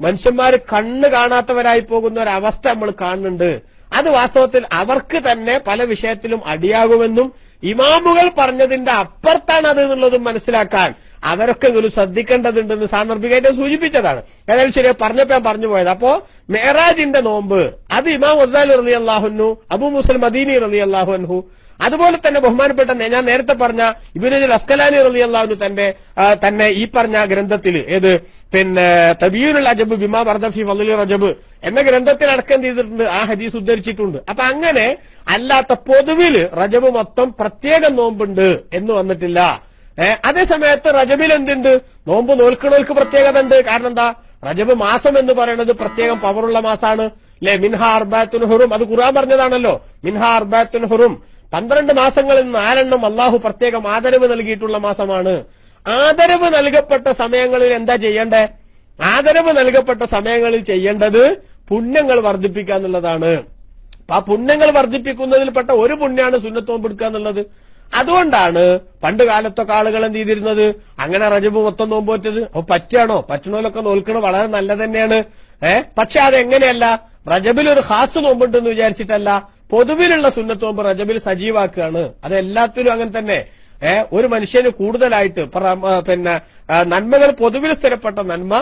മനുഷ്യന്മാർ കണ്ണ് കാണാത്തവരായി പോകുന്ന ഒരവസ്ഥ നമ്മൾ കാണുന്നുണ്ട്. അത് വാസ്തവത്തിൽ അവർക്ക് തന്നെ പല വിഷയത്തിലും അടിയാകുമെന്നും ഇമാമുകൾ പറഞ്ഞതിന്റെ അപ്പുറത്താണ് അത് എന്നുള്ളതും മനസ്സിലാക്കാൻ അവരൊക്കെങ്കിലും ശ്രദ്ധിക്കേണ്ടതുണ്ടെന്ന് സാന്ദർഭികമായിട്ട് സൂചിപ്പിച്ചതാണ്. ഏതായാലും ശരി, പറഞ്ഞപ്പോ ഞാൻ പറഞ്ഞു പോയത്. അപ്പോ മെഹറാജിന്റെ നോമ്പ് അത് ഇമാം ഗസാലി റളിയല്ലാഹു അൻഹു, അബൂ മൂസൽ മദീനി റളിയല്ലാഹു അൻഹു, അതുപോലെ തന്നെ ബഹുമാനപ്പെട്ട ഞാൻ നേരത്തെ പറഞ്ഞ ഇബ്നുൽ അസ്കലാനി റളിയല്ലാഹു അൻഹു തന്നെ ഈ പറഞ്ഞ ഗ്രന്ഥത്തിൽ തബീനുൽ അജബ് ബിമാ വറദ ഫീ ഫളീൽ റജബ് എന്ന ഗ്രന്ഥത്തിൽ അടക്കം ചെയ്തിട്ടുണ്ട്, ആ ഹദീസ് ഉദ്ധരിച്ചിട്ടുണ്ട്. അപ്പൊ അങ്ങനെ അല്ലാത്ത പൊതുവില് റജബ് മൊത്തം പ്രത്യേകം നോമ്പുണ്ട് എന്ന് വന്നിട്ടില്ല. അതേ സമയത്ത് റജബിൽ എന്തുണ്ട്, നോമ്പ് നോൽക്കണോൽക്ക് പ്രത്യേകത ഉണ്ട്. കാരണം എന്താ, റജബ് മാസം എന്ന് പറയുന്നത് പ്രത്യേകം പവറുള്ള മാസമാണ് അല്ലെ. മിൻഹാ അർബഅത്തുൻ ഹുറും, അത് ഖുർആൻ പറഞ്ഞതാണല്ലോ. മിൻഹാ അർബഅത്തുൻ ഹുറും, 12 മാസങ്ങളിൽ 4 അള്ളാഹു പ്രത്യേകം ആദരവ് നൽകിയിട്ടുള്ള മാസമാണ്. ആദരവ് നൽകപ്പെട്ട സമയങ്ങളിൽ എന്താ ചെയ്യേണ്ടേ? ആദരവ് നൽകപ്പെട്ട സമയങ്ങളിൽ ചെയ്യേണ്ടത് പുണ്യങ്ങൾ വർദ്ധിപ്പിക്കുക എന്നുള്ളതാണ്. അപ്പൊ ആ പുണ്യങ്ങൾ വർദ്ധിപ്പിക്കുന്നതിൽപ്പെട്ട ഒരു പുണ്യാണ് സുന്നത്ത് നോമ്പ് എടുക്കുക എന്നുള്ളത്. അതുകൊണ്ടാണ് പണ്ട് കാലത്തൊക്കെ ആളുകൾ എന്ത് ചെയ്തിരുന്നത്, അങ്ങനെ റജബ് മൊത്തം നോമ്പ് പറ്റത്. അപ്പൊ പറ്റുകയാണോ, പറ്റണോലൊക്കെ നോൽക്കണത് വളരെ നല്ലത് തന്നെയാണ്. പക്ഷെ അതെങ്ങനെയല്ല, റജബിൽ ഒരു ഖാസ് നോമ്പുണ്ടെന്ന് വിചാരിച്ചിട്ടല്ല, പൊതുവിലുള്ള സുന്നത്ത് നോമ്പ് റജബിൽ സജീവാക്കുകയാണ്. അത് എല്ലാത്തിലും അങ്ങനെ തന്നെ. ഒരു മനുഷ്യന് കൂടുതലായിട്ട് നന്മകൾ പൊതുവിൽ സ്ഥിരപ്പെട്ട നന്മ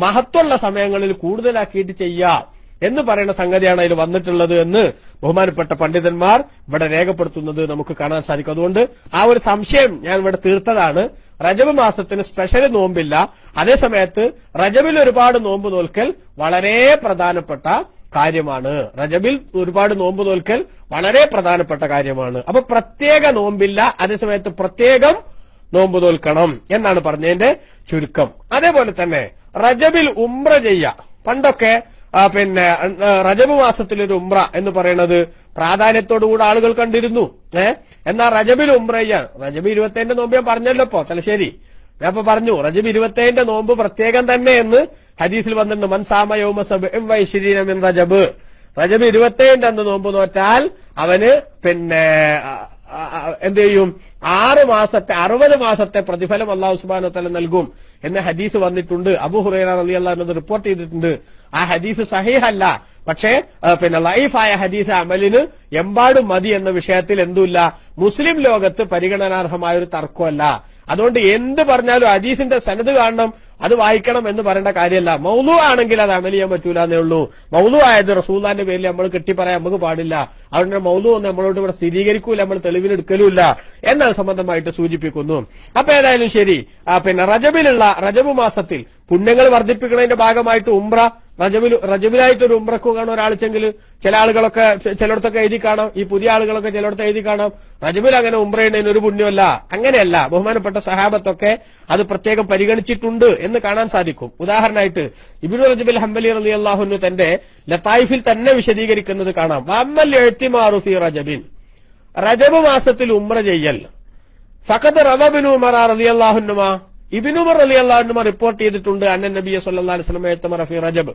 മഹത്വമുള്ള സമയങ്ങളിൽ കൂടുതലാക്കിയിട്ട് ചെയ്യാം എന്ന് പറയുന്ന സംഗതിയാണ് അതിൽ വന്നിട്ടുള്ളത് എന്ന് ബഹുമാനപ്പെട്ട പണ്ഡിതന്മാർ ഇവിടെ രേഖപ്പെടുത്തുന്നത് നമുക്ക് കാണാൻ സാധിക്കും. അതുകൊണ്ട് ആ ഒരു സംശയം ഞാൻ ഇവിടെ തീർത്തതാണ്. റജബ് മാസത്തിന് സ്പെഷ്യൽ നോമ്പില്ല. അതേസമയത്ത് റജബിൽ ഒരുപാട് നോമ്പ് നോൽക്കൽ വളരെ പ്രധാനപ്പെട്ട കാര്യമാണ്. റജബിൽ ഒരുപാട് നോമ്പ് നോൽക്കൽ വളരെ പ്രധാനപ്പെട്ട കാര്യമാണ്. അപ്പൊ പ്രത്യേക നോമ്പില്ല, അതേസമയത്ത് പ്രത്യേകം നോമ്പ് നോൽക്കണം എന്നാണ് പറഞ്ഞതിന്റെ ചുരുക്കം. അതേപോലെ തന്നെ റജബിൽ ഉംറ ചെയ്യ. പണ്ടൊക്കെ റജബ് മാസത്തിലൊരു ഉംറ എന്ന് പറയുന്നത് പ്രാധാന്യത്തോടുകൂടെ ആളുകൾ കണ്ടിരുന്നു. എന്നാൽ റജബിൽ ഉംറ ചെയ്യാൻ, റജബ് 27 നോമ്പ് ഞാൻ പറഞ്ഞല്ലോ ഇപ്പോ തലശ്ശേരി, ഞാൻ ഇപ്പൊ പറഞ്ഞു റജബ് 27 നോമ്പ് പ്രത്യേകം തന്നെ എന്ന് ഹദീസിൽ വന്നിട്ടുണ്ട്. മൻ സാമ യൗമ സബ്ഇൻ വഇശ്രീന മിൻ റജബ്. റജബ് 27 അന്ന് നോമ്പ് നോറ്റാൽ അവന് എന്ത് ചെയ്യും? 60 മാസത്തെ പ്രതിഫലം അല്ലാഹു സുബ്ഹാനഹു വ തആല നൽകും എന്ന ഹദീസ് വന്നിട്ടുണ്ട്. അബൂ ഹുറൈറ റളിയല്ലാഹു അൻഹു റിപ്പോർട്ട് ചെയ്തിട്ടുണ്ട്. ആ ഹദീസ് സഹീഹല്ല, പക്ഷേ ലൈഫായ ഹദീസ് അമലിന് എമ്പാടും മതി എന്ന വിഷയത്തിൽ എന്തുമില്ല, മുസ്ലിം ലോകത്ത് പരിഗണനാർഹമായ ഒരു തർക്കമല്ല. അതുകൊണ്ട് എന്ത് പറഞ്ഞാലും ഹദീസിന്റെ സനദ് കാണണം, അത് വായിക്കണം എന്ന് പറയേണ്ട കാര്യമല്ല. മൗലു ആണെങ്കിൽ അത് അമൽ ചെയ്യാൻ പറ്റൂല എന്നേ ഉള്ളൂ. മൗലു ആയത് റസൂലുള്ളാഹിന്റെ പേരിൽ നമ്മൾ കെട്ടിപ്പറയാൻ നമുക്ക് പാടില്ല. അതുകൊണ്ട് മൗലു ഒന്നും നമ്മളോട് ഇവിടെ സ്ഥിരീകരിക്കൂല, നമ്മൾ തെളിവിനെടുക്കലുമില്ല എന്നത് സംബന്ധമായിട്ട് സൂചിപ്പിക്കുന്നു. അപ്പൊ ഏതായാലും ശരി, റജബ് മാസത്തിൽ പുണ്യങ്ങൾ വർദ്ധിപ്പിക്കുന്നതിന്റെ ഭാഗമായിട്ട് ഉംറ, റജബിലായിട്ടൊരു ഉംറക്ക് കാണാൻ ഒരാളിച്ചെങ്കിൽ ചില ആളുകളൊക്കെ ചിലയിടത്തൊക്കെ എഴുതി കാണാം, ഈ പുതിയ ആളുകളൊക്കെ ചിലയിടത്ത് എഴുതി കാണാം റജബിൽ അങ്ങനെ ഉംറ ചെയ്യുന്നതിന് ഒരു പുണ്യമല്ല. അങ്ങനെയല്ല, ബഹുമാനപ്പെട്ട സഹാബത്തൊക്കെ അത് പ്രത്യേകം പരിഗണിച്ചിട്ടുണ്ട് എന്ന് കാണാൻ സാധിക്കും. ഉദാഹരണമായിട്ട് ഇബ്നു റജബിൽ ഹംബലി റളിയല്ലാഹു അൻഹു തന്റെ ലതായിഫിൽ തന്നെ വിശദീകരിക്കുന്നത് കാണാം. വഅമ്മൽ ഇഅ്തിമാറു ഫീ റജബിൻ, റജബ് മാസത്തിൽ ഉംറ ചെയ്യൽ. ഫഖദ് റവ ഇബ്നു ഉമർ റളിയല്ലാഹു അൻഹുമാ, ഇബ്നു ഉമർ റളിയല്ലാഹു അൻഹു റിപ്പോർട്ട് ചെയ്തിട്ടുണ്ട് അന്ന നബി സല്ലല്ലാഹു അലൈഹി വസല്ലം ഇഅ്തമറ ഫീ റജബ്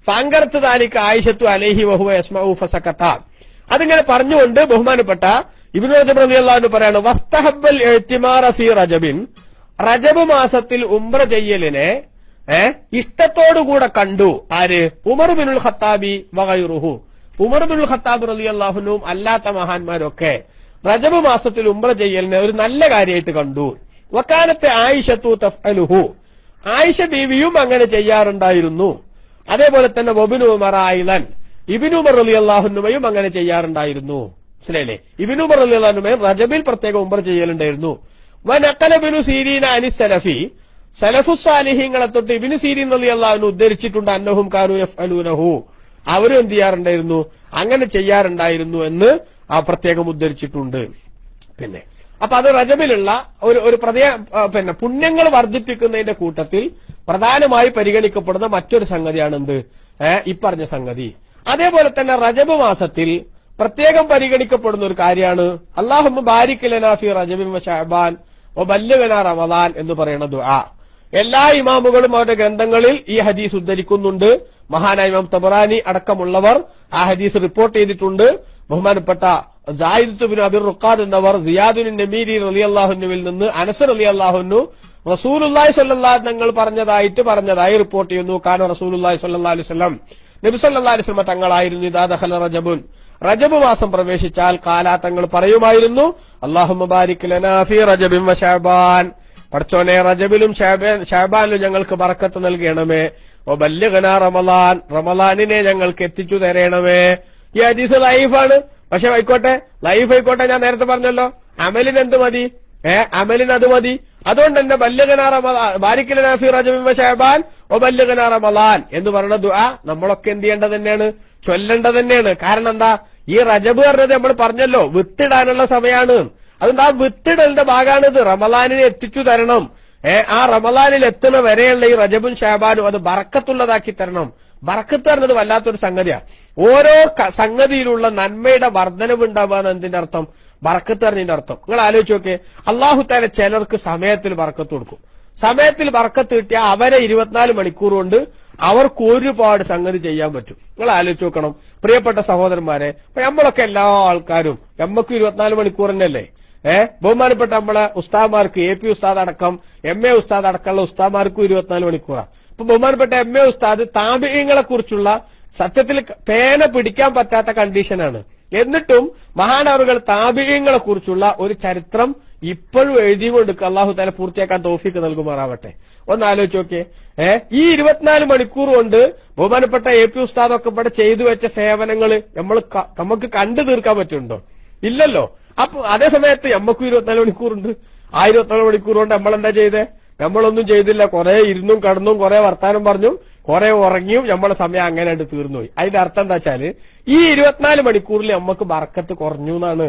ഫഅൻകറത് ദാലിക ആയിഷത്തു അലൈഹി വഹുവ യസ്മഉ ഫസകത. അതിങ്ങനെ പറഞ്ഞുകൊണ്ട് ബഹുമാനപ്പെട്ട ഇബ്നു റജബ് റളിയല്ലാഹു അൻഹു പറയാണ്, വസ്തഹബ്ബൽ ഇഅ്തിമാറ ഫീ റജബിൻ, റജബ് മാസത്തിൽ ഉംറ ചെയ്യലിനെ ഇഷ്ടത്തോടുകൂടെ കണ്ടു. ആര്? ഉമർ ബിനുൽ ഖത്താബി വഗൈറുഹു. ഉമർ ബിനുൽ ഖത്താബ് റളിയല്ലാഹു അൻഹുവും അല്ലാത്ത മഹാന്മാരൊക്കെ റജബ് മാസത്തിൽ ഉംറ ചെയ്യലിനെ ഒരു നല്ല കാര്യമായിട്ട് കണ്ടു. വകാനത്ത് ആയിഷത്തു തഫ്അലുഹു, ആയിഷ ബീവിയും അങ്ങനെ ചെയ്യാറുണ്ടായിരുന്നു. അതേപോലെ തന്നെ വബ്നു ഉമർ ആയിലൻ, ഇബ്നു ഉമർ റളിയല്ലാഹു അൻഹുയും അങ്ങനെ ചെയ്യാറുണ്ടായിരുന്നു. മനസ്സിലായില്ലേ? ഇബ്നു ഉമർ റളിയല്ലാഹു അൻഹു റജബിൽ പ്രത്യേകം ഉംറ ചെയ്യലുണ്ടായിരുന്നു. വനഖല ഇബ്നു സീരീന അനി സലഫി, സലഫു സാലിഹീങ്ങളെ തൊട്ട് ഇബ്നു സീരീൻ റളിയല്ലാഹു അൻഹു ഉദ്ധരിച്ചിട്ടുണ്ട് അന്നഹും കാനു യഫ്അലൂനഹു, അവരും എന്ത് ചെയ്യാറുണ്ടായിരുന്നു? അങ്ങനെ ചെയ്യാറുണ്ടായിരുന്നു എന്ന് പ്രത്യേകം ഉദ്ധരിച്ചിട്ടുണ്ട്. പിന്നെ അപ്പൊ അത് റജബിലുള്ള ഒരു പുണ്യങ്ങൾ വർദ്ധിപ്പിക്കുന്നതിന്റെ കൂട്ടത്തിൽ പ്രധാനമായി പരിഗണിക്കപ്പെടുന്ന മറ്റൊരു സംഗതിയാണ് എന്ത്? ഈ പറഞ്ഞ സംഗതി. അതേപോലെ തന്നെ റജബ് മാസത്തിൽ പ്രത്യേകം പരിഗണിക്കപ്പെടുന്ന ഒരു കാര്യമാണ് അല്ലാഹുമ്മ ബാരിക് ലനാ ഫീ റജബിൻ വ ശഅബാൻ വ ബല്ലിഗ്നാ റമളാൻ എന്ന് പറയുന്ന ദുആ. എല്ലാ ഇമാമുകളും അവരുടെ ഗ്രന്ഥങ്ങളിൽ ഈ ഹദീസ് ഉദ്ധരിക്കുന്നുണ്ട്. മഹാനായ ഇമാം തബറാനി അടക്കമുള്ളവർ ആ ഹദീസ് റിപ്പോർട്ട് ചെയ്തിട്ടുണ്ട്. ബഹുമാനപ്പെട്ട സായിദ് ഇബ്നു അബി റുഖാദ് എന്നവർ സിയാദുൻ നമീരി റളിയല്ലാഹു അൻഹുവിൽ നിന്ന് അനസ് റളിയല്ലാഹു അൻഹു റസൂലുള്ളാഹി സ്വല്ലല്ലാഹു അലൈഹി തങ്ങൾ പറഞ്ഞതായി റിപ്പോർട്ട് ചെയ്യുന്നു. കാന റസൂലുള്ളാഹി സ്വല്ലല്ലാഹു അലൈഹി വസല്ലം, നബി സ്വല്ലല്ലാഹു അലൈഹി വസല്ലം തങ്ങളായിരുന്നു ഇദാ ദഖല റജബുൻ, റജബ് മാസം പ്രവേശിച്ചാൽ കാലാ തങ്ങൾ പറയുമായിരുന്നു, അല്ലാഹുമ്മ ബാരിക് ലനാ ഫീ റജബിൻ വ ശഅബാൻ, പടച്ചോനെ റജബിലും ശഅബാനിലും ഞങ്ങൾക്ക് ബറക്കത്ത് നൽകണമേ. വ ബല്ലിഗ്നാ റമളാൻ, റമളാനിനെ ഞങ്ങൾക്ക് എത്തിച്ചു തരണമേ. ഈ ഹദീസ് ലൈഫാണ്, പക്ഷെ ആയിക്കോട്ടെ, ലൈഫ് ആയിക്കോട്ടെ. ഞാൻ നേരത്തെ പറഞ്ഞല്ലോ അമലിന് എന്ത് മതി? അമലിന് അത് മതി. അതുകൊണ്ട് തന്നെ ബല്ലിഗ്നാ റമളാൻ, ബാരിക് ലനാ ഫീ റജബിൻ വ ശഅബാൻ വ ബല്ലിഗ്നാ റമളാൻ എന്ന് പറയുന്ന ദുആ നമ്മളൊക്കെ എന്ത് ചെയ്യേണ്ടത് തന്നെയാണ്? ചൊല്ലേണ്ടത് തന്നെയാണ്. കാരണം എന്താ? ഈ റജബ് പറഞ്ഞത് നമ്മൾ പറഞ്ഞല്ലോ വിത്തിടാനുള്ള സമയമാണ്. അതുകൊണ്ട് ആ വിത്തിടലിന്റെ ഭാഗമാണിത്. റമളാനിനെ എത്തിച്ചു തരണം. ആ റമളാനിൽ എത്തുന്ന വരെയുള്ള ഈ റജബും ശഅബാനും അത് ബറക്കത്തുള്ളതാക്കി തരണം. ബറക്കത്ത് പറഞ്ഞത് വല്ലാത്തൊരു സംഗതിയാണ്. ഓരോ സംഗതിയിലുള്ള നന്മയുടെ വർധനവ് ഉണ്ടാവുക എന്നതിന്റെ അർത്ഥം, ബറക്കത്ത് പറഞ്ഞതിന്റെ അർത്ഥം. നിങ്ങൾ ആലോചിച്ച് നോക്കേ, അല്ലാഹു തആല ചിലർക്ക് സമയത്തിൽ ബറക്കത്ത് കൊടുക്കും. സമയത്തിൽ ബറക്കത്ത് കിട്ടിയാൽ അവരെ 24 മണിക്കൂർ കൊണ്ട് അവർക്ക് ഒരുപാട് സംഗതി ചെയ്യാൻ പറ്റും. നിങ്ങൾ ആലോചിച്ച് നോക്കണം പ്രിയപ്പെട്ട സഹോദരന്മാരെ. അപ്പൊ നമ്മളൊക്കെ എല്ലാ ആൾക്കാരും നമുക്ക് 24 മണിക്കൂർ തന്നെയല്ലേ? ബഹുമാനപ്പെട്ട നമ്മളെ ഉസ്താദ്മാർക്ക്, AP ഉസ്താദ് അടക്കം MA ഉസ്താദ് അടക്കമുള്ള ഉസ്താദ്മാർക്കും 24 മണിക്കൂറാണ്. ഇപ്പൊ ബഹുമാനപ്പെട്ട MA ഉസ്താദ് താബിഈങ്ങളെ കുറിച്ചുള്ള സത്യത്തിൽ പേന പിടിക്കാൻ പറ്റാത്ത കണ്ടീഷനാണ്. എന്നിട്ടും മഹാനവറുകൾ താബിഈങ്ങളെ കുറിച്ചുള്ള ഒരു ചരിത്രം ഇപ്പോഴും എഴുതിക്കൊടുക്കുക. അല്ലാഹു തആല പൂർത്തിയാക്കാൻ തൗഫീഖ് നൽകുമാറാവട്ടെ. ഒന്ന് ആലോചിച്ച് നോക്കിയേ, ഈ 24 മണിക്കൂർ കൊണ്ട് ബഹുമാനപ്പെട്ട AP ഉസ്താദൊക്കെ ഇവിടെ ചെയ്തു വെച്ച സേവനങ്ങൾ നമുക്ക് കണ്ടു തീർക്കാൻ പറ്റുന്നുണ്ടോ? ഇല്ലല്ലോ. അപ്പൊ അതേ സമയത്ത് നമ്മക്കും 24 മണിക്കൂറുണ്ട്. ആ 24 മണിക്കൂർ കൊണ്ട് നമ്മളെന്താ ചെയ്തേ? നമ്മളൊന്നും ചെയ്തില്ല. കുറെ ഇരുന്നും കടന്നും, കുറെ വർത്താനം പറഞ്ഞും, കുറെ ഉറങ്ങിയും നമ്മളെ സമയം അങ്ങനെ ആയിട്ട് തീർന്നുപോയി. അതിന്റെ അർത്ഥം എന്താ വെച്ചാല് ഈ 24 മണിക്കൂറിൽ നമുക്ക് ബറക്കത്ത് കുറഞ്ഞു എന്നാണ്.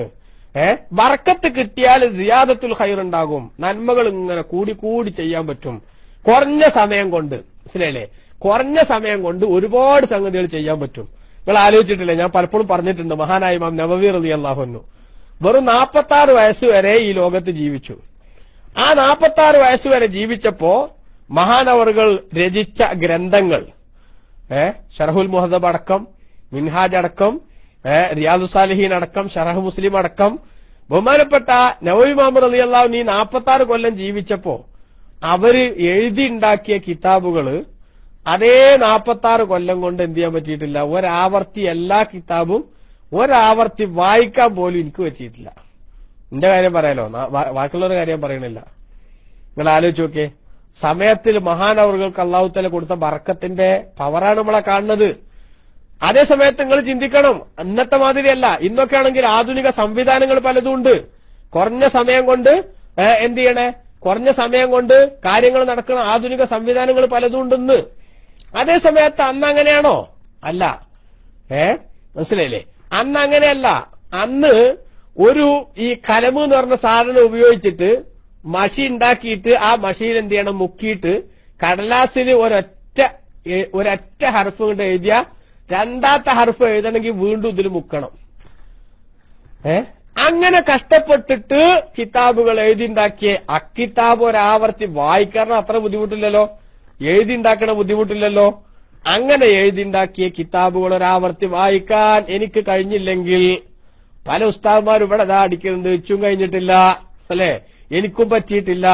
ബറക്കത്ത് കിട്ടിയാൽ സിയാദത്തുൽ ഖൈർ ഉണ്ടാകും. നന്മകൾ ഇങ്ങനെ കൂടി കൂടി ചെയ്യാൻ പറ്റും കുറഞ്ഞ സമയം കൊണ്ട്. മനസ്സിലായില്ലേ? കുറഞ്ഞ സമയം കൊണ്ട് ഒരുപാട് സംഗതികൾ ചെയ്യാൻ പറ്റും. നിങ്ങൾ ആലോചിച്ചിട്ടില്ലേ? ഞാൻ പലപ്പോഴും പറഞ്ഞിട്ടുണ്ട്. മഹാനായ ഇമാം നവവി റളിയല്ലാഹു അൻഹു വെറും 46 വയസ്സ് വരെ ഈ ലോകത്ത് ജീവിച്ചു. ആ 46 വയസ്സുവരെ ജീവിച്ചപ്പോ മഹാനവറുകൾ രചിച്ച ഗ്രന്ഥങ്ങൾ ഷറഹുൽ മുഹദ്ദബ് അടക്കം, മിൻഹാജ് അടക്കം, റിയാദു സാലിഹീൻ അടക്കം, ഷറഹ് മുസ്ലിം അടക്കം, ബഹുമാനപ്പെട്ട നവവി ഇമാം റളിയല്ലാഹു അൻഹു 46 കൊല്ലം ജീവിച്ചപ്പോ അവര് എഴുതിയുണ്ടാക്കിയ കിതാബുകള് അതേ 46 കൊല്ലം കൊണ്ട് എന്ത് ചെയ്യാൻ പറ്റിയിട്ടില്ല. ഒരാവർത്തി എല്ലാ കിതാബും ഒരാവർത്തി വായിക്കാൻ പോലും എനിക്ക് പറ്റിയിട്ടില്ല. എന്റെ കാര്യം പറയാലോ, ബാക്കിയുള്ളവരുടെ കാര്യം പറയണില്ല. നിങ്ങൾ ആലോചിച്ച് നോക്കേ, സമയത്തിൽ മഹാനവറുകൾക്ക് അല്ലാഹു തആല കൊടുത്ത ബർക്കത്തിന്റെ പവറാണ് നമ്മളെ കാണുന്നത്. അതേ സമയത്ത് നിങ്ങൾ ചിന്തിക്കണം, ഇന്നത്തെ മാതിരിയല്ല. ഇന്നൊക്കെ ആണെങ്കിൽ ആധുനിക സംവിധാനങ്ങൾ പലതും ഉണ്ട്. കുറഞ്ഞ സമയം കൊണ്ട് എന്ത് ചെയ്യണേ, കുറഞ്ഞ സമയം കൊണ്ട് കാര്യങ്ങൾ നടക്കുന്ന ആധുനിക സംവിധാനങ്ങൾ പലതും ഉണ്ടെന്ന്. അതേ സമയത്ത് അന്ന് അങ്ങനെയാണോ? അല്ല. മനസ്സിലായില്ലേ? അന്ന് അങ്ങനെയല്ല. അന്ന് ഒരു ഈ കലമ് എന്ന് പറഞ്ഞ സാധനം ഉപയോഗിച്ചിട്ട് മഷി ഉണ്ടാക്കിയിട്ട് ആ മഷിയിൽ എന്ത് ചെയ്യണം, മുക്കിയിട്ട് കടലാസിൽ ഒരൊറ്റ ഹർഫ് കൊണ്ട് എഴുതിയ രണ്ടാമത്തെ ഹർഫ് എഴുതണമെങ്കിൽ വീണ്ടും ഇതിൽ മുക്കണം. അങ്ങനെ കഷ്ടപ്പെട്ടിട്ട് കിതാബുകൾ എഴുതിണ്ടാക്കിയ അക്കിതാബ് ഒരാവർത്തി വായിക്കാൻ അത്ര ബുദ്ധിമുട്ടില്ലല്ലോ, എഴുതിണ്ടാക്കണ ബുദ്ധിമുട്ടില്ലല്ലോ. അങ്ങനെ എഴുതിണ്ടാക്കിയ കിതാബുകൾ ഒരാവർത്തി വായിക്കാൻ എനിക്ക് കഴിഞ്ഞില്ലെങ്കിൽ പല ഉസ്താദ്മാരും ഇവിടെ അടിക്കുന്നുണ്ട്, ഇച്ചും കഴിഞ്ഞിട്ടില്ല, അല്ലെ, എനിക്കും പറ്റിയിട്ടില്ല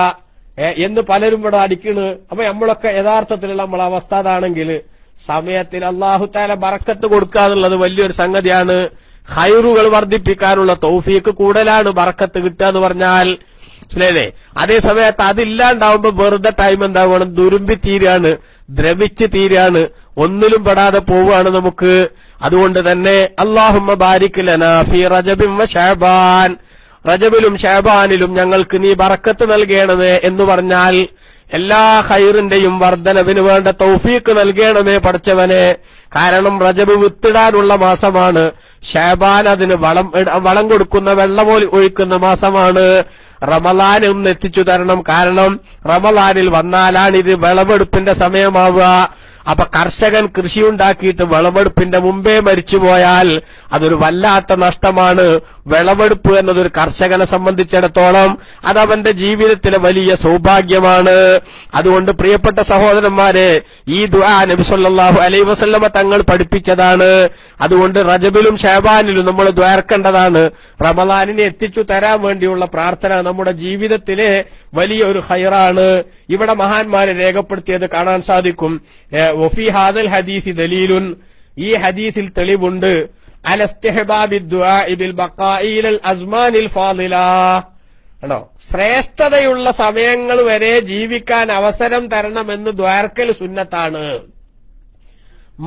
എന്ന് പലരും ഇവിടെ അടിക്കണ്. അപ്പൊ നമ്മളൊക്കെ യഥാർത്ഥത്തിലുള്ള നമ്മളെ അവസ്ഥ അതാണെങ്കിൽ സമയത്തിൽ അല്ലാഹു തആല ബറക്കത്ത് കൊടുക്കുക എന്നുള്ളത് വലിയൊരു സംഗതിയാണ്. ഖൈറുകൾ വർദ്ധിപ്പിക്കാനുള്ള തൗഫീഖ് കൂടുതലാണ് ബറക്കത്ത് കിട്ടുക എന്ന് പറഞ്ഞാൽ, ശരിയല്ലേ? അതേ സമയത്ത് അതില്ലാണ്ടാവുമ്പോ വെറുതെ ടൈം എന്താവണം, ദുരുമ്പി തീരാണ്, ദ്രവിച്ച് തീരാണ്, ഒന്നിലും പെടാതെ പോവുകയാണ് നമുക്ക്. അതുകൊണ്ട് തന്നെ അല്ലാഹുമ്മ ബാരിക് ലനാ ഫീ റജബിൻ വ ശഅബാൻ, റജബിലും ശഅബാനിലും ഞങ്ങൾക്ക് നീ ബറക്കത്ത് നൽകണമേ എന്ന് പറഞ്ഞാൽ എല്ലാ ഖൈറിന്റെയും വർധനവിന് വേണ്ട തൗഫീഖ് നൽകണമേ പടച്ചവനെ. കാരണം റജബ് വിത്തിടാനുള്ള മാസമാണ്, ശഅബാൻ അതിന് വളം കൊടുക്കുന്ന വെള്ളം ഒഴിക്കുന്ന മാസമാണ്. റമളാൻ ഒന്ന് എത്തിച്ചു തരണം. കാരണം റമളാനിൽ വന്നാലാണ് ഇത് വിളവെടുപ്പിന്റെ സമയമാവുക. അപ്പൊ കർഷകൻ കൃഷിയുണ്ടാക്കിയിട്ട് വിളവെടുപ്പിന്റെ മുമ്പേ മരിച്ചുപോയാൽ അതൊരു വല്ലാത്ത നഷ്ടമാണ്. വിളവെടുപ്പ് എന്നതൊരു കർഷകനെ സംബന്ധിച്ചിടത്തോളം അതവന്റെ ജീവിതത്തിലെ വലിയ സൗഭാഗ്യമാണ്. അതുകൊണ്ട് പ്രിയപ്പെട്ട സഹോദരന്മാരെ, ഈ ദുആ നബി സല്ലല്ലാഹു അലൈഹി വസല്ലമ തങ്ങൾ പഠിപ്പിച്ചതാണ്. അതുകൊണ്ട് റജബിലും ശഅബാനിലും നമ്മൾ ദ്വാരക്കേണ്ടതാണ്. റമളാനിനെ എത്തിച്ചു തരാൻ വേണ്ടിയുള്ള പ്രാർത്ഥന നമ്മുടെ ജീവിതത്തിലെ വലിയ ഒരു ഖൈറാണ്. ഇവിടെ മഹാന്മാരെ രേഖപ്പെടുത്തിയത് കാണാൻ സാധിക്കും. വഫീ ഹാദൽ ഹദീസി ദലീലുൻ, ഈ ഹദീസിൽ തെളിവുണ്ട്, അല ഇസ്തിഹ്ബാബി ദുആഇ ബിൽ ബഖാഇ ഇലൽ അസ്മാനിൽ ഫാദില. ആണോ, ശ്രേഷ്ഠതയുള്ള സമയങ്ങൾ വരെ ജീവിക്കാൻ അവസരം തരണമെന്ന് ദ്വാരക്കൽ സുന്നത്താണ്.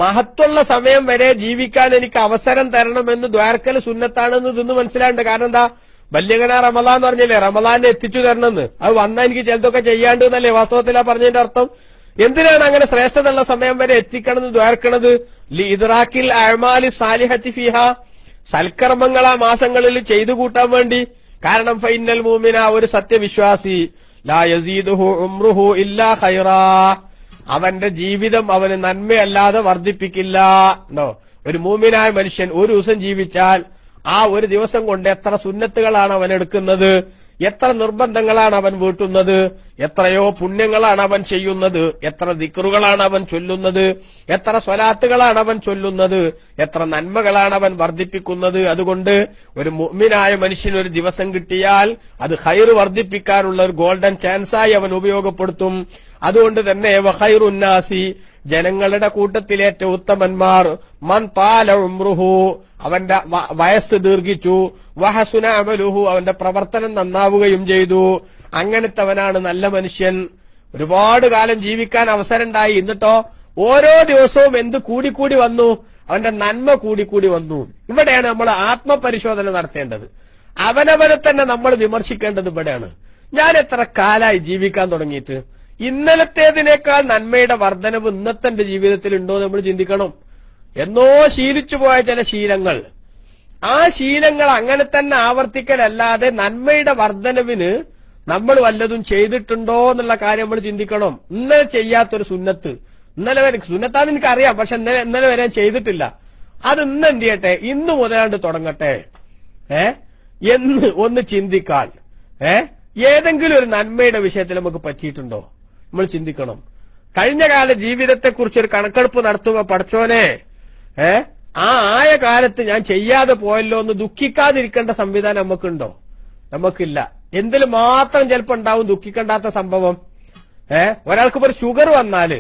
മഹത്വമുള്ള സമയം വരെ ജീവിക്കാൻ എനിക്ക് അവസരം തരണമെന്ന് ദ്വാരക്കൽ സുന്നത്താണെന്ന് ഇന്ന് മനസ്സിലാണ്ട്. കാരണം എന്താ, ബല്യഗന റമളാൻ എന്ന് പറഞ്ഞില്ലേ, റമളാനെ എത്തിച്ചു തരണമെന്ന്. അത് വന്നാൽ എനിക്ക് ചിലതൊക്കെ ചെയ്യാണ്ട് എന്നല്ലേ വാസ്തവത്തിലാ പറഞ്ഞതിന്റെ അർത്ഥം. എന്തിനാണ് അങ്ങനെ ശ്രേഷ്ഠതയുള്ള സമയം വരെ എത്തിക്കണമെന്ന് ദ്വാരക്കണത്? ലി ഇദ്റാക്കിൽ അഅ്മാലി സാലിഹത്തി ഫീഹ, സൽക്കർമ്മങ്ങൾ ആ മാസങ്ങളിൽ ചെയ്തു കൂട്ടാൻ വേണ്ടി. കാരണം ഫൈനൽ മുഅ്മിന, ഒരു സത്യവിശ്വാസി, ലാ യസീദുഹു ഉംറുഹു ഇല്ലാ ഖൈറാ, അവന്റെ ജീവിതം അവന് നന്മയല്ലാതെ വർദ്ധിപ്പിക്കില്ല. ഒരു മുഅ്മിനായ മനുഷ്യൻ ഒരു ദിവസം ജീവിച്ചാൽ ആ ഒരു ദിവസം കൊണ്ട് എത്ര സുന്നത്തുകളാണ് അവൻ എടുക്കുന്നത്, എത്ര നിർബന്ധങ്ങളാണ് അവൻ വീട്ടുന്നത്, എത്രയോ പുണ്യങ്ങളാണ് അവൻ ചെയ്യുന്നത്, എത്ര ദിക്റുകളാണ് അവൻ ചൊല്ലുന്നത്, എത്ര സ്വലാത്തുകളാണ് അവൻ ചൊല്ലുന്നത്, എത്ര നന്മകളാണ് അവൻ വർദ്ധിപ്പിക്കുന്നത്. അതുകൊണ്ട് ഒരു മുഅ്മിനായ മനുഷ്യന് ഒരു ദിവസം കിട്ടിയാൽ അത് ഖൈർ വർദ്ധിപ്പിക്കാനുള്ള ഒരു ഗോൾഡൻ ചാൻസായി അവൻ ഉപയോഗപ്പെടുത്തും. അതുകൊണ്ട് തന്നെ വഖൈറുന്നാസി, ജനങ്ങളുടെ കൂട്ടത്തിലെ ഏറ്റവും ഉത്തമന്മാർ, മൻ താല ഉംറുഹു, അവന്റെ വയസ്സ് ദീർഘിച്ചു, വഹസുന അമലുഹു, അവന്റെ പ്രവർത്തനം നന്നാവുകയും ചെയ്തു. അങ്ങനത്തവനാണ് നല്ല മനുഷ്യൻ. ഒരുപാട് കാലം ജീവിക്കാൻ അവസരമുണ്ടായി, എന്നിട്ടോ ഓരോ ദിവസവും എന്ത് കൂടിക്കൂടി വന്നു, അവന്റെ നന്മ കൂടിക്കൂടി വന്നു. ഇവിടെയാണ് നമ്മൾ ആത്മപരിശോധന നടത്തേണ്ടത്. അവനവനെ തന്നെ നമ്മൾ വിമർശിക്കേണ്ടത് ഇവിടെയാണ്. ഞാൻ എത്ര കാലായി ജീവിക്കാൻ തുടങ്ങിയിട്ട്, ഇന്നലത്തേതിനേക്കാൾ നന്മയുടെ വർധനവ് ഇന്നത്തെ എന്റെ ജീവിതത്തിൽ ഉണ്ടോ നമ്മൾ ചിന്തിക്കണം. എന്നോ ശീലിച്ചു പോയ ചില ശീലങ്ങൾ, ആ ശീലങ്ങൾ അങ്ങനെ തന്നെ ആവർത്തിക്കലല്ലാതെ നന്മയുടെ വർധനവിന് നമ്മൾ വല്ലതും ചെയ്തിട്ടുണ്ടോ എന്നുള്ള കാര്യം നമ്മൾ ചിന്തിക്കണം. ഇന്നലെ ചെയ്യാത്തൊരു സുന്നത്ത്, ഇന്നലെ വരെ സുന്നത്താന്ന് എനിക്കറിയാം, പക്ഷെ ഇന്നലെ വരെ ചെയ്തിട്ടില്ല, അത് ഇന്ന് എന്ത് ചെയ്യട്ടെ, ഇന്ന് മുതലാണ്ട് തുടങ്ങട്ടെ എന്ന് ഒന്ന് ചിന്തിക്കാൻ. ഏതെങ്കിലും ഒരു നന്മയുടെ വിഷയത്തിൽ നമുക്ക് പറ്റിയിട്ടുണ്ടോ? നമ്മൾ ചിന്തിക്കണം. കഴിഞ്ഞകാല ജീവിതത്തെക്കുറിച്ച് ഒരു കണക്കെടുപ്പ് നടത്തുക. പടച്ചോനെ, ആ ആയ കാലത്ത് ഞാൻ ചെയ്യാതെ പോയല്ലോ എന്ന് ദുഃഖിക്കാതിരിക്കേണ്ട സംവിധാനം നമുക്കുണ്ടോ? നമുക്കില്ല. എന്തിൽ മാത്രം ചിലപ്പോ ഉണ്ടാവും ദുഃഖിക്കേണ്ടാത്ത സംഭവം. ഒരാൾക്ക് ഒരു ഷുഗർ വന്നാല്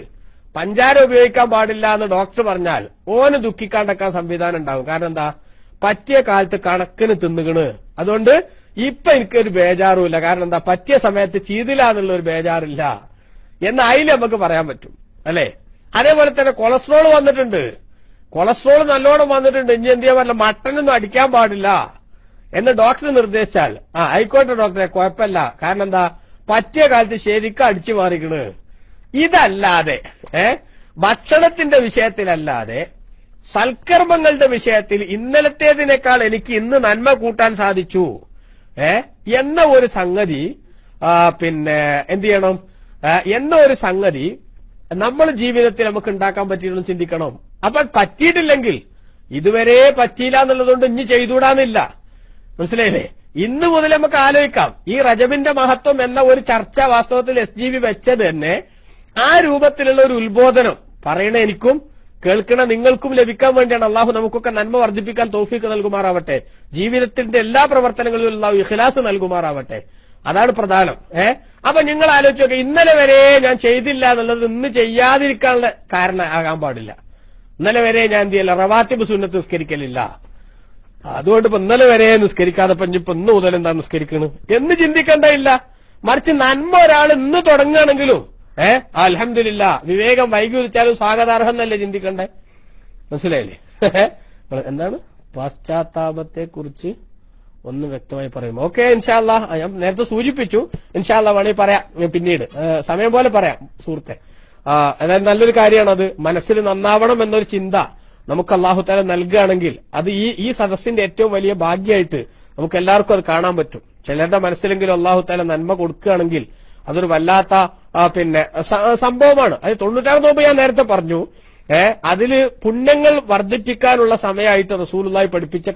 പഞ്ചാര ഉപയോഗിക്കാൻ പാടില്ല എന്ന് ഡോക്ടർ പറഞ്ഞാൽ ഓന് ദുഃഖിക്കാണ്ടക്കാൻ സംവിധാനം ഉണ്ടാവും. കാരണം എന്താ? പറ്റിയ കാലത്ത് കണക്കിന് തിന്നുകണ്. അതുകൊണ്ട് ഇപ്പൊ എനിക്കൊരു ബേജാറുമില്ല. കാരണം എന്താ? പറ്റിയ സമയത്ത് ചെയ്തില്ല എന്നുള്ള ഒരു ബേജാറില്ല എന്ന് അതിൽ നമുക്ക് പറയാൻ പറ്റും, അല്ലെ? അതേപോലെ തന്നെ കൊളസ്ട്രോൾ വന്നിട്ടുണ്ട്, കൊളസ്ട്രോൾ നല്ലോണം വന്നിട്ടുണ്ട്, ഇനി എന്ത് ചെയ്യാൻ പറ്റില്ല, മട്ടനൊന്നും അടിക്കാൻ പാടില്ല എന്ന് ഡോക്ടർ നിർദ്ദേശിച്ചാൽ ആയിക്കോട്ടെ ഡോക്ടറെ, കുഴപ്പമില്ല. കാരണം എന്താ? പറ്റിയ കാലത്ത് ശരിക്കും അടിച്ചു മാറിക്കണ്. ഇതല്ലാതെ ഭക്ഷണത്തിന്റെ വിഷയത്തിലല്ലാതെ സൽക്കർമ്മങ്ങളുടെ വിഷയത്തിൽ ഇന്നലത്തേതിനേക്കാൾ എനിക്ക് ഇന്ന് നന്മ കൂട്ടാൻ സാധിച്ചു എന്ന ഒരു സംഗതി പിന്നെ എന്ത് ചെയ്യണം എന്ന ഒരു സംഗതി നമ്മൾ ജീവിതത്തിൽ നമുക്ക് ഉണ്ടാക്കാൻ പറ്റിയെന്ന് ചിന്തിക്കണം. അപ്പൊ പറ്റിയിട്ടില്ലെങ്കിൽ ഇതുവരെ പറ്റിയില്ല എന്നുള്ളതുകൊണ്ട് ഇനി ചെയ്തുകൂടാന്നില്ല. മനസ്സിലായില്ലേ? ഇന്ന് മുതൽ നമുക്ക് ആലോചിക്കാം. ഈ റജബിന്റെ മഹത്വം എന്ന ഒരു ചർച്ച വാസ്തവത്തിൽ SGB വെച്ചത് തന്നെ ആ രൂപത്തിലുള്ള ഒരു ഉത്ബോധനം പറയണ എനിക്കും കേൾക്കണ നിങ്ങൾക്കും ലഭിക്കാൻ വേണ്ടിയാണ്. അള്ളാഹു നമുക്കൊക്കെ നന്മ വർദ്ധിപ്പിക്കാൻ തൗഫീഖ് നൽകുമാറാവട്ടെ. ജീവിതത്തിന്റെ എല്ലാ പ്രവർത്തനങ്ങളിലും അള്ളാഹു ഇഖ്ലാസ് നൽകുമാറാവട്ടെ. അതാണ് പ്രധാനം. അപ്പൊ നിങ്ങൾ ആലോചിച്ച് നോക്കുക, ഇന്നലെ വരെ ഞാൻ ചെയ്തില്ല എന്നുള്ളത് ഇന്ന് ചെയ്യാതിരിക്കാനുള്ള കാരണം ആകാൻ പാടില്ല. ഇന്നലെ വരെ ഞാൻ എന്ത് ചെയ്യല്ല, റവാത്തിബ് സുന്നത്ത് നിസ്കരിക്കലില്ല, അതുകൊണ്ട് ഇപ്പൊ ഇന്നലെ വരെ നിസ്കരിക്കാതെ ഇപ്പൊ ഇന്ന് മുതൽ എന്താ നിസ്കരിക്കണ് എന്ന് ചിന്തിക്കേണ്ടയില്ല. മറിച്ച് നന്മ ഒരാൾ ഇന്ന് തുടങ്ങുകയാണെങ്കിലും അൽഹംദുലില്ലാ, വിവേകം വൈകി ഉദിച്ചാലും സ്വാഗതാർഹം എന്നല്ലേ ചിന്തിക്കണ്ടേ? മനസ്സിലായില്ലേ? എന്താണ് പാശ്ചാത്താപത്തെ കുറിച്ച് ഒന്ന് വ്യക്തമായി പറയും. ഓക്കെ, ഇൻഷാ അല്ലാഹ്. ഞാൻ നേരത്തെ സൂചിപ്പിച്ചു, ഇൻഷാ അല്ലാഹ് വേണമെങ്കിൽ പറയാം, പിന്നീട് സമയം പോലെ പറയാം സുഹൃത്തെ. അതായത് നല്ലൊരു കാര്യമാണ് അത്. മനസ്സിൽ നന്നാവണം എന്നൊരു ചിന്ത നമുക്ക് അല്ലാഹു തആല നൽകുകയാണെങ്കിൽ അത് ഈ സദസ്സിന്റെ ഏറ്റവും വലിയ ഭാഗ്യമായിട്ട് നമുക്ക് എല്ലാവർക്കും അത് കാണാൻ പറ്റും. ചിലരുടെ മനസ്സിലെങ്കിലും അല്ലാഹു തആല നന്മ കൊടുക്കുകയാണെങ്കിൽ അതൊരു വല്ലാത്ത പിന്നെ സംഭവമാണ്. അത് 96 നോമ്പ് ഞാൻ നേരത്തെ പറഞ്ഞു. അതില് പുണ്യങ്ങൾ വർദ്ധിപ്പിക്കാനുള്ള സമയമായിട്ട് റസൂലുള്ളാഹി പഠിപ്പിച്ച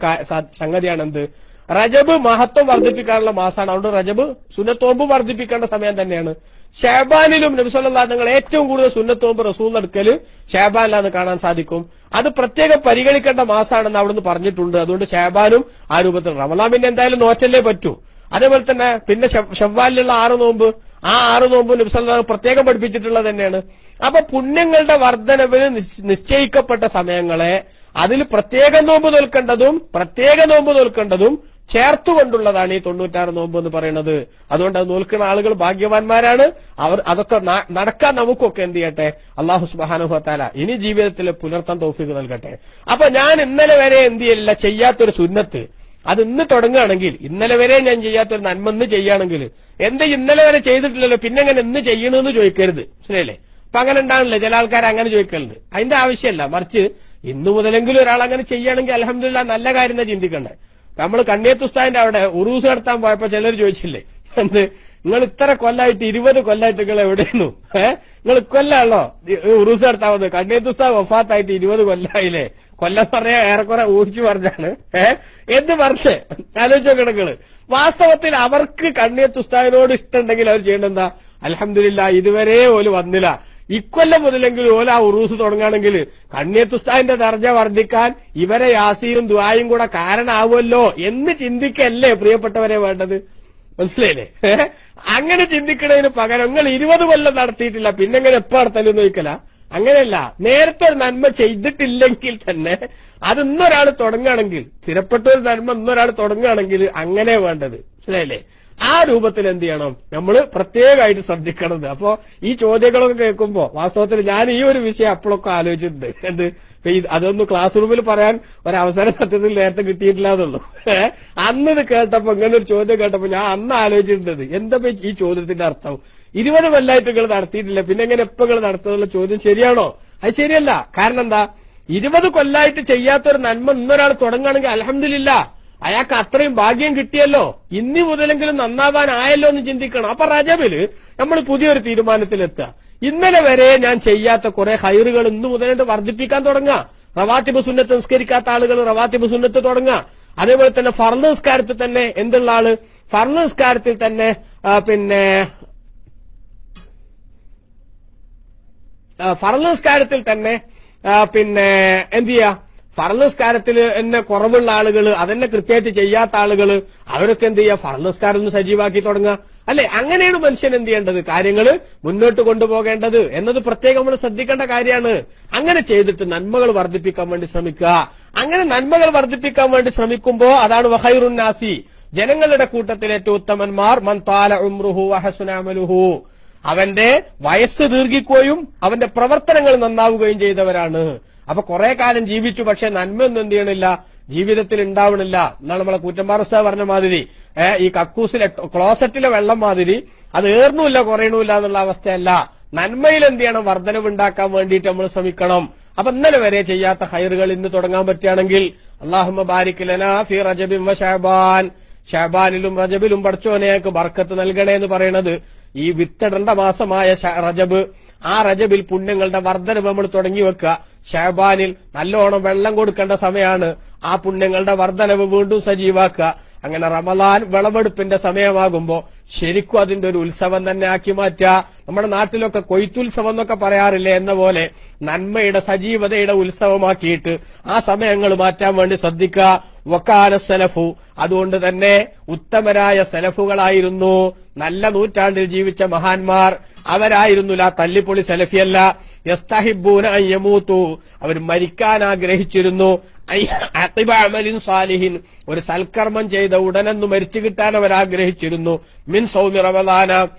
സംഗതിയാണ് എന്ത്? റജബ് മഹത്വം വർദ്ധിപ്പിക്കാനുള്ള മാസമാണ്. അതുകൊണ്ട് റജബ് സുന്നത്തോമ്പ് വർദ്ധിപ്പിക്കേണ്ട സമയം തന്നെയാണ്. ഷാബാനിലും നബി സല്ലല്ലാഹു അലൈഹി വസല്ലം ഏറ്റവും കൂടുതൽ സുന്നത്തോമ്പ് റസൂൽ എടുക്കല് ഷാബാനിലാന്ന് കാണാൻ സാധിക്കും. അത് പ്രത്യേകം പരിഗണിക്കേണ്ട മാസമാണെന്ന് അവിടുന്ന് പറഞ്ഞിട്ടുണ്ട്. അതുകൊണ്ട് ഷാബാനും ആ രൂപത്തിൽ, റമളാൻ പിന്നെ എന്തായാലും നോറ്റല്ലേ പറ്റൂ. അതേപോലെ തന്നെ പിന്നെ ഷവ്വാലിലുള്ള 6 നോമ്പ്, ആ 6 നോമ്പ് നബി സല്ലല്ലാഹു അലൈഹി വസല്ലം പ്രത്യേകം പഠിപ്പിച്ചിട്ടുള്ളത് തന്നെയാണ്. അപ്പൊ പുണ്യങ്ങളുടെ വർധനവിന് നിശ്ചയിക്കപ്പെട്ട സമയങ്ങളെ അതിൽ പ്രത്യേക നോമ്പ് നോൽക്കേണ്ടതും ചേർത്തുകൊണ്ടുള്ളതാണ് ഈ 96 നോമ്പ് എന്ന് പറയുന്നത്. അതുകൊണ്ട് അത് നോൽക്കുന്ന ആളുകൾ ഭാഗ്യവാന്മാരാണ്. അവർ അതൊക്കെ നടക്കാൻ നമുക്കൊക്കെ എന്ത് ചെയ്യട്ടെ, അല്ലാഹു സുബ്ഹാനഹു വ തആല ഇനി ജീവിതത്തിൽ പുലർത്താൻ തൗഫീഖ് നൽകട്ടെ. അപ്പൊ ഞാൻ ഇന്നലെ വരെ എന്ത് ചെയ്യില്ല, ചെയ്യാത്തൊരു സുന്നത്ത് അത് ഇന്ന് തുടങ്ങുകയാണെങ്കിൽ, ഇന്നലെ വരെ ഞാൻ ചെയ്യാത്തൊരു നന്മ ഇന്ന് ചെയ്യുകയാണെങ്കിൽ, എന്താ ഇന്നലെ വരെ ചെയ്തിട്ടില്ലല്ലോ പിന്നെ എങ്ങനെ ഇന്ന് ചെയ്യണമെന്ന് ചോദിക്കരുത്. മനസ്സിലായില്ലേ? അപ്പൊ അങ്ങനെ ഉണ്ടാവില്ലേ, ചില ആൾക്കാർ അങ്ങനെ ചോദിക്കലുണ്ട്. അതിന്റെ ആവശ്യമല്ല. മറിച്ച് ഇന്നു മുതലെങ്കിലും ഒരാൾ അങ്ങനെ ചെയ്യുകയാണെങ്കിൽ അൽഹംദുലില്ലാഹ് നല്ല കാര്യം തന്നെ ചിന്തിക്കണ്ടേ. നമ്മൾ കണ്ണിയത്ത് ഉസ്താദിന്റെ അവിടെ ഉറൂസ് നടത്താൻ പോയപ്പോ ചിലർ ചോദിച്ചില്ലേ, എന്ത് നിങ്ങൾ ഇത്ര കൊല്ലായിട്ട് 20 കൊല്ലായിട്ട് നിങ്ങൾ എവിടെയെന്നു, നിങ്ങൾ ഇക്കൊല്ലാണല്ലോ ഉറൂസ് നടത്താൻ വന്നത്, കണ്ണിയത്ത് ഉസ്താദ് വഫാത്തായിട്ട് 20 കൊല്ലായില്ലേ? കൊല്ലം പറയാ ഏറെക്കുറെ ഊഹിച്ചു പറഞ്ഞാണ്. എന്ത് പറഞ്ഞേ ആലോചിച്ചോ കിടങ്ങള്. വാസ്തവത്തിൽ അവർക്ക് കണ്ണിയത്ത് ഉസ്താദിനോട് ഇഷ്ടമുണ്ടെങ്കിൽ അവർ ചെയ്യേണ്ടെന്താ, അൽഹംദുലില്ലാഹ് ഇതുവരെ ഓല് വന്നില്ല, ഇക്കൊല്ലം മുതലെങ്കിൽ ഓല ആ ഉറൂസ് തുടങ്ങുകയാണെങ്കിൽ കണ്ണിയത്ത് ഉസ്താദിന്റെ ദർജ വർദ്ധിക്കാൻ ഇവരെ യാസീനും ദുആയും കൂടെ കാരണമാവുമല്ലോ എന്ന് ചിന്തിക്കല്ലേ പ്രിയപ്പെട്ടവരെ വേണ്ടത്. മനസ്സിലായില്ലേ? അങ്ങനെ ചിന്തിക്കുന്നതിന് പകരം നിങ്ങൾ 20 കൊല്ലം നടത്തിയിട്ടില്ല പിന്നെ എങ്ങനെ എപ്പോ നടത്തലും നോക്കല. അങ്ങനെയല്ല, നേരത്തെ ഒരു നന്മ ചെയ്തിട്ടില്ലെങ്കിൽ തന്നെ അത് ഇന്നൊരാൾ തുടങ്ങുകയാണെങ്കിൽ, സ്ഥിരപ്പെട്ട ഒരു നന്മ ഇന്നൊരാൾ തുടങ്ങുകയാണെങ്കിൽ അങ്ങനെ വേണ്ടത്. മനസ്സിലായില്ലേ? ആ രൂപത്തിൽ എന്ത് ചെയ്യണം, നമ്മൾ പ്രത്യേകമായിട്ട് ശ്രദ്ധിക്കണത്. അപ്പോ ഈ ചോദ്യങ്ങളൊക്കെ കേൾക്കുമ്പോ വാസ്തവത്തിൽ ഞാൻ ഈ ഒരു വിഷയം അപ്പോഴൊക്കെ ആലോചിച്ചിട്ടുണ്ട്. എന്ത് അതൊന്നും ക്ലാസ് റൂമിൽ പറയാൻ ഒരവസരം സത്യത്തിൽ നേരത്തെ കിട്ടിയിട്ടില്ല എന്നുള്ളൂ. അന്ന് ഇത് കേട്ടപ്പോ, ഇങ്ങനെ ഒരു ചോദ്യം കേട്ടപ്പോ ഞാൻ അന്ന് ആലോചിച്ചിട്ടുണ്ട്, എന്താ ഈ ചോദ്യത്തിന്റെ അർത്ഥം? 20 കൊല്ലമായിട്ട് നിങ്ങൾ നടത്തിയിട്ടില്ല പിന്നെ എങ്ങനെ എപ്പോ നിങ്ങൾ നടത്തുന്നുള്ള ചോദ്യം ശരിയാണോ? അത് ശരിയല്ല. കാരണം എന്താ, 20 കൊല്ലമായിട്ട് ചെയ്യാത്തൊരു നന്മ ഇന്നൊരാൾ തുടങ്ങുകയാണെങ്കിൽ അൽഹംദുലില്ലാഹ് അയാൾക്ക് അത്രയും ഭാഗ്യം കിട്ടിയല്ലോ, ഇനി മുതലെങ്കിലും നന്നാവാനായല്ലോ എന്ന് ചിന്തിക്കണം. അപ്പൊ റജബില് നമ്മൾ പുതിയൊരു തീരുമാനത്തിലെത്തുക. ഇന്നലെ വരെ ഞാൻ ചെയ്യാത്ത കുറെ ഹൈറുകൾ ഇന്ന് മുതലായിട്ട് വർദ്ധിപ്പിക്കാൻ തുടങ്ങുക. റവാത്തിബ് സുന്നത്ത് നിസ്കരിക്കാത്ത ആളുകൾ റവാത്തിബ് സുന്നത്ത് തുടങ്ങുക. അതേപോലെ തന്നെ ഫർള് നിസ്കാരത്തിൽ തന്നെ എന്തുള്ള ആള്, ഫർള് നിസ്കാരത്തിൽ തന്നെ ഫർള് നിസ്കാരത്തിൽ തന്നെ എന്ത് ചെയ്യാ, ഫർള് നിസ്കാരത്തിൽ എന്നെ കുറവുള്ള ആളുകൾ, അതെന്നെ കൃത്യമായിട്ട് ചെയ്യാത്ത ആളുകൾ, അവരൊക്കെ എന്ത് ചെയ്യുക, ഫർള് നിസ്കാരം ഒന്ന് സജീവാക്കി തുടങ്ങുക. അല്ലെ, അങ്ങനെയാണ് മനുഷ്യൻ എന്ത് ചെയ്യേണ്ടത്, കാര്യങ്ങൾ മുന്നോട്ട് കൊണ്ടുപോകേണ്ടത് എന്നത് പ്രത്യേകം നമ്മൾ ശ്രദ്ധിക്കേണ്ട കാര്യമാണ്. അങ്ങനെ ചെയ്തിട്ട് നന്മകൾ വർദ്ധിപ്പിക്കാൻ വേണ്ടി ശ്രമിക്കുക. അങ്ങനെ നന്മകൾ വർദ്ധിപ്പിക്കാൻ വേണ്ടി ശ്രമിക്കുമ്പോ അതാണ് വഖൈറുൻ നാസി, ജനങ്ങളുടെ കൂട്ടത്തിൽ ഏറ്റവും ഉത്തമന്മാർ മൻ താല ഉംറുഹു വഹസുന അമലുഹു, അവന്റെ വയസ്സ് ദീർഘിക്കുകയും അവന്റെ പ്രവർത്തനങ്ങൾ നന്നാവുകയും ചെയ്തവരാണ്. അപ്പൊ കുറെ കാലം ജീവിച്ചു, പക്ഷെ നന്മയൊന്നും എന്ത് ചെയ്യണില്ല, ജീവിതത്തിൽ ഉണ്ടാവണില്ല. എന്നാണ് നമ്മളെ കൂറ്റമ്പാറ ഉസ്താദ് പറഞ്ഞ മാതിരി, ഈ കക്കൂസിലെ ക്ലോസറ്റിലെ വെള്ളം മാതിരി അത് ഏർന്നുമില്ല കുറയണമില്ല എന്നുള്ള അവസ്ഥയല്ല. നന്മയിൽ എന്ത് ചെയ്യണം, വർധനവുണ്ടാക്കാൻ വേണ്ടിയിട്ട് നമ്മൾ ശ്രമിക്കണം. അപ്പൊ ഇന്നലെ വരെ ചെയ്യാത്ത ഖൈറുകൾ ഇന്ന് തുടങ്ങാൻ പറ്റുകയാണെങ്കിൽ അല്ലാഹുമ്മ ബാരിക് ലനാ ഫീ റജബിൻ വ ശഅബാൻ, ഷഅബാനിലും റജബിലും പഠിച്ചോനെക്ക് ബർക്കത്ത് നൽകണേ എന്ന് പറയുന്നത് ഈ വിത്തിടേണ്ട മാസമായ റജബ്. ആ റജബിൽ പുണ്യങ്ങളുടെ വർധനവ് നമ്മൾ തുടങ്ങി വെക്കുക. ഷഅബാനിൽ നല്ലോണം വെള്ളം കൊടുക്കേണ്ട സമയമാണ്. ആ പുണ്യങ്ങളുടെ വർധനവ് വീണ്ടും സജീവാക്കുക. അങ്ങനെ റമളാൻ വിളവെടുപ്പിന്റെ സമയമാകുമ്പോ ശരിക്കും അതിന്റെ ഒരു ഉത്സവം തന്നെ ആക്കി മാറ്റുക. നമ്മുടെ നാട്ടിലൊക്കെ കൊയ്ത്തുത്സവം എന്നൊക്കെ പറയാറില്ലേ, എന്ന പോലെ നന്മയുടെ സജീവതയുടെ ഉത്സവമാക്കിയിട്ട് ആ സമയങ്ങൾ മാറ്റാൻ വേണ്ടി ശ്രദ്ധിക്കുക. വക്കാല സലഫു, അതുകൊണ്ട് തന്നെ ഉത്തമരായ സലഫുകളായിരുന്നു, നല്ല നൂറ്റാണ്ടിൽ ജീവിച്ച മഹാന്മാർ അവരായിരുന്നില്ല, തല്ലിപ്പൊളി സലഫിയല്ല. യസ്തഹിബ്ബൂന അൻ യമൂതു, അവർ മരിക്കാൻ ആഗ്രഹിച്ചിരുന്നു. അഖിബ അമലിൻ സാലിഹിൻ, ഒരു സൽക്കർമ്മം ചെയ്ത ഉടനെന്ന് മരിച്ചു കിട്ടാൻ അവർ ആഗ്രഹിച്ചിരുന്നു. മിൻ സൗമി റമളാന,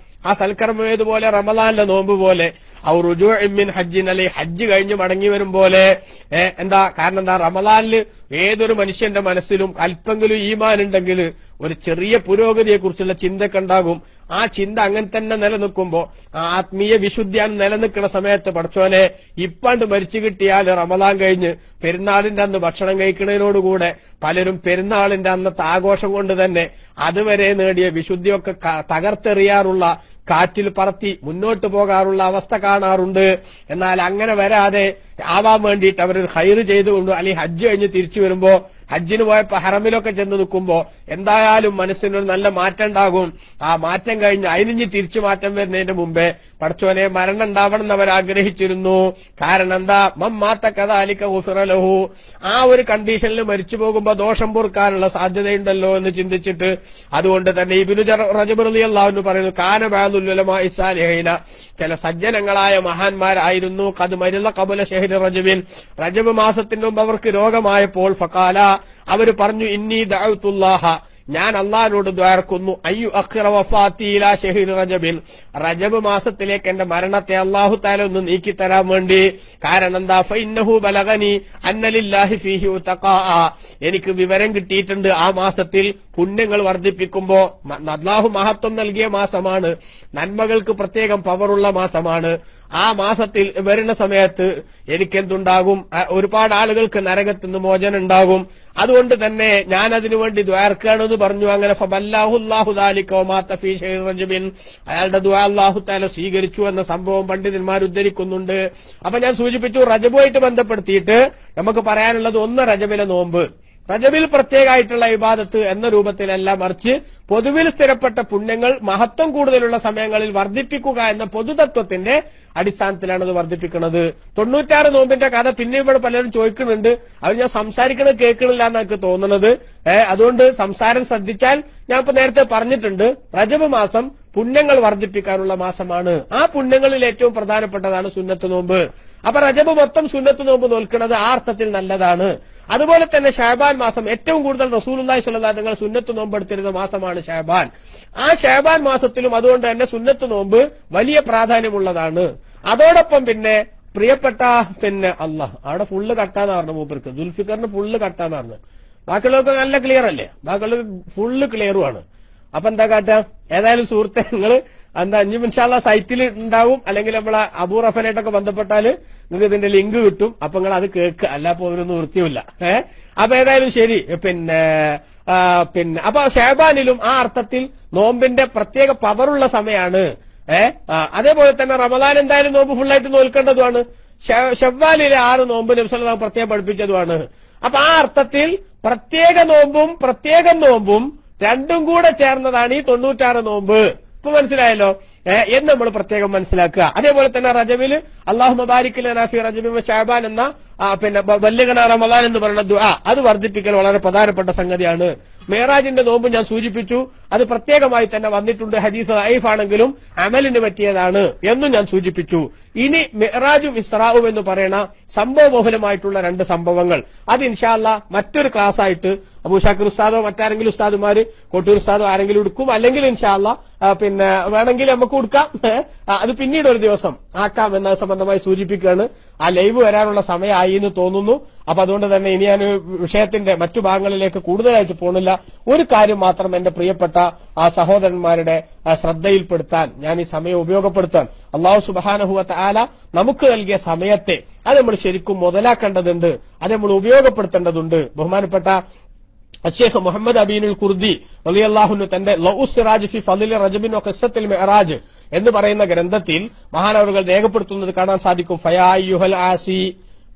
ആ സൽക്കർമ്മം ഏതുപോലെ, റമളാനിലെ നോമ്പ് പോലെ. ഔ റുജൂഇൻ മിൻ ഹജ്ജിൻ, അല്ലെ ഹജ്ജ് കഴിഞ്ഞ് മടങ്ങി വരും പോലെ. എന്താ കാരണം, എന്താ, റമളാനിൽ ഏതൊരു മനുഷ്യന്റെ മനസ്സിലും അല്പെങ്കിലും ഈമാൻ ഉണ്ടെങ്കിൽ ഒരു ചെറിയ പുരോഗതിയെ കുറിച്ചുള്ള ചിന്തയൊക്കെ ഉണ്ടാകും. ആ ചിന്ത അങ്ങനെ തന്നെ നിലനിൽക്കുമ്പോ ആത്മീയ വിശുദ്ധിയാണ് നിലനിൽക്കുന്ന സമയത്ത് പഠിച്ചോനെ ഇപ്പാണ്ട് മരിച്ചു കിട്ടിയാൽ റമളാൻ കഴിഞ്ഞ് പെരുന്നാളിന്റെ അന്ന് ഭക്ഷണം കഴിക്കുന്നതിനോടുകൂടെ പലരും പെരുന്നാളിന്റെ അന്നത്തെ ആഘോഷം കൊണ്ട് തന്നെ അതുവരെ നേടിയ വിശുദ്ധിയൊക്കെ തകർത്തെറിയാറുള്ള, കാറ്റിൽ പറത്തി മുന്നോട്ട് പോകാറുള്ള അവസ്ഥ കാണാറുണ്ട്. എന്നാൽ അങ്ങനെ വരാതെ ആവാൻ വേണ്ടിയിട്ട് അവരൊരു ഖൈറ് ചെയ്തുകൊണ്ട്, അല്ലെങ്കിൽ ഹജ്ജ് കഴിഞ്ഞ് തിരിച്ചു വരുമ്പോ, ഹജ്ജിന് പോയപ്പോ ഹറമിലൊക്കെ ചെന്ന് നിൽക്കുമ്പോ എന്തായാലും മനസ്സിനൊരു നല്ല മാറ്റം ഉണ്ടാകും. ആ മാറ്റം കഴിഞ്ഞ് അതിനിഞ്ഞ് തിരിച്ചു മാറ്റം വരുന്നതിന്റെ മുമ്പേ പടച്ചോനെ മരണം ഉണ്ടാവണം എന്ന് അവർ ആഗ്രഹിച്ചിരുന്നു. കാരണം എന്താ, മമ്മാത്ത കദാലിക ഗുഫിറ ലഹു, ആ ഒരു കണ്ടീഷനിൽ മരിച്ചു പോകുമ്പോ ദോഷം പൊറുക്കാനുള്ള സാധ്യതയുണ്ടല്ലോ എന്ന് ചിന്തിച്ചിട്ട്. അതുകൊണ്ട് തന്നെ ഇബ്നു റജബ് റളിയല്ലാഹു അൻഹു പറയുന്നു, കാന ബഅദുൽ ഉലമാഇ സാലിഹീന, ചില സജ്ജനങ്ങളായ മഹാന്മാരായിരുന്നു, ഖദ് മരിള ഖബല ശഹ്രി റജബിൻ, റജബ് മാസത്തിന് മുമ്പ് അവർക്ക് രോഗമായപ്പോൾ ഫഖാല, അവർ പറഞ്ഞു, ഇന്നി ദഅഉതുല്ലാഹ, ഞാൻ അള്ളാഹിനോട് ദ്വാരക്കുന്നു, അയ്യു അഖിറ വഫാത്തി ഇലാ ശഹ്രി റജബിൻ, റജബ് മാസത്തിലേക്ക് എന്റെ മരണത്തെ അല്ലാഹു തആല ഒന്ന് നീക്കിത്തരാൻ വേണ്ടി. കാരണം എന്താ, ഫഇന്നഹു ബലഗനി അന്ന ലില്ലാഹി ഫീഹി ഉതഖാ, എനിക്ക് വിവരം കിട്ടിയിട്ടുണ്ട് ആ മാസത്തിൽ പുണ്യങ്ങൾ വർദ്ധിപ്പിക്കുമ്പോ അല്ലാഹു മഹത്വം നൽകിയ മാസമാണ്, നന്മകൾക്ക് പ്രത്യേകം പവറുള്ള മാസമാണ്. ആ മാസത്തിൽ വരുന്ന സമയത്ത് എനിക്കെന്തുണ്ടാകും, ഒരുപാട് ആളുകൾക്ക് നരകത്തുനിന്ന് മോചനം ഉണ്ടാകും. അതുകൊണ്ട് തന്നെ ഞാൻ അതിനുവേണ്ടി ദ്വാരക്കാണെന്ന് പറഞ്ഞു. അങ്ങനെ ഫബല്ലാഹുല്ലാഹു ദാലിക വമാത ഫീ ശഹ്രി റജബിൻ, അയാളുടെ ദുആ അല്ലാഹു തആല സ്വീകരിച്ചു എന്ന സംഭവം പണ്ഡിതന്മാർ ഉദ്ധരിക്കുന്നുണ്ട്. അപ്പൊ ഞാൻ സൂചിപ്പിച്ചു, റജബുമായിട്ട് ബന്ധപ്പെടുത്തിയിട്ട് നമുക്ക് പറയാനുള്ളത്, ഒന്ന് റജബിലെ നോമ്പ്, റജബിൽ പ്രത്യേകമായിട്ടുള്ള ഇബാദത്ത് എന്ന രൂപത്തിലല്ല, മറിച്ച് പൊതുവിൽ സ്ഥിരപ്പെട്ട പുണ്യങ്ങൾ മഹത്വം കൂടുതലുള്ള സമയങ്ങളിൽ വർദ്ധിപ്പിക്കുക എന്ന പൊതുതത്വത്തിന്റെ അടിസ്ഥാനത്തിലാണ് ഇത് വർദ്ധിപ്പിക്കുന്നത്. 96 നോമ്പിന്റെ കഥ പിന്നെ ഇവിടെ പലരും ചോദിക്കുന്നുണ്ട്. അത് ഞാൻ സംസാരിക്കണത് കേൾക്കണില്ല എന്ന് എനിക്ക് തോന്നുന്നത്. അതുകൊണ്ട് സംസാരം ശ്രദ്ധിച്ചാൽ, ഞാൻ ഇപ്പൊ നേരത്തെ പറഞ്ഞിട്ടുണ്ട്, റജബ് മാസം പുണ്യങ്ങൾ വർദ്ധിപ്പിക്കാനുള്ള മാസമാണ്. ആ പുണ്യങ്ങളിൽ ഏറ്റവും പ്രധാനപ്പെട്ടതാണ് സുന്നത്ത് നോമ്പ്. അപ്പൊ റജബ് മൊത്തം സുന്നത്ത് നോമ്പ് നോൽക്കുന്നത് ആ അർത്ഥത്തിൽ നല്ലതാണ്. അതുപോലെ തന്നെ ശഅബാൻ മാസം ഏറ്റവും കൂടുതൽ റസൂലുള്ളാഹി സ്വല്ലല്ലാഹു അലൈഹി വസല്ലം സുന്നത്ത് നോമ്പ് എടുത്തിരുന്ന മാസമാണ് ശഅബാൻ. ആ ശഅബാൻ മാസത്തിലും അതുകൊണ്ട് തന്നെ സുന്നത്ത് നോമ്പ് വലിയ പ്രാധാന്യമുള്ളതാണ്. അതോടൊപ്പം പിന്നെ പ്രിയപ്പെട്ട അല്ലാഹ് അവിടെ ഫുള്ള് കട്ടാന്ന് പറഞ്ഞു, മൂപ്പർക്ക് ദുൽഫിക്കറിന് ഫുള്ള് കട്ടാന്ന് പറഞ്ഞു. ബാക്കിയുള്ളവർക്ക് നല്ല ക്ലിയർ അല്ലേ, ബാക്കിയുള്ളവർക്ക് ഫുള്ള് ക്ലിയറുമാണ്. അപ്പൊ എന്താ കാട്ടുക, ഏതായാലും സുഹൃത്തെ നിങ്ങള് എന്താ ഇനി ഇൻഷാ അല്ലാഹ് സൈറ്റിൽ ഉണ്ടാവും, അല്ലെങ്കിൽ നമ്മളെ അബൂ റഫനായിട്ടൊക്കെ ബന്ധപ്പെട്ടാൽ നിങ്ങൾക്ക് ഇതിന്റെ ലിങ്ക് കിട്ടും. അപ്പൊ നിങ്ങൾ അത് കേൾക്കുക, അല്ലാപ്പോ അവരൊന്നും വൃത്തിയില്ല. അപ്പൊ ഏതായാലും ശരി. അപ്പൊ ഷഅബാനിലും ആ അർത്ഥത്തിൽ നോമ്പിന്റെ പ്രത്യേക പവറുള്ള സമയമാണ്. അതേപോലെ തന്നെ റമളാൻ എന്തായാലും നോമ്പ് ഫുള്ളായിട്ട് നോൽക്കേണ്ടതുമാണ്. ശവ്വാലിലെ 6 നോമ്പ് നബി സല്ലല്ലാഹു അലൈഹി വസല്ലം പ്രത്യേകം പഠിപ്പിച്ചതുമാണ്. അപ്പൊ ആ അർത്ഥത്തിൽ പ്രത്യേകം നോമ്പും രണ്ടും കൂടെ ചേർന്നതാണ് ഈ 96 നോമ്പ്. ഇപ്പൊ മനസ്സിലായല്ലോ എന്ന് നമ്മൾ പ്രത്യേകം മനസ്സിലാക്കുക. അതേപോലെ തന്നെ റജബില് അല്ലാഹുമ്മ ബാരിക് ലനാ ഫീ റജബിൻ വ ശഅബാൻ എന്ന പിന്നെ ബല്ലിഗ്നാ റമളാൻ എന്ന് പറയുന്ന ദുആ അത് വർദ്ധിപ്പിക്കൽ വളരെ പ്രധാനപ്പെട്ട സംഗതിയാണ്. മേറാജിന്റെ നോമ്പ് ഞാൻ സൂചിപ്പിച്ചു, അത് പ്രത്യേകമായി തന്നെ വന്നിട്ടുണ്ട്. ഹദീസ് ദഈഫ് ആണെങ്കിലും അമലിന് പറ്റിയതാണ് എന്നും ഞാൻ സൂചിപ്പിച്ചു. ഇനി മിഅ്റാജും ഇസ്റാഉം എന്ന് പറയുന്ന സംഭവബഹുലമായിട്ടുള്ള 2 സംഭവങ്ങൾ, അത് ഇൻഷാ അല്ലാഹ് മറ്റൊരു ക്ലാസ് ആയിട്ട് അബൂഷാക്കിർ ഉസ്താദോ മറ്റാരെങ്കിലും ഉസ്താദുമാര് കോട്ടൂർ ഉസ്താദോ ആരെങ്കിലും എടുക്കും, അല്ലെങ്കിൽ ഇൻഷാ അല്ലാഹ് പിന്നെ വേണമെങ്കിൽ നമുക്ക് കൊടുക്കാം. അത് പിന്നീട് ഒരു ദിവസം ആക്കാം എന്നത് സംബന്ധമായി സൂചിപ്പിക്കുകയാണ്. ആ ലൈവ് വരാനുള്ള സമയമായി എന്ന് തോന്നുന്നു. അപ്പൊ അതുകൊണ്ട് തന്നെ ഇനി ഞാൻ വിഷയത്തിന്റെ മറ്റു ഭാഗങ്ങളിലേക്ക് കൂടുതലായിട്ട് പോകുന്നില്ല. ഒരു കാര്യം മാത്രം എന്റെ പ്രിയപ്പെട്ട ആ സഹോദരന്മാരുടെ ശ്രദ്ധയിൽപ്പെടുത്താൻ ഞാൻ ഈ സമയം ഉപയോഗപ്പെടുത്താൻ, അല്ലാഹു സുബ്ഹാനഹു വ തആല നമുക്ക് നൽകിയ സമയത്തെ അത് നമ്മൾ ശരിക്കും മുതലാക്കേണ്ടതുണ്ട്, അത് നമ്മൾ ഉപയോഗപ്പെടുത്തേണ്ടതുണ്ട്. ബഹുമാനപ്പെട്ട അശ്ശേഖ് മുഹമ്മദ് അബീനുൽ ഖുർദി റളിയല്ലാഹു അൻഹു തന്റെ ലൗഉസ് സിറാജ് ഫി ഫളിൽ റജബിൻ വ ഖിസ്സത്തുൽ മിഅ്റാജ് എന്ന് പറയുന്ന ഗ്രന്ഥത്തിൽ മഹാനവറുകൾ രേഖപ്പെടുത്തുന്നത് കാണാൻ സാധിക്കും. ഫയാ അയ്യുഹൽ ആസി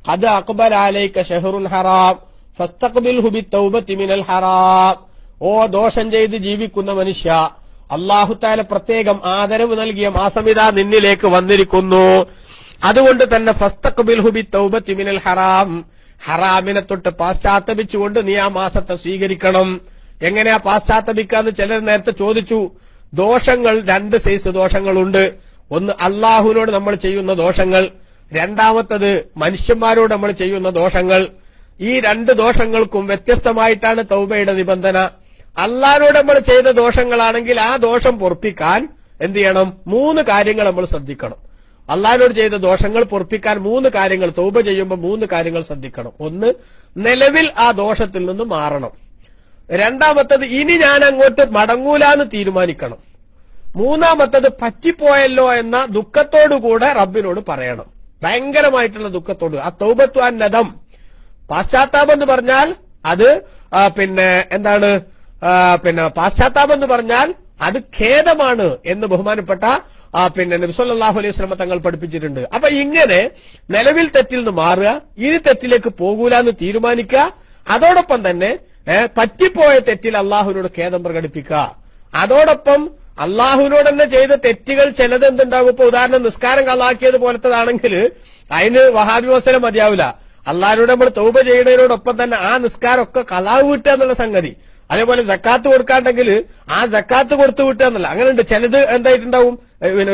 ഖദ് അഖ്ബല അലൈക ശഹറുൻ ഹറാം ഫസ്തഖ്ബിൽഹു ബിത്തൗബതി മിനൽ ഹറാം. ഓ ദോഷം ചെയ്ത് ജീവിക്കുന്ന മനുഷ്യ, അല്ലാഹു തആല പ്രത്യേകം ആദരവ് നൽകിയ മാസമിതാ നിന്നിലേക്ക് വന്നിരിക്കുന്നു. അതുകൊണ്ട് തന്നെ ഫസ്തഖ്ബിൽഹു ബിത്തൗബതി മിനൽ ഹറാം, ഹറാമിനെ തൊട്ട് പാശ്ചാത്തപിച്ചുകൊണ്ട് നീ ആ മാസത്തെ സ്വീകരിക്കണം. എങ്ങനെയാ പാശ്ചാത്തപിക്കാന്ന് ചിലർ നേരത്തെ ചോദിച്ചു. ദോഷങ്ങൾ 2 സൈസ് ദോഷങ്ങളുണ്ട്. ഒന്ന് അള്ളാഹുവിനോട് നമ്മൾ ചെയ്യുന്ന ദോഷങ്ങൾ, രണ്ടാമത്തത് മനുഷ്യന്മാരോട് നമ്മൾ ചെയ്യുന്ന ദോഷങ്ങൾ. ഈ 2 ദോഷങ്ങൾക്കും വ്യത്യസ്തമായിട്ടാണ് തൗബയുടെ നിബന്ധന. അള്ളാഹിനോട് നമ്മൾ ചെയ്ത ദോഷങ്ങളാണെങ്കിൽ ആ ദോഷം പൊറുപ്പിക്കാൻ എന്ത് ചെയ്യണം? 3 കാര്യങ്ങൾ നമ്മൾ ശ്രദ്ധിക്കണം. അള്ളാഹിനോട് ചെയ്ത ദോഷങ്ങൾ പൊറുപ്പിക്കാൻ 3 കാര്യങ്ങൾ, തൗബ ചെയ്യുമ്പോൾ 3 കാര്യങ്ങൾ ശ്രദ്ധിക്കണം. ഒന്ന്, നിലവിൽ ആ ദോഷത്തിൽ നിന്ന് മാറണം. രണ്ടാമത്തത്, ഇനി ഞാൻ അങ്ങോട്ട് മടങ്ങൂലാന്ന് തീരുമാനിക്കണം. മൂന്നാമത്തത്, പറ്റിപ്പോയല്ലോ എന്ന ദുഃഖത്തോടുകൂടെ റബ്ബിനോട് പറയണം. ഭയങ്കരമായിട്ടുള്ള ദുഃഖത്തോട്. ആ തൗബത്തു അന്നദം, പാശ്ചാത്താപം എന്ന് പറഞ്ഞാൽ അത് എന്താണ് പാശ്ചാത്താപം എന്ന് പറഞ്ഞാൽ അത് ഖേദമാണ് എന്ന് ബഹുമാനപ്പെട്ട നബി സല്ലല്ലാഹു അലൈഹി വസല്ലം തങ്ങൾ പഠിപ്പിച്ചിട്ടുണ്ട്. അപ്പൊ ഇങ്ങനെ നിലവിൽ തെറ്റിൽ നിന്ന് മാറുക, ഇനി തെറ്റിലേക്ക് പോകൂലെന്ന് തീരുമാനിക്കുക. അതോടൊപ്പം തന്നെ പറ്റിപ്പോയ തെറ്റിൽ അള്ളാഹുവിനോട് ഖേദം പ്രകടിപ്പിക്കുക. അതോടൊപ്പം അള്ളാഹുവിനോട് തന്നെ ചെയ്ത തെറ്റുകൾ ചിലത് എന്തുണ്ടാകും? ഇപ്പൊ ഉദാഹരണം നിസ്കാരം കളാക്കിയത് പോലത്തതാണെങ്കിൽ അതിന് വഹാബി വസല്ലം മതിയാവില്ല. അള്ളാഹിനോട് നമ്മൾ തൗബ ചെയ്യുന്നതിനോടൊപ്പം തന്നെ ആ നിസ്കാരമൊക്കെ കളാവ് വിട്ടുക എന്നുള്ള സംഗതി. അതേപോലെ സക്കാത്ത് കൊടുക്കാണ്ടെങ്കിൽ ആ സക്കാത്ത് കൊടുത്തു വിട്ടുക എന്നല്ല. അങ്ങനെയുണ്ട്. ചിലത് എന്തായിട്ടുണ്ടാവും,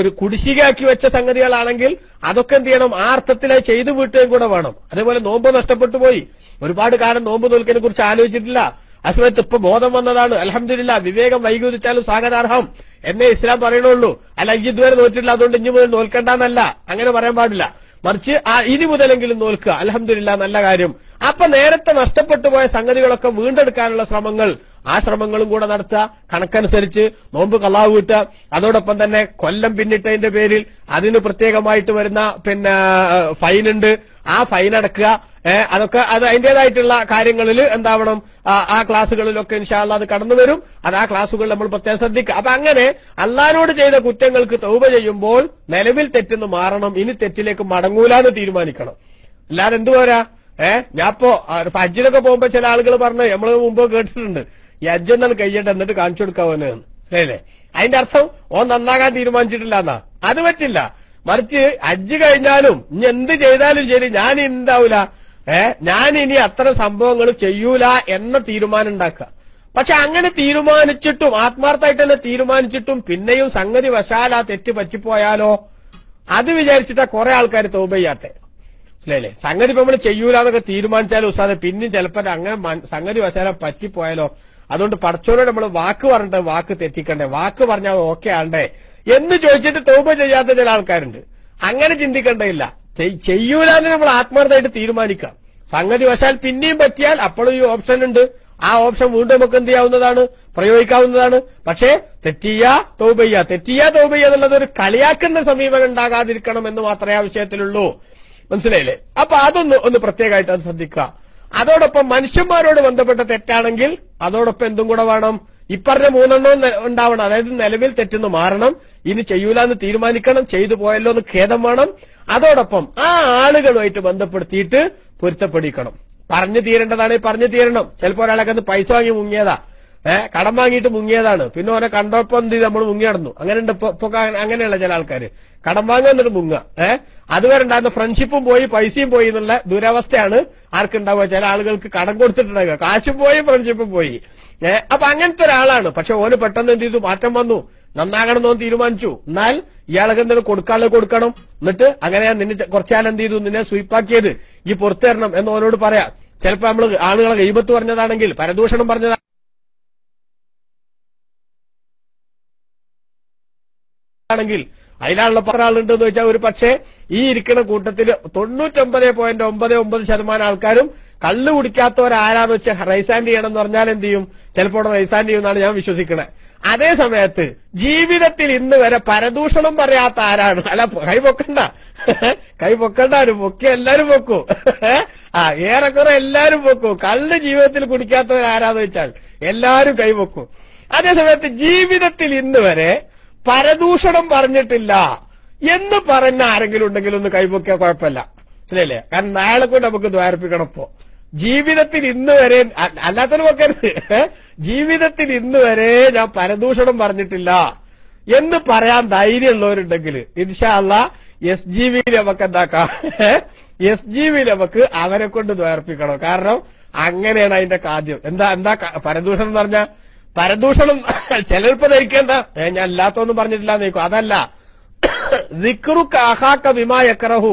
ഒരു കുടിശ്ശികയാക്കി വെച്ച സംഗതികളാണെങ്കിൽ അതൊക്കെ എന്ത് ചെയ്യണം? ആ അർത്ഥത്തിലായി ചെയ്തു വീട്ടുകയും കൂടെ വേണം. അതേപോലെ നോമ്പ് നഷ്ടപ്പെട്ടു പോയി, ഒരുപാട് കാലം നോമ്പ് നോൽക്കിനെ കുറിച്ച് ആലോചിച്ചിട്ടില്ല, ആ സമയത്ത് ഇപ്പൊ ബോധം വന്നതാണ്, അൽഹംദുലില്ലാ, വിവേകം വൈകുതിച്ചാലും സ്വാഗതാർഹം എന്നേ ഇസ്ലാം പറയണുള്ളൂ. അല്ല ഇതുവരെ നോറ്റിട്ടില്ല അതുകൊണ്ട് ഇനി മുതൽ നോൽക്കണ്ടെന്നല്ല, അങ്ങനെ പറയാൻ പാടില്ല. മറിച്ച് ഇനി മുതലെങ്കിലും നോൽക്കുക, അൽഹംദുലില്ലാ, നല്ല കാര്യം. അപ്പൊ നേരത്തെ നഷ്ടപ്പെട്ടു പോയ സംഗതികളൊക്കെ വീണ്ടെടുക്കാനുള്ള ശ്രമങ്ങൾ, ആ ശ്രമങ്ങളും കൂടെ നടത്തുക. കണക്കനുസരിച്ച് നോമ്പ് ഖളാ വീട്ടുക. അതോടൊപ്പം തന്നെ കൊല്ലം പിന്നിട്ടതിന്റെ പേരിൽ അതിന് പ്രത്യേകമായിട്ട് വരുന്ന ഫൈനുണ്ട്, ആ ഫൈൻ അടക്കുക. അതൊക്കെ അത് അതിന്റേതായിട്ടുള്ള കാര്യങ്ങളിൽ എന്താവണം, ആ ക്ലാസ്സുകളിലൊക്കെ ഇൻഷാ അല്ലാഹ് അത് കടന്നു വരും. അത് ആ ക്ലാസ്സുകൾ നമ്മൾ പ്രത്യേകം ശ്രദ്ധിക്കുക. അപ്പൊ അങ്ങനെ അള്ളാഹിനോട് ചെയ്ത കുറ്റങ്ങൾക്ക് തൗബ ചെയ്യുമ്പോൾ നിലവിൽ തെറ്റെന്ന് മാറണം, ഇനി തെറ്റിലേക്ക് മടങ്ങൂലാന്ന് തീരുമാനിക്കണം. അല്ലാതെ എന്തുപോരാ ഞാനിപ്പോ ഹജ്ജിനൊക്കെ പോകുമ്പോ ചില ആളുകൾ പറഞ്ഞ് നമ്മൾ മുമ്പ് കേട്ടിട്ടുണ്ട്, ഈ ഹജ്ജൊന്നാണ് കഴിയട്ടെ എന്നിട്ട് കാണിച്ചു കൊടുക്കാവന്, ശരിയല്ലേ? അതിന്റെ അർത്ഥം ഓൻ നന്നാകാൻ തീരുമാനിച്ചിട്ടില്ല എന്നാ. അത് പറ്റില്ല. മറിച്ച് ഹജ്ജ് കഴിഞ്ഞാലും ഇനി എന്ത് ചെയ്താലും ശരി ഞാൻ എന്താവൂല, ഞാൻ ഇനി അത്തരം സംഭവങ്ങൾ ചെയ്യൂല എന്ന തീരുമാനം ഉണ്ടാക്കുക. പക്ഷെ അങ്ങനെ തീരുമാനിച്ചിട്ടും, ആത്മാർത്ഥമായിട്ട് തന്നെ തീരുമാനിച്ചിട്ടും പിന്നെയും സംഗതി വശാൽ ആ തെറ്റ് പറ്റിപ്പോയാലോ, അത് വിചാരിച്ചിട്ടാ കുറെ ആൾക്കാർ തൗബ ചെയ്യാത്തെ, മനസ്സിലായില്ലേ? സംഗതി ഇപ്പൊ നമ്മൾ ചെയ്യൂലെന്നൊക്കെ തീരുമാനിച്ചാലും ഉസ്താദെ പിന്നെയും ചിലപ്പോൾ അങ്ങനെ സംഗതി വശാല പറ്റിപ്പോയാലോ, അതുകൊണ്ട് പടച്ചോനോട് നമ്മൾ വാക്ക് പറഞ്ഞിട്ട് വാക്ക് തെറ്റിക്കണ്ടേ, വാക്ക് പറഞ്ഞാൽ ഓക്കെ ആണ്ടേ എന്ന് ചോദിച്ചിട്ട് തൗബ ചെയ്യാത്ത ചില ആൾക്കാരുണ്ട്. അങ്ങനെ ചിന്തിക്കേണ്ടതില്ല. ചെയ്യൂലെന്ന് നമ്മൾ ആത്മാർത്ഥമായിട്ട് തീരുമാനിക്കാം. സംഗതി വശാൽ പിന്നെയും പറ്റിയാൽ അപ്പോഴും ഈ ഓപ്ഷൻ ഉണ്ട്. ആ ഓപ്ഷൻ വീണ്ടും നമുക്ക് എന്ത് ചെയ്യാവുന്നതാണ്, പ്രയോഗിക്കാവുന്നതാണ്. പക്ഷേ തെറ്റിയ തൗബ ചെയ്യുക എന്നുള്ളത് ഒരു കളിയാക്കുന്ന സമീപനം ഉണ്ടാകാതിരിക്കണം എന്ന് മാത്രമേ ആ വിഷയത്തിലുള്ളൂ. മനസ്സിലായില്ലേ? അപ്പൊ ഒന്ന് പ്രത്യേകമായിട്ട് അത് ശ്രദ്ധിക്കുക. അതോടൊപ്പം മനുഷ്യന്മാരോട് ബന്ധപ്പെട്ട തെറ്റാണെങ്കിൽ അതോടൊപ്പം എന്തും കൂടെ വേണം, ഇപ്പറഞ്ഞ 3 ഉണ്ടാവണം. അതായത് നിലവിൽ തെറ്റെന്ന് മാറണം, ഇനി ചെയ്യൂലെന്ന് തീരുമാനിക്കണം, ചെയ്തു പോയല്ലോ എന്ന് ഖേദം വേണം. അതോടൊപ്പം ആ ആളുകളുമായിട്ട് ബന്ധപ്പെടുത്തിയിട്ട് പൊരുത്തപ്പെടിക്കണം. പറഞ്ഞു തീരേണ്ടതാണ് പറഞ്ഞു തീരണം. ചിലപ്പോ ഒരാളൊക്കെ ഒന്ന് പൈസ വാങ്ങി മുങ്ങിയതാ, കടം വാങ്ങിയിട്ട് മുങ്ങിയതാണ്, പിന്നെ ഓനെ കണ്ടപ്പോ എന്ത് ചെയ്ത് നമ്മൾ മുങ്ങി നടന്നു. അങ്ങനെയുണ്ട് ഇപ്പൊ അങ്ങനെയുള്ള ചില ആൾക്കാര് കടം വാങ്ങുക എന്നിട്ട് മുങ്ങുക. അതുവരെ ഉണ്ടായിരുന്ന ഫ്രണ്ട്ഷിപ്പും പോയി പൈസയും പോയി എന്നുള്ള ദുരവസ്ഥയാണ് ആർക്കുണ്ടാവുക. ചില ആളുകൾക്ക് കടം കൊടുത്തിട്ടുണ്ടാവുക, കാശും പോയി ഫ്രണ്ട്ഷിപ്പും പോയി. അപ്പൊ അങ്ങനത്തെ ഒരാളാണ്. പക്ഷെ ഓന് പെട്ടെന്ന് എന്ത് ചെയ്തു, മാറ്റം വന്നു, നന്നാകണമെന്ന് ഓൻ തീരുമാനിച്ചു. എന്നാൽ ഇയാൾക്ക് എന്തെങ്കിലും കൊടുക്കാനുള്ളത് കൊടുക്കണം. എന്നിട്ട് അങ്ങനെ നിന്നെ കുറച്ചാൽ എന്ത് ചെയ്തു, നിന്നെ സ്വീപ്പാക്കിയത് ഈ പുറത്തു തരണം എന്ന് ഓനോട് പറയാം. ചിലപ്പോ നമ്മൾ ആളുകളെ ഗീബത്ത് പറഞ്ഞതാണെങ്കിൽ, പരദൂഷണം പറഞ്ഞതാണെങ്കിൽ അതിലുള്ള പല ആളുണ്ടെന്ന് വെച്ചാൽ ഒരു പക്ഷേ ഈ ഇരിക്കുന്ന കൂട്ടത്തിൽ 99.99% ആൾക്കാരും കള്ളു കുടിക്കാത്തവരാരാന്ന് വെച്ച് റൈസാൻഡ് ചെയ്യണം എന്ന് പറഞ്ഞാൽ എന്ത് ചെയ്യും, ചിലപ്പോൾ റൈസാൻഡ് ചെയ്യുമെന്നാണ് ഞാൻ വിശ്വസിക്കുന്നത്. അതേ സമയത്ത് ജീവിതത്തിൽ ഇന്ന് വരെ പരദൂഷണം പറയാത്ത ആരാണ്? അല്ല, കൈ പൊക്കണ്ട ഒരു പൊക്കി എല്ലാരും പൊക്കൂ. ഏറെക്കുറെ എല്ലാരും പൊക്കൂ. കള്ള് ജീവിതത്തിൽ കുടിക്കാത്തവരാരാന്ന് വെച്ചാൽ എല്ലാരും കൈ പൊക്കും. അതേസമയത്ത് ജീവിതത്തിൽ ഇന്ന് വരെ പരദൂഷണം പറഞ്ഞിട്ടില്ല എന്ന് പറഞ്ഞ ആരെങ്കിലും ഉണ്ടെങ്കിൽ ഒന്ന് കൈപൊക്കിയാൽ കുഴപ്പമില്ല, ശരിയല്ലേ? കാരണം അയാളെ കൊണ്ട് നമുക്ക് ദ്വാരപ്പിക്കണം. ഇപ്പോ ജീവിതത്തിൽ ഇന്ന് വരെ അല്ലാത്തൊരു പൊക്കരുത്, ജീവിതത്തിൽ ഇന്ന് വരെ ഞാൻ പരദൂഷണം പറഞ്ഞിട്ടില്ല എന്ന് പറയാൻ ധൈര്യമുള്ളവരുണ്ടെങ്കിൽ ഇൻഷാ അല്ലാഹ് SGV നമുക്ക് എന്താക്കാം, SGV നമുക്ക് അവരെ കൊണ്ട് ദ്വാരപ്പിക്കണം. കാരണം അങ്ങനെയാണ് അതിന്റെ കാര്യം. എന്താ പരദൂഷണം എന്ന് പറഞ്ഞാൽ, പരദൂഷണം ചിലർപ്പ് ധരിക്കേണ്ട ഞാൻ ഇല്ലാത്തൊന്നും പറഞ്ഞിട്ടില്ല എന്ന് ചോദിക്കും. അതല്ല, ദിക്റുക അഖാക ബിമാ യക്റഹു,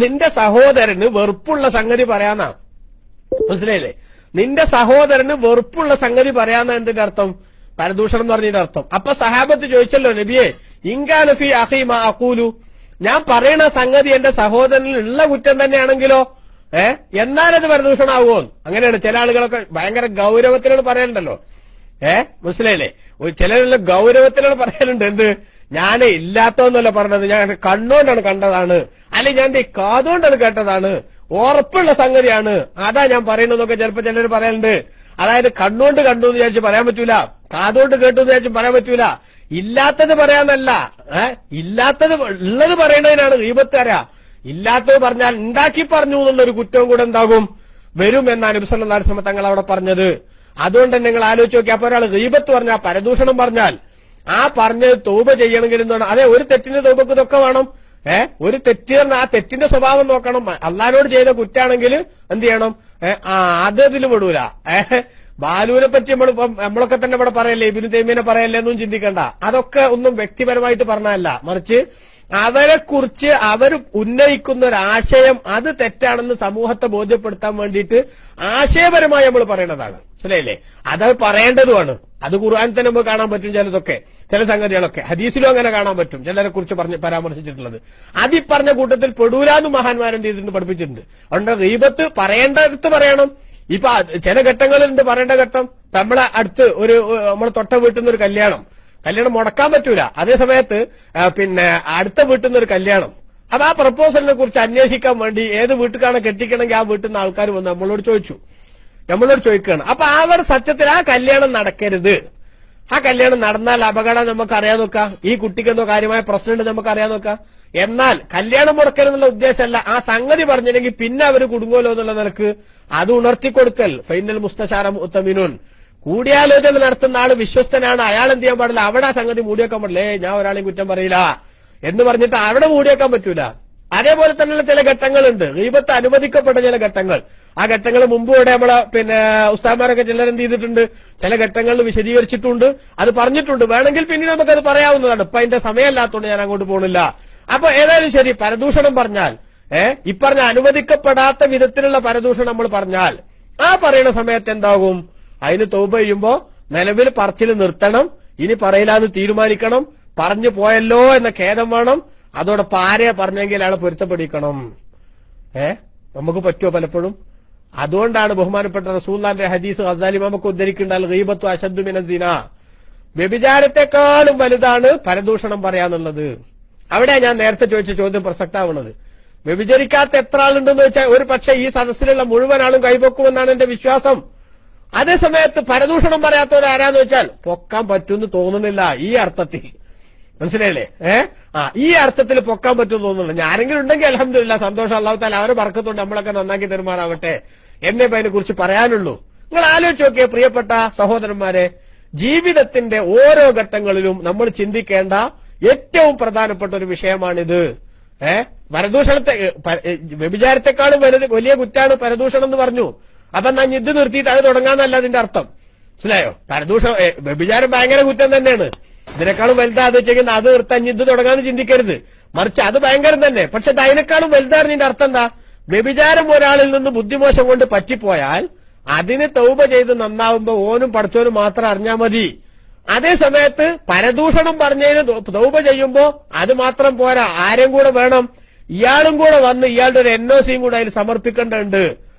നിന്റെ സഹോദരന് വെറുപ്പുള്ള സംഗതി പറയാന്നാ, മനസ്സിലായില്ലേ? നിന്റെ സഹോദരന് വെറുപ്പുള്ള സംഗതി പറയാന്ന എന്തിന്റെ അർത്ഥം? പരദൂഷണം എന്ന് പറഞ്ഞതിന്റെ അർത്ഥം. അപ്പൊ സഹാബത്ത് ചോദിച്ചല്ലോ, നബിയെ ഇൻകാന ഫീ അഖീ മാ അഖൂലു, ഞാൻ പറയുന്ന സംഗതി എന്റെ സഹോദരനിൽ ഉള്ള കുറ്റം തന്നെയാണെങ്കിലോ എന്നാലത് പരദൂഷണമാവുമോ? അങ്ങനെയാണ് ചില ആളുകളൊക്കെ ഭയങ്കര ഗൗരവത്തിലാണ് പറയലുണ്ടല്ലോ. മനസ്സിലായില്ലേ? ചിലരെല്ലാം ഗൗരവത്തിലാണ് പറയലുണ്ട്. എന്ത്, ഞാൻ ഇല്ലാത്തതെന്നല്ല പറഞ്ഞത്, ഞാൻ കണ്ണുകൊണ്ടാണ് കണ്ടതാണ്, അല്ലെങ്കിൽ ഞാൻ കാതുകൊണ്ടാണ് കേട്ടതാണ്, ഉറപ്പുള്ള സംഗതിയാണ്, അതാ ഞാൻ പറയുന്നതൊക്കെ ചിലപ്പോ ചിലർ പറയാനുണ്ട്. അതായത് കണ്ണുകൊണ്ട് കണ്ടു എന്ന് വിചാരിച്ച് പറയാൻ പറ്റൂല, കാതുകൊണ്ട് കേട്ടു എന്ന് വിചാരിച്ച് പറയാൻ പറ്റൂല. ഇല്ലാത്തത് പറയാന്നല്ല, ഇല്ലാത്തത് ഉള്ളത് പറയണതിനാണ് ഗീബത്ത് തരാ. ഇല്ലാത്തത് പറഞ്ഞാൽ ഉണ്ടാക്കി പറഞ്ഞു എന്നുള്ളൊരു കുറ്റവും കൂടെ എന്താകും, വരും എന്നാണ് നബി സല്ലല്ലാഹു അലൈഹി വസല്ലം തങ്ങൾ അവിടെ പറഞ്ഞത്. അതുകൊണ്ട് തന്നെ നിങ്ങൾ ആലോചിച്ച് നോക്കി. അപ്പൊ ഒരാൾ ഗീബത്ത് പറഞ്ഞാൽ, പരദൂഷണം പറഞ്ഞാൽ, ആ പറഞ്ഞത് തൗബ ചെയ്യണമെങ്കിൽ എന്താണ്? അതെ, ഒരു തെറ്റിന്റെ തൗബക്ക് ഇതൊക്കെ വേണം. ഒരു തെറ്റ് പറഞ്ഞാൽ ആ തെറ്റിന്റെ സ്വഭാവം നോക്കണം. അള്ളാഹിനോട് ചെയ്ത കുറ്റാണെങ്കിൽ എന്ത് ചെയ്യണം? അത് ഇതിൽ പെടൂല. ബാലുവിനെ പറ്റി നമ്മളൊക്കെ തന്നെ ഇവിടെ പറയല്ലേ, ഇബ്നു തൈമിയനെ പറയല്ലേ എന്നൊന്നും ചിന്തിക്കണ്ട. അതൊക്കെ ഒന്നും വ്യക്തിപരമായിട്ട് പറഞ്ഞതല്ല, മറിച്ച് അവരെ കുറിച്ച് അവർ ഉന്നയിക്കുന്ന ഒരു ആശയം അത് തെറ്റാണെന്ന് സമൂഹത്തെ ബോധ്യപ്പെടുത്താൻ വേണ്ടിയിട്ട് ആശയപരമായി നമ്മൾ പറയേണ്ടതാണ്, ശരിയല്ലേ? അത് പറയേണ്ടതുമാണ്. അത് ഖുർആൻ തന്നെ നമുക്ക് കാണാൻ പറ്റും. ചിലതൊക്കെ ചില സംഗതികളൊക്കെ ഹദീസിലും അങ്ങനെ കാണാൻ പറ്റും, ചിലരെ കുറിച്ച് പരാമർശിച്ചിട്ടുള്ളത്. അത് ഈ പറഞ്ഞ കൂട്ടത്തിൽ പെടൂലാന്ന് മഹാന്മാരെന്ത് ചെയ്തിട്ടുണ്ട്, പഠിപ്പിച്ചിട്ടുണ്ട്. അതുകൊണ്ട് ഗീബത്ത് പറയേണ്ടടുത്ത് പറയണം. ഇപ്പൊ ചില ഘട്ടങ്ങളുണ്ട് പറയേണ്ട ഘട്ടം. നമ്മളെ അടുത്ത് നമ്മളെ തൊട്ട വീട്ടിൽ നിന്ന് ഒരു കല്യാണം മുടക്കാൻ പറ്റൂല. അതേ സമയത്ത് പിന്നെ അടുത്ത വീട്ടിൽ നിന്ന് ഒരു കല്യാണം. അപ്പൊ ആ പ്രപ്പോസലിനെ കുറിച്ച് അന്വേഷിക്കാൻ വേണ്ടി ഏത് വീട്ടിലാണ് കെട്ടിക്കണമെങ്കിൽ ആ വീട്ടിൽ നിന്ന് ആൾക്കാർ വന്ന് നമ്മളോട് ചോദിക്കുകയാണ്. അപ്പൊ അവിടെ സത്യത്തിൽ ആ കല്യാണം നടക്കരുത്. ആ കല്യാണം നടന്നാൽ അപകടം നമുക്ക് അറിയാൻ നോക്കാം, ഈ കുട്ടിക്ക് എന്തോ കാര്യമായ പ്രശ്നമുണ്ട് നമുക്ക് അറിയാൻ നോക്കാം. എന്നാൽ കല്യാണം മുടക്കരുതെന്നുള്ള ഉദ്ദേശമല്ല, ആ സംഗതി പറഞ്ഞില്ലെങ്കിൽ പിന്നെ അവർ കുടുങ്ങുമല്ലോ എന്നുള്ള നിലക്ക് അത് ഉണർത്തിക്കൊടുക്കൽ. ഫൈനൽ മുസ്തശാറ മുഅ്തമിനുൻ, കൂടിയാലോചന നടത്തുന്ന ആള് വിശ്വസ്തനാണ്, അയാൾ എന്ത് ചെയ്യാൻ പാടില്ല, അവിടെ ആ സംഗതി മൂടിയേക്കാൻ പാടില്ലേ, ഞാൻ ഒരാളെയും കുറ്റം പറയില്ല എന്ന് പറഞ്ഞിട്ട് അവിടെ മൂടിയേക്കാൻ പറ്റൂല. അതേപോലെ തന്നെയുള്ള ചില ഘട്ടങ്ങളുണ്ട്, ഗീബത്ത് അനുവദിക്കപ്പെട്ട ചില ഘട്ടങ്ങൾ. ആ ഘട്ടങ്ങൾ മുമ്പ് ഇവിടെ നമ്മളെ ഉസ്താദ്മാരൊക്കെ ചിലരെന്ത് ചെയ്തിട്ടുണ്ട്, ചില ഘട്ടങ്ങളിൽ വിശദീകരിച്ചിട്ടുണ്ട്, അത് പറഞ്ഞിട്ടുണ്ട്. വേണമെങ്കിൽ പിന്നീട് നമുക്കത് പറയാവുന്നതാണ്. ഇപ്പൊ അതിന്റെ സമയമല്ലാത്തതുകൊണ്ട് ഞാൻ അങ്ങോട്ട് പോകണില്ല. അപ്പൊ ഏതായാലും ശരി, പരദൂഷണം പറഞ്ഞാൽ ഇപ്പറഞ്ഞ അനുവദിക്കപ്പെടാത്ത വിധത്തിലുള്ള പരദൂഷണം നമ്മൾ പറഞ്ഞാൽ ആ പറയുന്ന സമയത്ത് എന്താകും, അതിന് തൗബ ചെയ്യുമ്പോ നിലവിൽ പറച്ചിൽ നിർത്തണം, ഇനി പറയില്ലാന്ന് തീരുമാനിക്കണം, പറഞ്ഞു പോയല്ലോ എന്ന ഖേദം വേണം. അതോടൊപ്പം ആരെയാ പറഞ്ഞെങ്കിൽ അയാളെ പൊരുത്തപ്പെടിക്കണം. നമുക്ക് പറ്റുമോ പലപ്പോഴും? അതുകൊണ്ടാണ് ബഹുമാനപ്പെട്ട റസൂലുള്ളാഹിന്റെ ഹദീസ് ഗസാലി നമുക്ക് ഉദ്ധരിക്കുന്നുണ്ട്, ഗീബത്തു അശദ്ദു മിന സിന, വ്യഭിചാരത്തെക്കാളും വലുതാണ് പരദൂഷണം പറയാന്നുള്ളത്. അവിടെ ഞാൻ നേരത്തെ ചോദിച്ച ചോദ്യം പ്രസക്തമാവുന്നത്. വ്യഭിചരിക്കാത്ത എത്ര ആളുണ്ടെന്ന് വെച്ചാൽ ഒരു പക്ഷേ ഈ സദസ്സിലുള്ള മുഴുവൻ ആളും കൈപൊക്കുമെന്നാണ് എന്റെ വിശ്വാസം. അതേസമയത്ത് പരദൂഷണം പറയാത്തവരാരാന്ന് വെച്ചാൽ പൊക്കാൻ പറ്റുമെന്ന് തോന്നുന്നില്ല. ഈ അർത്ഥത്തിൽ മനസ്സിലായില്ലേ? ഈ അർത്ഥത്തിൽ പൊക്കാൻ പറ്റും തോന്നുന്നു. ആരെങ്കിലും ഉണ്ടെങ്കിൽ അൽഹംദുലില്ലാഹ്, സന്തോഷം. അല്ലാഹു തആല അവരെ ബർക്കത്തുകൊണ്ട് നമ്മളൊക്കെ നന്നാക്കി തരുമാറാവട്ടെ എന്നേ അതിനെ കുറിച്ച് പറയാനുള്ളൂ. നിങ്ങൾ ആലോചിച്ച് നോക്കിയേ പ്രിയപ്പെട്ട സഹോദരന്മാരെ, ജീവിതത്തിന്റെ ഓരോ ഘട്ടങ്ങളിലും നമ്മൾ ചിന്തിക്കേണ്ട ഏറ്റവും പ്രധാനപ്പെട്ട ഒരു വിഷയമാണിത്. പരദൂഷണത്തെ, വ്യഭിചാരത്തെക്കാളും വലിയ കുറ്റാണ് പരദൂഷണം എന്ന് പറഞ്ഞു. അപ്പൊ ഞാൻ ഇത് നിർത്തിയിട്ട് അത് തുടങ്ങാന്നല്ല അതിന്റെ അർത്ഥം. മനസ്സിലായോ? പരദൂഷണം, വ്യഭിചാരം ഭയങ്കര കുറ്റം തന്നെയാണ്. ഇതിനേക്കാളും വലുതാ അത് ചെയ്യുന്ന, അത് നിർത്താൻ ഇത് തുടങ്ങാന്ന് ചിന്തിക്കരുത്. മറിച്ച് അത് ഭയങ്കരം തന്നെ. പക്ഷെ അതിനേക്കാളും വലുതാറിന്റെ അർത്ഥം എന്താ? വ്യഭിചാരം ഒരാളിൽ നിന്ന് ബുദ്ധിമോശം കൊണ്ട് പറ്റിപ്പോയാൽ അതിന് തൗബ ചെയ്ത് നന്നാവുമ്പോ ഓനും പഠിച്ചോനും മാത്രം അറിഞ്ഞാൽ മതി. അതേ സമയത്ത് പരദൂഷണം പറഞ്ഞതിന് തൗബ ചെയ്യുമ്പോ അത് മാത്രം പോരാ, ആരും കൂടെ വേണം, ഇയാളും കൂടെ വന്ന് ഇയാളുടെ ഒരു NOCയും കൂടെ അതിൽ സമർപ്പിക്കേണ്ടതുണ്ട്.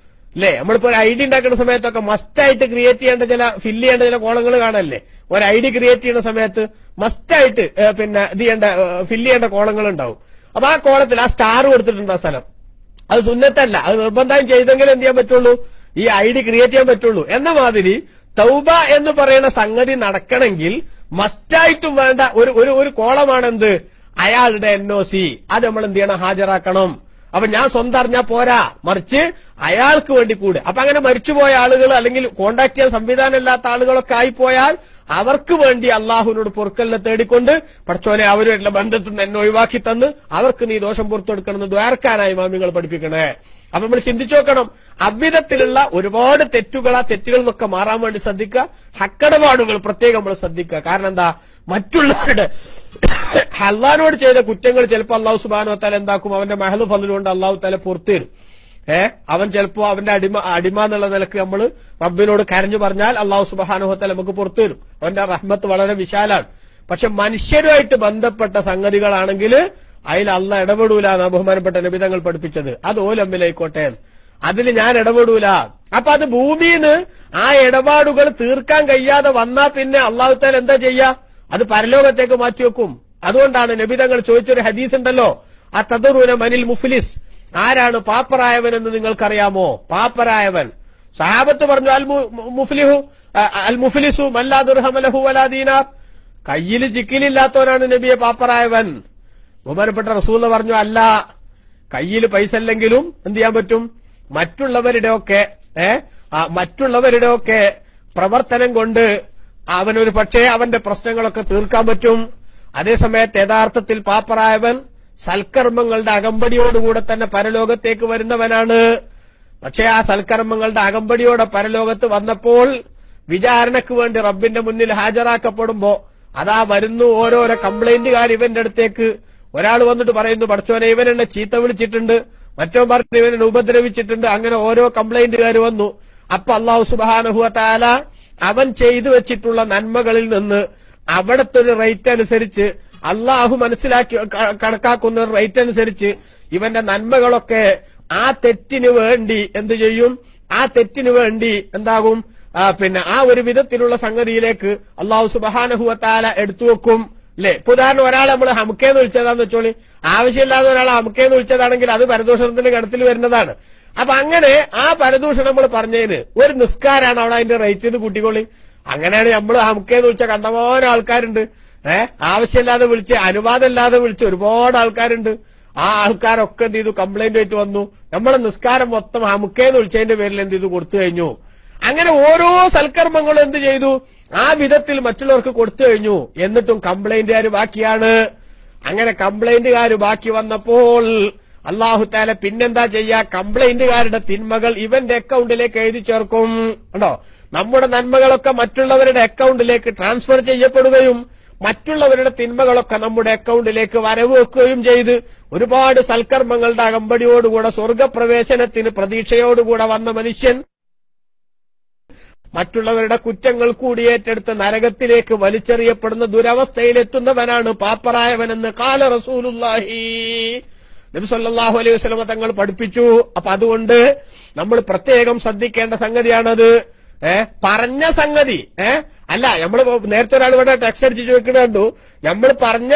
അല്ലേ? നമ്മളിപ്പോ ഒരു ID ഉണ്ടാക്കുന്ന സമയത്തൊക്കെ മസ്റ്റായിട്ട് ക്രിയേറ്റ് ചെയ്യേണ്ട ഫില്ല് ചെയ്യേണ്ട ചില കോളങ്ങൾ കാണല്ലേ? ഒരു ID ക്രിയേറ്റ് ചെയ്യുന്ന സമയത്ത് മസ്റ്റായിട്ട് ഫില്ല് ചെയ്യേണ്ട കോളങ്ങൾ ഉണ്ടാവും. അപ്പൊ ആ കോളത്തിൽ ആ സ്റ്റാർ കൊടുത്തിട്ടുണ്ട് ആ സ്ഥലം. അത് സുന്നത്തല്ല, അത് നിർബന്ധം ചെയ്തെങ്കിൽ എന്ത് ചെയ്യാൻ പറ്റുള്ളൂ? ഈ ID ക്രിയേറ്റ് ചെയ്യാൻ പറ്റുള്ളൂ. എന്ന മാതിരി തൗബ എന്ന് പറയുന്ന സംഗതി നടക്കണമെങ്കിൽ മസ്റ്റായിട്ടും വേണ്ട ഒരു കോളമാണെന്ത്? അയാളുടെ NOC. അത് നമ്മൾ എന്ത് ചെയ്യണം? ഹാജരാക്കണം. അപ്പൊ ഞാൻ സ്വന്തം അറിഞ്ഞാൽ പോരാ, മറിച്ച് അയാൾക്ക് വേണ്ടി കൂടെ. അപ്പൊ അങ്ങനെ മരിച്ചുപോയ ആളുകൾ അല്ലെങ്കിൽ കോണ്ടാക്ട് ചെയ്യാൻ സംവിധാനം ഇല്ലാത്ത ആളുകളൊക്കെ ആയിപ്പോയാൽ അവർക്ക് വേണ്ടി അള്ളാഹുവിനോട് പൊറുക്കലിനെ തേടിക്കൊണ്ട് പടച്ചോനെ അവരുമായിട്ടുള്ള ബന്ധത്തിൽ നിന്ന് എന്നെ ഒഴിവാക്കി തന്ന് അവർക്ക് നീ ദോഷം പുറത്തെടുക്കണമെന്ന് ദ്വാരക്കാനായി ഇമാമിങ്ങൾ പഠിപ്പിക്കണേ. അപ്പൊ നമ്മൾ ചിന്തിച്ചു നോക്കണം, അவ்விധത്തിലുള്ള ഒരുപാട് തെറ്റുകൾ, ആ തെറ്റുകളിൽ നിന്നൊക്കെ മാറാൻ വേണ്ടി ശ്രദ്ധിക്കുക. ഹക്കടപാടുകൾ പ്രത്യേകം നമ്മൾ ശ്രദ്ധിക്കുക. കാരണം എന്താ? മറ്റുള്ളവരുടെ അള്ളാഹിനോട് ചെയ്ത കുറ്റങ്ങൾ ചിലപ്പോൾ അള്ളാഹു സുബ്ഹാനഹു വ തആല എന്താക്കും? അവന്റെ മഹ്ലു ഫദ്ല് കൊണ്ട് അള്ളാഹു തആല പുറത്തു തരും. അവൻ ചിലപ്പോ അവന്റെ അടിമ എന്നുള്ള നിലക്ക് നമ്മൾ റബ്ബിനോട് കരഞ്ഞു പറഞ്ഞാൽ അള്ളാഹു സുബ്ഹാനഹു വ തആല നമുക്ക് പുറത്തു തരും. അവന്റെ റഹ്മത്ത് വളരെ വിശാലാണ്. പക്ഷെ മനുഷ്യരുമായിട്ട് ബന്ധപ്പെട്ട സംഗതികളാണെങ്കിൽ അതിൽ അള്ളാഹ് ഇടപെടൂല എന്നാ ബഹുമാനപ്പെട്ട നബി തങ്ങൾ പഠിപ്പിച്ചത്. അത് ഓലമ്മിലായിക്കോട്ടെ, അതിൽ ഞാൻ ഇടപെടൂല. അപ്പൊ അത് ഭൂമിന്ന് ആ ഇടപാടുകൾ തീർക്കാൻ കഴിയാതെ വന്നാ പിന്നെ അള്ളാഹു തആല എന്താ ചെയ്യാ? അത് പരലോകത്തേക്ക് മാറ്റിവെക്കും. അതുകൊണ്ടാണ് നബി തങ്ങൾ ചോദിച്ചൊരു ഹദീസ് ഉണ്ടല്ലോ, ആ തദറൂന മനിൽ മുഫ്ലിസ്, ആരാണ് പാപ്പറായവൻ എന്ന് നിങ്ങൾക്കറിയാമോ? പാപ്പറായവൻ. സഹാബത്ത് പറഞ്ഞു അൽ മുഫ്ലിസു മല്ലാ ദിർഹമ ലഹു വലാ ദീനാർ, കയ്യിൽ ചിക്കിലില്ലാത്തവനാണ് നബിയെ പാപ്പറായവൻ. ബഹുമാനപ്പെട്ട റസൂൽ പറഞ്ഞു, അല്ല, കയ്യിൽ പൈസ ഇല്ലെങ്കിലും എന്ത് ചെയ്യാൻ പറ്റും? മറ്റുള്ളവരുടെയൊക്കെ പ്രവർത്തനം കൊണ്ട് അവനൊരു പക്ഷേ അവന്റെ പ്രശ്നങ്ങളൊക്കെ തീർക്കാൻ പറ്റും. അതേസമയത്ത് യഥാർത്ഥത്തിൽ പാപ്പറായവൻ സൽക്കർമ്മങ്ങളുടെ അകമ്പടിയോടുകൂടെ തന്നെ പരലോകത്തേക്ക് വരുന്നവനാണ്. പക്ഷേ ആ സൽക്കർമ്മങ്ങളുടെ അകമ്പടിയോടെ പരലോകത്ത് വന്നപ്പോൾ വിചാരണയ്ക്ക് വേണ്ടി റബ്ബിന്റെ മുന്നിൽ ഹാജരാക്കപ്പെടുമ്പോ അതാ വരുന്നു ഓരോരോ കംപ്ലൈന്റുകാർ ഇവന്റെ അടുത്തേക്ക്. ഒരാൾ വന്നിട്ട് പറയുന്നു, പടച്ചോനെ ഇവൻ എന്നെ ചീത്ത വിളിച്ചിട്ടുണ്ട്, മറ്റോ പറഞ്ഞു ഇവനെ ഉപദ്രവിച്ചിട്ടുണ്ട്. അങ്ങനെ ഓരോ കംപ്ലൈന്റുകാർ വന്നു. അപ്പൊ അല്ലാഹു സുബ്ഹാനഹു വ തആല അവൻ ചെയ്തു വെച്ചിട്ടുള്ള നന്മകളിൽ നിന്ന് അവിടത്തെ ഒരു റേറ്റ് അനുസരിച്ച് അള്ളാഹു മനസ്സിലാക്കി കണക്കാക്കുന്ന റേറ്റ് അനുസരിച്ച് ഇവന്റെ നന്മകളൊക്കെ ആ തെറ്റിന് വേണ്ടി എന്തു ചെയ്യും? ആ തെറ്റിന് വേണ്ടി എന്താകും? ആ ഒരു വിധത്തിലുള്ള സംഗതിയിലേക്ക് അള്ളാഹു സുബ്ഹാനഹു വ തആല എടുത്തു വെക്കും. അല്ലെ? ഉദാഹരണം, ഒരാളെ നമ്മൾ ഹമുക്കേന്ന് വിളിച്ചതാന്ന് വെച്ചോളി, ആവശ്യമില്ലാതെ ഒരാളെ ഹമുക്കേന്ന് വിളിച്ചതാണെങ്കിൽ അത് പരദൂഷണത്തിന്റെ ഗണത്തിൽ വരുന്നതാണ്. അപ്പൊ അങ്ങനെ ആ പരദൂഷണം നമ്മൾ പറഞ്ഞതിന് ഒരു നിസ്കാരാണ് അവിടെ അതിന്റെ റേറ്റ് ചെയ്ത് കൂട്ടിക്കോളി. അങ്ങനെയാണ് നമ്മൾ ഹമുക്കേന്ന് വിളിച്ച കണ്ടമാനം ആൾക്കാരുണ്ട്. ആവശ്യമില്ലാതെ വിളിച്ച്, അനുവാദമില്ലാതെ വിളിച്ച് ഒരുപാട് ആൾക്കാരുണ്ട്. ആ ആൾക്കാരൊക്കെ എന്ത് ചെയ്തു? കംപ്ലൈന്റ് ആയിട്ട് വന്നു. നമ്മളെ നിസ്കാരം മൊത്തം ഹമുക്കേന്ന് വിളിച്ചതിന്റെ പേരിൽ എന്ത് ചെയ്തു? കൊടുത്തു കഴിഞ്ഞു. അങ്ങനെ ഓരോ സൽക്കർമ്മങ്ങളും എന്ത് ചെയ്തു? ആ വിധത്തിൽ മറ്റുള്ളവർക്ക് കൊടുത്തു കഴിഞ്ഞു. എന്നിട്ടും കംപ്ലൈന്റുകാർ ബാക്കിയാണ്. അങ്ങനെ കംപ്ലൈന്റുകാർ ബാക്കി വന്നപ്പോൾ അല്ലാഹു തആല പിന്നെന്താ ചെയ്യാ? കംപ്ലൈന്റുകാരുടെ തിന്മകൾ ഇവന്റെ അക്കൗണ്ടിലേക്ക് എഴുതി ചേർക്കും. കണ്ടോ? നമ്മുടെ നന്മകളൊക്കെ മറ്റുള്ളവരുടെ അക്കൗണ്ടിലേക്ക് ട്രാൻസ്ഫർ ചെയ്യപ്പെടുകയും മറ്റുള്ളവരുടെ തിന്മകളൊക്കെ നമ്മുടെ അക്കൗണ്ടിലേക്ക് വരവ് വെക്കുകയും ചെയ്ത് ഒരുപാട് സൽക്കർമ്മങ്ങളുടെ അകമ്പടിയോടുകൂടെ സ്വർഗപ്രവേശനത്തിന് പ്രതീക്ഷയോടുകൂടെ വന്ന മനുഷ്യൻ മറ്റുള്ളവരുടെ കുറ്റങ്ങൾ കൂടി ഏറ്റെടുത്ത് നരകത്തിലേക്ക് വലിച്ചെറിയപ്പെടുന്ന ദുരവസ്ഥയിലെത്തുന്നവനാണ് പാപ്പറായവനെന്ന് ഖാല റസൂലുള്ളാഹി, നബി സല്ലല്ലാഹു അലൈഹി വസല്ലം തങ്ങൾ പഠിപ്പിച്ചു. അപ്പൊ അതുകൊണ്ട് നമ്മൾ പ്രത്യേകം ശ്രദ്ധിക്കേണ്ട സംഗതിയാണത്. പറഞ്ഞ സംഗതി അല്ല. നമ്മൾ നേരത്തെ ഒരാൾ ഇവിടെ ടെക്സ്റ്റ് അടിച്ച് ചോദിക്കണു, നമ്മൾ പറഞ്ഞ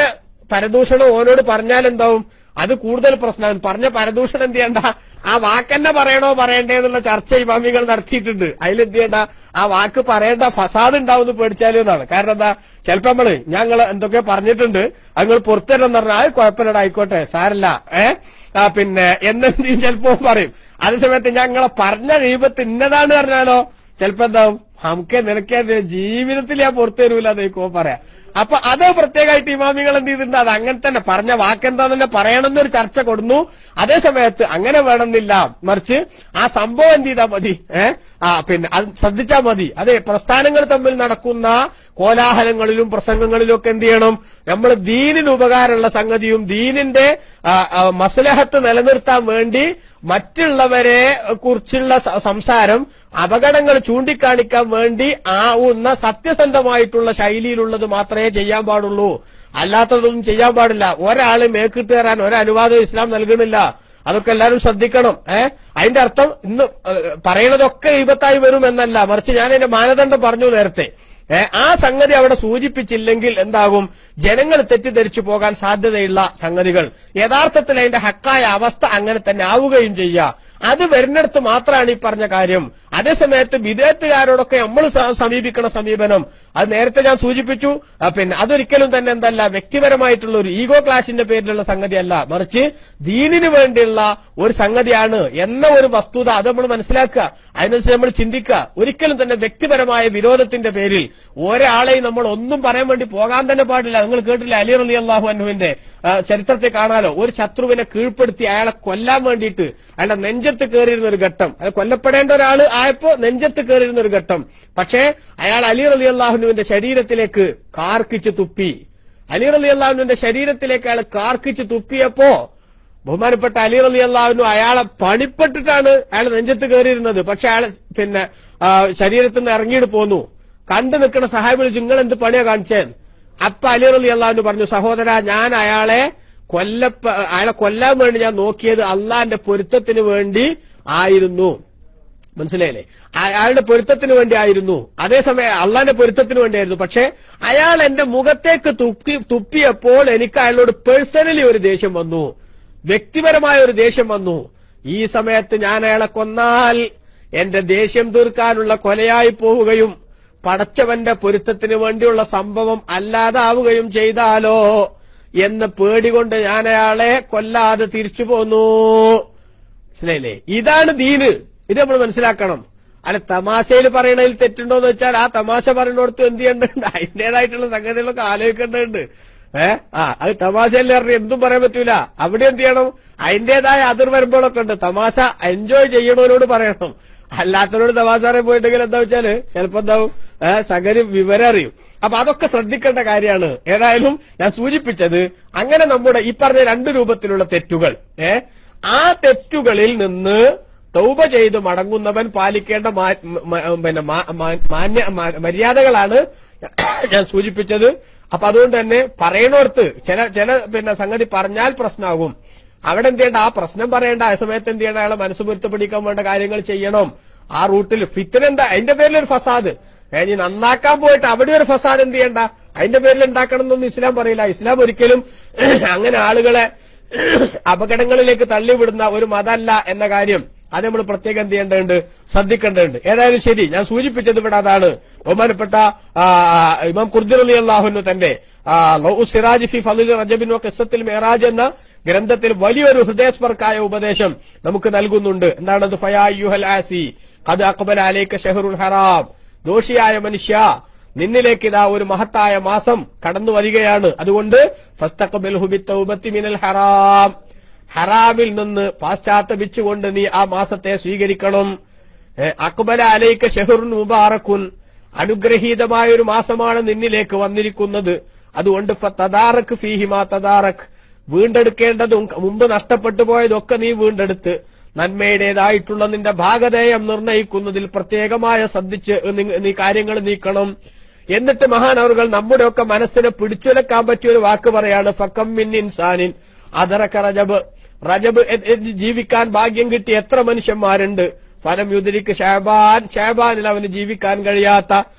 പരദൂഷണം ഓനോട് പറഞ്ഞാൽ എന്താവും? അത് കൂടുതൽ പ്രശ്നമാണ്. പറഞ്ഞ പരദൂഷണം എന്ത് ചെയ്യണ്ട, ആ വാക്കെന്നെ പറയണോ പറയണ്ടേ എന്നുള്ള ചർച്ച ഇമാമികൾ നടത്തിയിട്ടുണ്ട്. അതിലെന്ത് ചെയ്യണ്ട, ആ വാക്ക് പറയേണ്ട ഫസാദ് ഉണ്ടാവുമെന്ന് പേടിച്ചാലും എന്നാണ്. കാരണം എന്താ, ചിലപ്പോ ഞങ്ങൾ എന്തൊക്കെ പറഞ്ഞിട്ടുണ്ട്, നിങ്ങൾ പുറത്തുതരണം പറഞ്ഞാൽ അത് കുഴപ്പമില്ലടാ, ആയിക്കോട്ടെ സാരല്ല, പിന്നെ എന്നെന്ത് ചെയ്യും ചിലപ്പോ പറയും. അതേസമയത്ത് ഞങ്ങളെ പറഞ്ഞ ഗീബത്ത് ഇന്നതാണ് പറഞ്ഞാലോ ചിലപ്പോ എന്താവും, നമുക്ക് നിനക്ക് ജീവിതത്തിൽ ഞാൻ പുറത്തു തരൂല എന്നേക്കോ പറയാം. അപ്പൊ അത് പ്രത്യേകമായിട്ട് ഇമാമികൾ എന്ത് ചെയ്തിട്ടുണ്ട്, അത് അങ്ങനെ തന്നെ പറഞ്ഞ വാക്കെന്താന്ന് തന്നെ പറയണമെന്നൊരു ചർച്ച കൊടുന്നു. അതേ സമയത്ത് അങ്ങനെ വേണമെന്നില്ല, മറിച്ച് ആ സംഭവം എന്ത് ചെയ്താൽ മതി, പിന്നെ അത് ശ്രദ്ധിച്ചാൽ മതി. അതെ, പ്രസ്ഥാനങ്ങൾ തമ്മിൽ നടക്കുന്ന കോലാഹലങ്ങളിലും പ്രസംഗങ്ങളിലും ഒക്കെ എന്ത് ചെയ്യണം, നമ്മൾ ദീനിന് ഉപകാരമുള്ള സംഗതിയും ദീനിന്റെ മസ്ലഹത്ത് നിലനിർത്താൻ വേണ്ടി മറ്റുള്ളവരെ കുറിച്ചുള്ള സംസാരം അപകടങ്ങൾ ചൂണ്ടിക്കാണിക്കാൻ വേണ്ടി ആവുന്ന സത്യസന്ധമായിട്ടുള്ള ശൈലിയിലുള്ളത് മാത്രമേ ചെയ്യാൻ പാടുള്ളൂ. അല്ലാത്തതൊന്നും ചെയ്യാൻ പാടില്ല. ഒരാള് മേക്കിട്ട് തരാൻ ഒരനുവാദം ഇസ്ലാം നൽകണില്ല. അതൊക്കെ എല്ലാവരും ശ്രദ്ധിക്കണം. അതിന്റെ അർത്ഥം ഇന്ന് പറയണതൊക്കെ ഇബത്തായി വരും എന്നല്ല, മറിച്ച് ഞാൻ അതിന്റെ മാനദണ്ഡം പറഞ്ഞു നേരത്തെ. ആ സംഗതി അവിടെ സൂചിപ്പിച്ചില്ലെങ്കിൽ എന്താകും, ജനങ്ങൾ തെറ്റിദ്ധരിച്ചു പോകാൻ സാധ്യതയുള്ള സംഗതികൾ യഥാർത്ഥത്തിൽ അതിന്റെ ഹക്കായ അവസ്ഥ അങ്ങനെ തന്നെ ആവുകയും ചെയ്യുക. അത് വരുന്നിടത്ത് മാത്രമാണ് ഈ പറഞ്ഞ കാര്യം. അതേസമയത്ത് വിദേഹത്തുകാരോടൊക്കെ നമ്മൾ സമീപിക്കണ സമീപനം അത് നേരത്തെ ഞാൻ സൂചിപ്പിച്ചു. പിന്നെ അതൊരിക്കലും തന്നെ എന്തല്ല, വ്യക്തിപരമായിട്ടുള്ള ഒരു ഈഗോ ക്ലാഷിന്റെ പേരിലുള്ള സംഗതിയല്ല, മറിച്ച് ദീനിന് വേണ്ടിയുള്ള ഒരു സംഗതിയാണ് എന്ന ഒരു വസ്തുത അത് നമ്മൾ മനസ്സിലാക്കുക. അതിനനുസരിച്ച് നമ്മൾ ചിന്തിക്കുക. ഒരിക്കലും തന്നെ വ്യക്തിപരമായ വിരോധത്തിന്റെ പേരിൽ ഒരാളെയും നമ്മൾ ഒന്നും പറയാൻ വേണ്ടി പോകാൻ തന്നെ പാടില്ല. നിങ്ങൾ കേട്ടില്ല, അലി റളിയല്ലാഹു അൻഹുവിന്റെ ചരിത്രത്തെ കാണാലോ, ഒരു ശത്രുവിനെ കീഴ്പ്പെടുത്തി അയാളെ കൊല്ലാൻ വേണ്ടിയിട്ട് അയാളുടെ നെഞ്ചത്ത് കയറിയിരുന്ന ഒരു ഘട്ടം. അത് കൊല്ലപ്പെടേണ്ട ഒരാൾ ആയപ്പോ നെഞ്ചത്ത് കയറിയിരുന്ന ഒരു ഘട്ടം. പക്ഷേ അയാൾ അലി റളിയല്ലാഹുവിന്റെ ശരീരത്തിലേക്ക് കാർക്കിച്ച് തുപ്പി. അലി റളിയല്ലാഹുവിന്റെ ശരീരത്തിലേക്ക് അയാൾ കാർക്കിച്ച് തുപ്പിയപ്പോ ബഹുമാനപ്പെട്ട അലി റളിയല്ലാഹു അയാളെ പണിപ്പെട്ടിട്ടാണ് അയാൾ നെഞ്ചത്ത് കയറിയിരുന്നത്. പക്ഷെ അയാൾ പിന്നെ ശരീരത്തിൽ നിന്ന് ഇറങ്ങിയിട്ട് പോന്നു. കണ്ടു നിൽക്കുന്ന സഹാബി വിളിച്ചു, നിങ്ങൾ എന്ത് പണിയാ കാണിച്ചേ? അപ്പൊ അലി റളിയല്ലാഹു പറഞ്ഞു, സഹോദര, ഞാൻ അയാളെ കൊല്ലാൻ വേണ്ടി ഞാൻ നോക്കിയത് അള്ളാന്റെ പൊരുത്തത്തിന് വേണ്ടി ആയിരുന്നു. മനസ്സിലായില്ലേ? അയാളുടെ പൊരുത്തത്തിന് വേണ്ടി ആയിരുന്നു, അതേസമയം അള്ളാന്റെ പൊരുത്തത്തിന് വേണ്ടിയായിരുന്നു. പക്ഷെ അയാൾ എന്റെ മുഖത്തേക്ക് തുപ്പിയപ്പോൾ എനിക്ക് അയാളോട് പേഴ്സണലി ഒരു ദേഷ്യം വന്നു, വ്യക്തിപരമായ ഒരു ദേഷ്യം വന്നു. ഈ സമയത്ത് ഞാൻ അയാളെ കൊന്നാൽ എന്റെ ദേഷ്യം തീർക്കാനുള്ള കൊലയായി പോവുകയും പടച്ചവന്റെ പൊരുത്തത്തിന് വേണ്ടിയുള്ള സംഭവം അല്ലാതാവുകയും ചെയ്താലോ എന്ന് പേടികൊണ്ട് ഞാൻ അയാളെ കൊല്ലാതെ തിരിച്ചു പോന്നു. മനസ്സിലായില്ലേ? ഇതാണ് ദീന്. ഇത് നമ്മൾ മനസ്സിലാക്കണം. അല്ല, തമാശയിൽ പറയണതിൽ തെറ്റുണ്ടോന്ന് വെച്ചാൽ ആ തമാശ പറയുന്നിടത്ത് എന്ത് ചെയ്യേണ്ടതുണ്ട്, അതിന്റേതായിട്ടുള്ള സംഗതികളൊക്കെ ആലോചിക്കേണ്ടതുണ്ട്. അത് തമാശയല്ലേ പറഞ്ഞ് എന്തും പറയാൻ പറ്റൂല. അവിടെ എന്ത് ചെയ്യണം, അതിന്റേതായ അതിർ വരുമ്പോഴൊക്കെ ഉണ്ട്. തമാശ എൻജോയ് ചെയ്യണവരോട് പറയണം, അല്ലാത്തവരോട് തമാശ പറയാൻ പോയിട്ടെങ്കിൽ എന്താ വെച്ചാല് ചിലപ്പോ എന്താവും, സംഗതി വിവരം അറിയും. അപ്പൊ അതൊക്കെ ശ്രദ്ധിക്കേണ്ട കാര്യമാണ്. ഏതായാലും ഞാൻ സൂചിപ്പിച്ചത് അങ്ങനെ നമ്മുടെ ഈ പറഞ്ഞ രണ്ട് രൂപത്തിലുള്ള തെറ്റുകൾ, ആ തെറ്റുകളിൽ നിന്ന് തൗബ ചെയ്ത് മടങ്ങുന്നവൻ പാലിക്കേണ്ട പിന്നെ മര്യാദകളാണ് ഞാൻ സൂചിപ്പിച്ചത്. അപ്പൊ അതുകൊണ്ട് തന്നെ പറയണോർത്ത് ചില പിന്നെ സംഗതി പറഞ്ഞാൽ പ്രശ്നമാകും. അവിടെ എന്ത് ചെയ്യേണ്ട, ആ പ്രശ്നം പറയേണ്ട, ആ സമയത്ത് എന്ത് ചെയ്യണം, അയാളെ മനസ്സ് പൊരുത്തപ്പെടിക്കാൻ വേണ്ട കാര്യങ്ങൾ ചെയ്യണം. ആ റൂട്ടിൽ ഫിത്തന എന്താ, അതിന്റെ പേരിലൊരു ഫസാദ് ഇനി നന്നാക്കാൻ പോയിട്ട് അവിടെ ഒരു ഫസാദ് എന്ത് ചെയ്യണ്ട, അതിന്റെ പേരിൽ ഉണ്ടാക്കണം എന്നൊന്നും ഇസ്ലാം പറയില്ല. ഇസ്ലാം ഒരിക്കലും അങ്ങനെ ആളുകളെ അപകടങ്ങളിലേക്ക് തള്ളിവിടുന്ന ഒരു മതമല്ല എന്ന കാര്യം അത് നമ്മൾ പ്രത്യേകം എന്ത് ചെയ്യേണ്ടതുണ്ട്, ശ്രദ്ധിക്കേണ്ടതുണ്ട്. ഏതായാലും ശരി, ഞാൻ സൂചിപ്പിച്ചത് ഇവിടെ അതാണ്. ബഹുമാനപ്പെട്ട ഇമാം ഖുർദി റളിയല്ലാഹു അൻഹു തന്റെ സിറാജ് ഫി ഫളിൽ റജബിൻ വ ഖിസ്സത്തുൽ മിഅ്റാജ് എന്ന ഗ്രന്ഥത്തിൽ വലിയൊരു ഹൃദയസ്പർക്കായ ഉപദേശം നമുക്ക് നൽകുന്നുണ്ട്. എന്താണത്? ഫയാ അയ്യുഹൽ ആസി ഖദ് അഖ്ബല അലൈക ശഹറുൽ ഹറാം. ദോഷിയായ മനുഷ്യ, നിന്നിലേക്ക് ഇതാ ഒരു മഹത്തായ മാസം കടന്നു വരികയാണ്. അതുകൊണ്ട് ഫസ്തഖ്ബിൽഹു ബിത്തൗബത്തി മിനൽ ഹറാം, ഹറാമിൽ നിന്ന് പാശ്ചാത്തപിച്ചുകൊണ്ട് നീ ആ മാസത്തെ സ്വീകരിക്കണം. അഖ്ബല അലൈക ശഹറുൻ മുബാറക്കുൻ, അനുഗ്രഹീതമായ ഒരു മാസമാണ് നിന്നിലേക്ക് വന്നിരിക്കുന്നത്. അതുകൊണ്ട് ഫതദാറക് ഫീഹി മാ തദാറക്, വീണ്ടെടുക്കേണ്ടതും മുമ്പ് നഷ്ടപ്പെട്ടു പോയതൊക്കെ നീ വീണ്ടെടുത്ത് നന്മയുടേതായിട്ടുള്ള നിന്റെ ഭാഗധേയം നിർണയിക്കുന്നതിൽ പ്രത്യേകമായ ശ്രദ്ധിച്ച് നീ കാര്യങ്ങൾ നീക്കണം. എന്നിട്ട് മഹാനവറുകൾ നമ്മുടെയൊക്കെ മനസ്സിനെ പിടിച്ചുലക്കാൻ പറ്റിയ ഒരു വാക്ക് പറയാണ്, ഫകം മിൻ ഇൻസാനിൻ അദറക റജബ്. റജബ് ജീവിക്കാൻ ഭാഗ്യം കിട്ടിയ എത്ര മനുഷ്യന്മാരുണ്ട്. ഫലം യുദ്രിക്ക് ഷഅബാൻ, ഷഅബാനിൽ അവന് ജീവിക്കാൻ കഴിയാത്ത.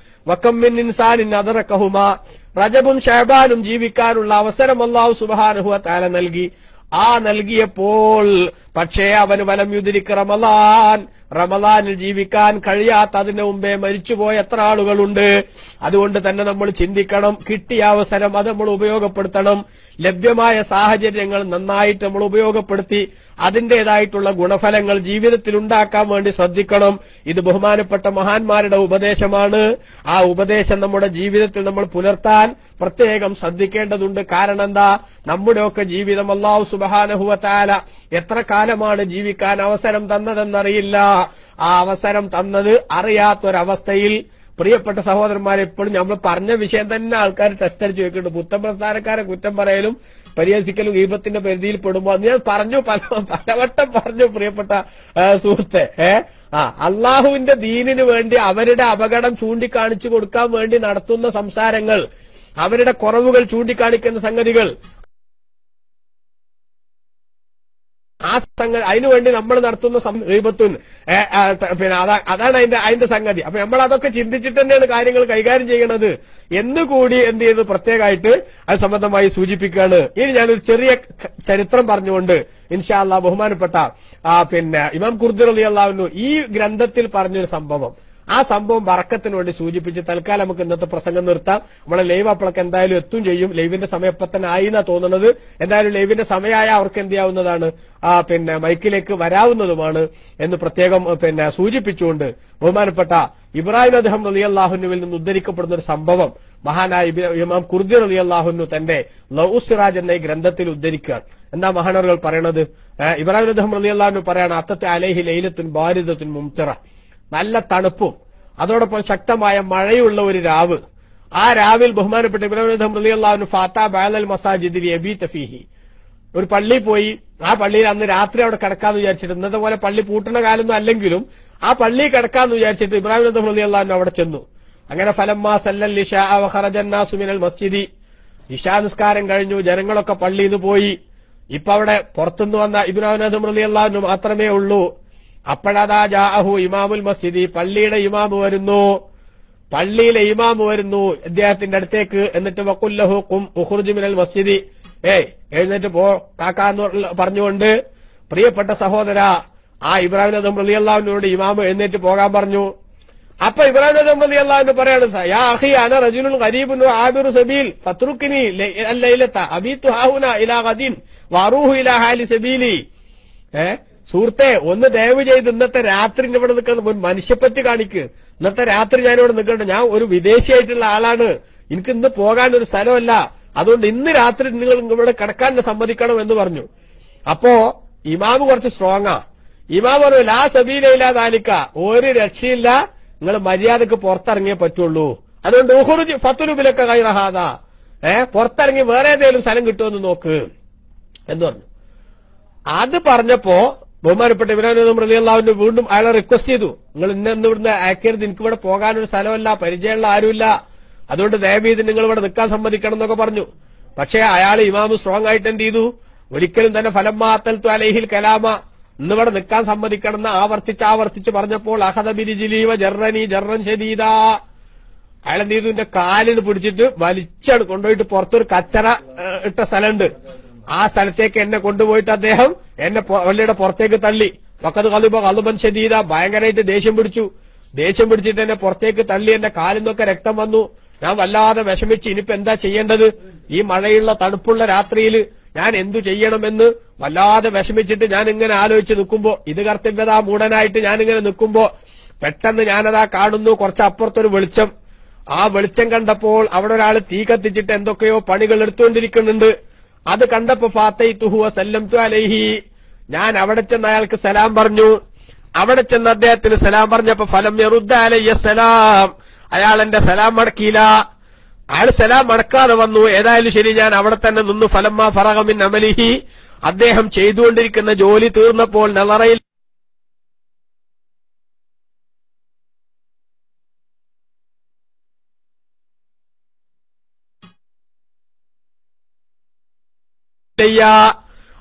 വകം മിൻ ഇൻസാനിൻ അദറകഹുമാ, റജബും ഷഅബാനും ജീവിക്കാനുള്ള അവസരം അല്ലാഹു സുബ്ഹാനഹു വ തആല നൽകി. നൽകിയപ്പോൾ പക്ഷേ അവന് വലം യുദ്രിക്ക് റമളാനിൽ ജീവിക്കാൻ കഴിയാത്ത അതിനു മുമ്പേ മരിച്ചുപോയ എത്ര ആളുകളുണ്ട്. അതുകൊണ്ട് തന്നെ നമ്മൾ ചിന്തിക്കണം, കിട്ടിയ അവസരം അത് നമ്മൾ ഉപയോഗപ്പെടുത്തണം. ലഭ്യമായ സാഹചര്യങ്ങൾ നന്നായിട്ട് നമ്മൾ ഉപയോഗപ്പെടുത്തി അതിന്റേതായിട്ടുള്ള ഗുണഫലങ്ങൾ ജീവിതത്തിൽ ഉണ്ടാക്കാൻ വേണ്ടി ശ്രദ്ധിക്കണം. ഇത് ബഹുമാനപ്പെട്ട മഹാന്മാരുടെ ഉപദേശമാണ്. ആ ഉപദേശം നമ്മുടെ ജീവിതത്തിൽ നമ്മൾ പുലർത്താൻ പ്രത്യേകം ശ്രദ്ധിക്കേണ്ടതുണ്ട്. കാരണം എന്താ, നമ്മുടെയൊക്കെ ജീവിതം അല്ലാഹു സുബ്ഹാനഹു വ തആല എത്ര കാലമാണ് ജീവിക്കാൻ അവസരം തന്നതെന്നറിയില്ല. ആ അവസരം തന്നത് അറിയാത്തൊരവസ്ഥയിൽ പ്രിയപ്പെട്ട സഹോദരന്മാരെ, എപ്പോഴും നമ്മൾ പറഞ്ഞ വിഷയം തന്നെ ആൾക്കാർ ടെസ്റ്റ് അടിച്ച് വെക്കുന്നുണ്ട്. പുത്തൻ പ്രസ്ഥാനക്കാരെ കുറ്റം പറയലും പരിഹസിക്കലും ഗീബത്തിന്റെ പരിധിയിൽ പെടുമ്പോ ഞാൻ പറഞ്ഞു പലവട്ടം പറഞ്ഞു പ്രിയപ്പെട്ട സുഹൃത്തെ, അള്ളാഹുവിന്റെ ദീനിനു വേണ്ടി അവരുടെ അപകടം ചൂണ്ടിക്കാണിച്ചു കൊടുക്കാൻ വേണ്ടി നടത്തുന്ന സംസാരങ്ങൾ, അവരുടെ കുറവുകൾ ചൂണ്ടിക്കാണിക്കുന്ന സംഗതികൾ, ആ സംഗതി അതിനുവേണ്ടി നമ്മൾ നടത്തുന്ന ഗീബത്തുൻ പിന്നെ അതാണ് അതിന്റെ സംഗതി. അപ്പൊ നമ്മൾ അതൊക്കെ ചിന്തിച്ചിട്ട് തന്നെയാണ് കാര്യങ്ങൾ കൈകാര്യം ചെയ്യണത് എന്നുകൂടി എന്ത് ചെയ്ത് പ്രത്യേകമായിട്ട് അത് സംബന്ധമായി സൂചിപ്പിക്കുകയാണ്. ഇനി ഞാനൊരു ചെറിയ ചരിത്രം പറഞ്ഞുകൊണ്ട് ഇൻഷാ അല്ലാഹ് ബഹുമാനപ്പെട്ട പിന്നെ ഇമാം ഖുർദി റളിയല്ലാഹു അൻഹു ഈ ഗ്രന്ഥത്തിൽ പറഞ്ഞൊരു സംഭവം, ആ സംഭവം ബറക്കത്തിന് വേണ്ടി സൂചിപ്പിച്ച് തൽക്കാലം നമുക്ക് ഇന്നത്തെ പ്രസംഗം നിർത്താം. നമ്മളെ ലൈവ് അപ്പോഴൊക്കെ എന്തായാലും എത്തും ചെയ്യും. ലൈവിന്റെ സമയം ഇപ്പൊ തന്നെ ആയി എന്നാ തോന്നുന്നത്. എന്തായാലും ലൈവിന്റെ സമയമായ അവർക്ക് എന്ത് ചെയ്യാവുന്നതാണ്, പിന്നെ മൈക്കിലേക്ക് വരാവുന്നതുമാണ് എന്ന് പ്രത്യേകം പിന്നെ സൂചിപ്പിച്ചുകൊണ്ട് ബഹുമാനപ്പെട്ട ഇബ്രാഹിം അദ്ഹം റളിയല്ലാഹു അൻഹുവിൽ നിന്ന് ഉദ്ധരിക്കപ്പെടുന്ന ഒരു സംഭവം മഹാനായ ഇമാം ഖുർദി റളിയല്ലാഹു അൻഹു തന്റെ ലൗഉസ് സിറാജ് എന്ന ഈ ഗ്രന്ഥത്തിൽ ഉദ്ധരിക്കുകയാണ്. എന്താ മഹാനവറുകൾ പറയണത്? ഇബ്രാഹിം അദ്ഹം റളിയല്ലാഹു അൻഹു പറയാണ്, അത്തത്തെ അലൈഹി ലൈലത്തുൻ ബാരിദത്തുൻ മുംതിറ, നല്ല തണുപ്പും അതോടൊപ്പം ശക്തമായ മഴയുള്ള ഒരു രാവ്. ആ രാവിൽ ബഹുമാനപ്പെട്ട ഇബ്രാഹിം അദ്ഹം റളിയല്ലാഹു അൻഹു ഫാത്താ ബഅലൽ മസാജിദിൽ യബീത ഫീഹി, ഒരു പള്ളി പോയി. ആ പള്ളിയിൽ അന്ന് രാത്രി അവിടെ കിടക്കാന്ന് വിചാരിച്ചിട്ട്, ഇന്നത്തെ പോലെ പള്ളി പൂട്ടുന്ന കാലൊന്നും അല്ലെങ്കിലും ആ പള്ളി കിടക്കാന്ന് വിചാരിച്ചിട്ട് ഇബ്രാഹിം അദ്ഹം റളിയല്ലാഹു അൻഹു അവിടെ ചെന്നു. അങ്ങനെ ഫലമ്മാ സല്ലൽ ഇശാ വ ഖറജൻ നാസു മിനൽ മസ്ജിദി, ഇശാ നിസ്കാരം കഴിഞ്ഞു, ജനങ്ങളൊക്കെ പള്ളിയിൽ നിന്ന് പോയി. ഇപ്പൊ അവിടെ പുറത്തുനിന്ന് വന്ന ഇബ്രാഹിം അദ്ഹം റളിയല്ലാഹു അൻഹു മാത്രമേ ഉള്ളൂ. അപ്പോഴതാ ജാഅഹു ഇമാമുൽ മസ്ജിദി, പള്ളിയുടെ ഇമാമ് വരുന്നു. പള്ളിയിലെ ഇമാമ് വരുന്നു അദ്ദേഹത്തിന്റെ അടുത്തേക്ക്. എന്നിട്ട് വഖുല്ലഹു ഖും ഉഖ്റുജ് മിനൽ മസ്ജിദി, എഴുന്നേറ്റ് പോ കാക്കാന്ന് പറഞ്ഞുകൊണ്ട് പ്രിയപ്പെട്ട സഹോദര ആ ഇബ്രാഹിം അദ്ഹം റളിയല്ലാഹു അൻഹുവോട് ഇമാമ് എഴുന്നേറ്റ് പോകാൻ പറഞ്ഞു. അപ്പൊ ഇബ്രാഹിം അദ്ഹം റളിയല്ലാഹു അൻഹു പറയാണ്, യാ അഖി അന റജുലുൻ ഖരീബുൻ ആബിറു സബീൽ ഫത്രുക്നി അല്ലൈലത അബീതു ഹാഹുന ഇലാ ഗദിൻ വറൂഹു ഇലാ ഹാലി സബീലി. സുഹൃത്തെ, ഒന്ന് ദയവ് ചെയ്ത് ഇന്നത്തെ രാത്രി ഇവിടെ നിൽക്കുന്ന ഒരു മനുഷ്യപ്പറ്റ് കാണിക്ക്. ഇന്നത്തെ രാത്രി ഞാനിവിടെ നിൽക്കണ്ട, ഞാൻ ഒരു വിദേശിയായിട്ടുള്ള ആളാണ്, എനിക്ക് ഇന്ന് പോകാൻ ഒരു സ്ഥലമല്ല, അതുകൊണ്ട് ഇന്ന് രാത്രി നിങ്ങൾ ഇവിടെ കിടക്കാൻ സമ്മതിക്കണം എന്ന് പറഞ്ഞു. അപ്പോ ഇമാമ് കുറച്ച് സ്ട്രോങ്ങാ. ഇമാം പറഞ്ഞു, ലാ സബീല ദാലിക, ഒരു രക്ഷയില്ല, നിങ്ങൾ മര്യാദക്ക് പുറത്തിറങ്ങിയേ പറ്റുള്ളൂ. അതുകൊണ്ട് ഉഖ്റുജ് ഫത്ലുബിലക ഗൈറ ഹാദാ, പുറത്തിറങ്ങി വേറെ ഏതെങ്കിലും സ്ഥലം കിട്ടുമെന്ന് നോക്ക് എന്ന് പറഞ്ഞു. അത് പറഞ്ഞപ്പോ ബഹുമാനപ്പെട്ട ഇബ്രാഹിം അദ്ഹം റളിയല്ലാഹു അൻഹു വീണ്ടും അയാളെ റിക്വസ്റ്റ് ചെയ്തു, നിങ്ങൾ ഇന്ന് ഇവിടുന്ന് അയക്കരുത്, എനിക്ക് ഇവിടെ പോകാനൊരു സ്ഥലമല്ല, പരിചയമുള്ള ആരുമില്ല, അതുകൊണ്ട് ദയവീത് നിങ്ങൾ ഇവിടെ നിൽക്കാൻ സമ്മതിക്കണം എന്നൊക്കെ പറഞ്ഞു. പക്ഷേ അയാൾ ഇമാമ് സ്ട്രോങ് ആയിട്ട് എന്ത് ചെയ്തു, ഒരിക്കലും തന്നെ ഫലമ്മാ അത്തൽതു അലൈഹിൽ കലാമ, ഇന്നിവിടെ നിൽക്കാൻ സമ്മതിക്കണം എന്ന് ആവർത്തിച്ച് പറഞ്ഞപ്പോൾ അഖദ ബിരിജിലി വ ജർറനി ജർറൻ ശദീദാ, അയാൾ എന്ത് ചെയ്തു, എന്റെ കാലിന് പിടിച്ചിട്ട് വലിച്ചാണ് കൊണ്ടുപോയിട്ട് പുറത്തൊരു കച്ചറ ഇട്ട സ്ഥലമുണ്ട്, ആ സ്ഥലത്തേക്ക് എന്നെ കൊണ്ടുപോയിട്ട് അദ്ദേഹം എന്നെ പള്ളിയുടെ പുറത്തേക്ക് തള്ളി. വഖദ് ഖലബ ഖലബൻ ശദീദ, ഭയങ്കരമായിട്ട് ദേഷ്യം പിടിച്ചിട്ട് എന്നെ പുറത്തേക്ക് തള്ളി. എന്റെ കാലിൽ നിന്നൊക്കെ രക്തം വന്നു. ഞാൻ വല്ലാതെ വിഷമിച്ച് ഇനിയിപ്പോ എന്താ ചെയ്യേണ്ടത്, ഈ മഴയുള്ള തണുപ്പുള്ള രാത്രിയിൽ ഞാൻ എന്തു ചെയ്യണമെന്ന് വല്ലാതെ വിഷമിച്ചിട്ട് ഞാൻ ഇങ്ങനെ ആലോചിച്ച് നിൽക്കുമ്പോ, ഇത് കർത്തവ്യതാ മൂടനായിട്ട് ഞാനിങ്ങനെ നിൽക്കുമ്പോ പെട്ടെന്ന് ഞാനതാ കാണുന്നു കുറച്ച് അപ്പുറത്തൊരു വെളിച്ചം. ആ വെളിച്ചം കണ്ടപ്പോൾ അവിടെ ഒരാൾ തീ കത്തിച്ചിട്ട് എന്തൊക്കെയോ പണികൾ എടുത്തുകൊണ്ടിരിക്കുന്നുണ്ട്. അത് കണ്ടപ്പോ ഫാത്തൈതുഹു വസല്ലംതു അലൈഹി, ഞാൻ അവിടെ ചെന്ന് അയാൾക്ക് സലാം പറഞ്ഞു. അവിടെ ചെന്ന് അദ്ദേഹത്തിന് സലാം പറഞ്ഞപ്പോ ഫലം യറുദ്ദ അലയ്യ സലാം, അയാൾ എന്റെ സലാം മടക്കിയില്ല. അയാൾ സലാം മടക്കാതെ വന്നു. ഏതായാലും ശരി, ഞാൻ അവിടെ തന്നെ നിന്നു. ഫലമ്മാ ഫറഗ മിൻ അമലിഹി, അദ്ദേഹം ചെയ്തുകൊണ്ടിരിക്കുന്ന ജോലി തീർന്നപ്പോൾ നളറയിൽ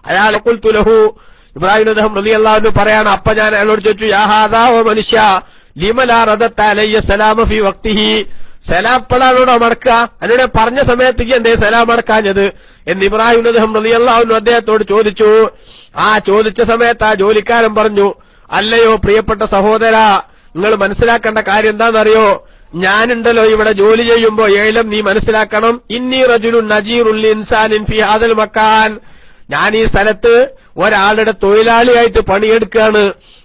അയാളെ ഖുൽതു ലഹു, ഇബ്രാഹിം അദ്ഹം റളിയല്ലാഹു അൻഹു പറയാണ്, അപ്പ ഞാൻ അയാളോട് ചോദിച്ചു, യാ ഹാദാ, ഓ മനുഷ്യ, ലിമ ലാ റദത്ത അലയ്യ സലാമ ഫീ വഖ്തിഹി, സലാം എപ്പോഴാണോടോ മടക്കുക? എന്നോട് പറഞ്ഞ സമയത്തേക്ക് എന്തേ സലാം മടക്കാഞ്ഞത് എന്ന് ഇബ്രാഹിം അദ്ദേഹം റളിയല്ലാഹു അൻഹു അദ്ദേഹത്തോട് ചോദിച്ചു. ആ ചോദിച്ച സമയത്ത് ആ ജോലിക്കാരൻ പറഞ്ഞു, അല്ലയോ പ്രിയപ്പെട്ട സഹോദരാ, നിങ്ങൾ മനസ്സിലാക്കേണ്ട കാര്യം എന്താണെന്നറിയോ? ഞാനുണ്ടല്ലോ ഇവിടെ ജോലി ചെയ്യുമ്പോ ഏലം നീ മനസ്സിലാക്കണം, ഇന്നി റജുലുൻ നജീറുൽ ഇൻസാനിൻ ഫി ഹാദൽ മക്കാൻ, ഞാൻ ഈ സ്ഥലത്ത് ഒരാളുടെ തൊഴിലാളിയായിട്ട് പണിയെടുക്കുകയാണ്.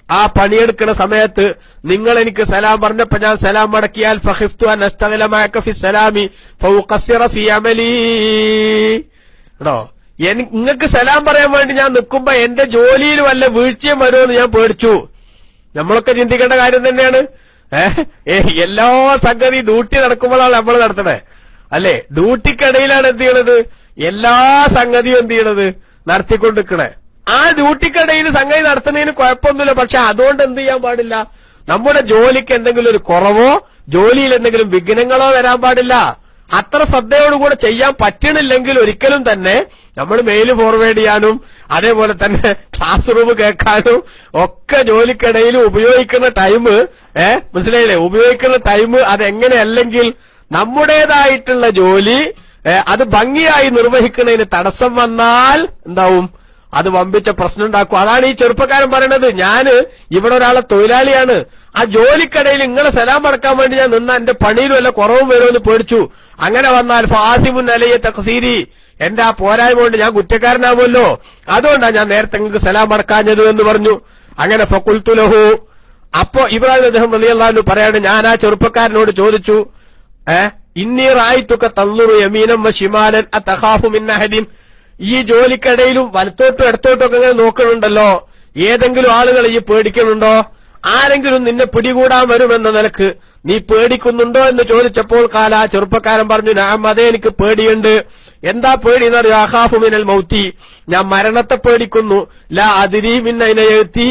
ആ പണിയെടുക്കുന്ന സമയത്ത് നിങ്ങൾ എനിക്ക് സലാം പറഞ്ഞപ്പോ ഞാൻ സലാം മടക്കിയാൽ ഫഖിഫ്തു അൻ അസ്തഗില മഅക ഫി സലാമി ഫഉഖസ്സിറ ഫി അമലി. കേട്ടോ, നിങ്ങൾക്ക് സലാം പറയാൻ വേണ്ടി ഞാൻ നിൽക്കുമ്പോ എന്റെ ജോലിയിൽ വല്ല വീഴ്ചയും വരുമെന്ന് ഞാൻ പേടിച്ചു. നമ്മളൊക്കെ ചിന്തിക്കേണ്ട കാര്യം തന്നെയാണ്. എല്ലാ സംഗതി ഡ്യൂട്ടി നടക്കുമ്പോഴാണ് നമ്മൾ നടത്തണേ, അല്ലെ? ഡ്യൂട്ടിക്കിടയിലാണ് എന്ത് ചെയ്യണത്? എല്ലാ സംഗതിയും എന്ത് ചെയ്യണത്? നടത്തിക്കൊണ്ടിരിക്കണേ. ആ ഡ്യൂട്ടിക്കിടയിൽ സംഗതി നടത്തുന്നതിന് കുഴപ്പമൊന്നുമില്ല. പക്ഷെ അതുകൊണ്ട് എന്ത് ചെയ്യാൻ പാടില്ല? നമ്മുടെ ജോലിക്ക് എന്തെങ്കിലും ഒരു കുറവോ ജോലിയിൽ എന്തെങ്കിലും വിഘ്നങ്ങളോ വരാൻ പാടില്ല. അത്ര ശ്രദ്ധയോടുകൂടെ ചെയ്യാൻ പറ്റണില്ലെങ്കിൽ ഒരിക്കലും തന്നെ നമ്മൾ മെയിൽ ഫോർവേഡ് ചെയ്യാനും അതേപോലെ തന്നെ ക്ലാസ് റൂം കേൾക്കാനും ഒക്കെ ജോലിക്കിടയിൽ ഉപയോഗിക്കുന്ന ടൈം, മനസ്സിലായില്ലേ? ഉപയോഗിക്കുന്ന ടൈം അതെങ്ങനെയല്ലെങ്കിൽ നമ്മുടേതായിട്ടുള്ള ജോലി അത് ഭംഗിയായി നിർവഹിക്കുന്നതിന് തടസ്സം വന്നാൽ എന്താവും? അത് വമ്പിച്ച പ്രശ്നം ഉണ്ടാക്കും. അതാണ് ഈ ചെറുപ്പക്കാരൻ പറയണത്. ഞാന് ഇവിടെ ഒരാളെ തൊഴിലാളിയാണ്, ആ ജോലിക്കിടയിൽ നിങ്ങളെ സലാം മടക്കാൻ വേണ്ടി ഞാൻ നിന്ന എന്റെ പണിയിൽ വല്ല കുറവും വരുമെന്ന് പേടിച്ചു. അങ്ങനെ വന്നാൽ ഫാസിമുൻ അലയ്യ തഖ്സീരി, എന്റെ ആ പോരായ്മ കൊണ്ട് ഞാൻ കുറ്റക്കാരനാവുമല്ലോ, അതുകൊണ്ടാണ് ഞാൻ നേരത്തെ നിങ്ങൾക്ക് സലാം മടക്കാഞ്ഞത് എന്ന് പറഞ്ഞു. അങ്ങനെ ഫഖുൽതു ലഹു, അപ്പോ ഇബ്രാഹിം അദ്ദേഹം റളിയല്ലാഹു അൻഹു പറയാണ്, ഞാൻ ആ ചെറുപ്പക്കാരനോട് ചോദിച്ചു, ഇന്നി റായിതുക തൻളുറു യമീനൻ വശിമാലൻ അതഖാഫു മിൻ അഹദിൻ, ഈ ജോലിക്കിടയിലും വലത്തോട്ടും ഇടത്തോട്ടും ഒക്കെ ഇങ്ങനെ നോക്കണുണ്ടല്ലോ, ഏതെങ്കിലും ആളുകൾ ഈ പേടിക്കുന്നുണ്ടോ? ആരെങ്കിലും നിന്നെ പിടികൂടാൻ വരുമെന്ന നിലക്ക് നീ പേടിക്കുന്നുണ്ടോ എന്ന് ചോദിച്ചപ്പോൾ കാല ചെറുപ്പക്കാരൻ പറഞ്ഞു, നഅം, അതേ എനിക്ക് പേടിയുണ്ട്. എന്താ പേടി എന്നറിയോ? അഖാഫു മിനൽ മൗതി, ഞാൻ മരണത്തെ പേടിക്കുന്നു. ലാ അദ്രി മിൻ അയ്ന യഅതി,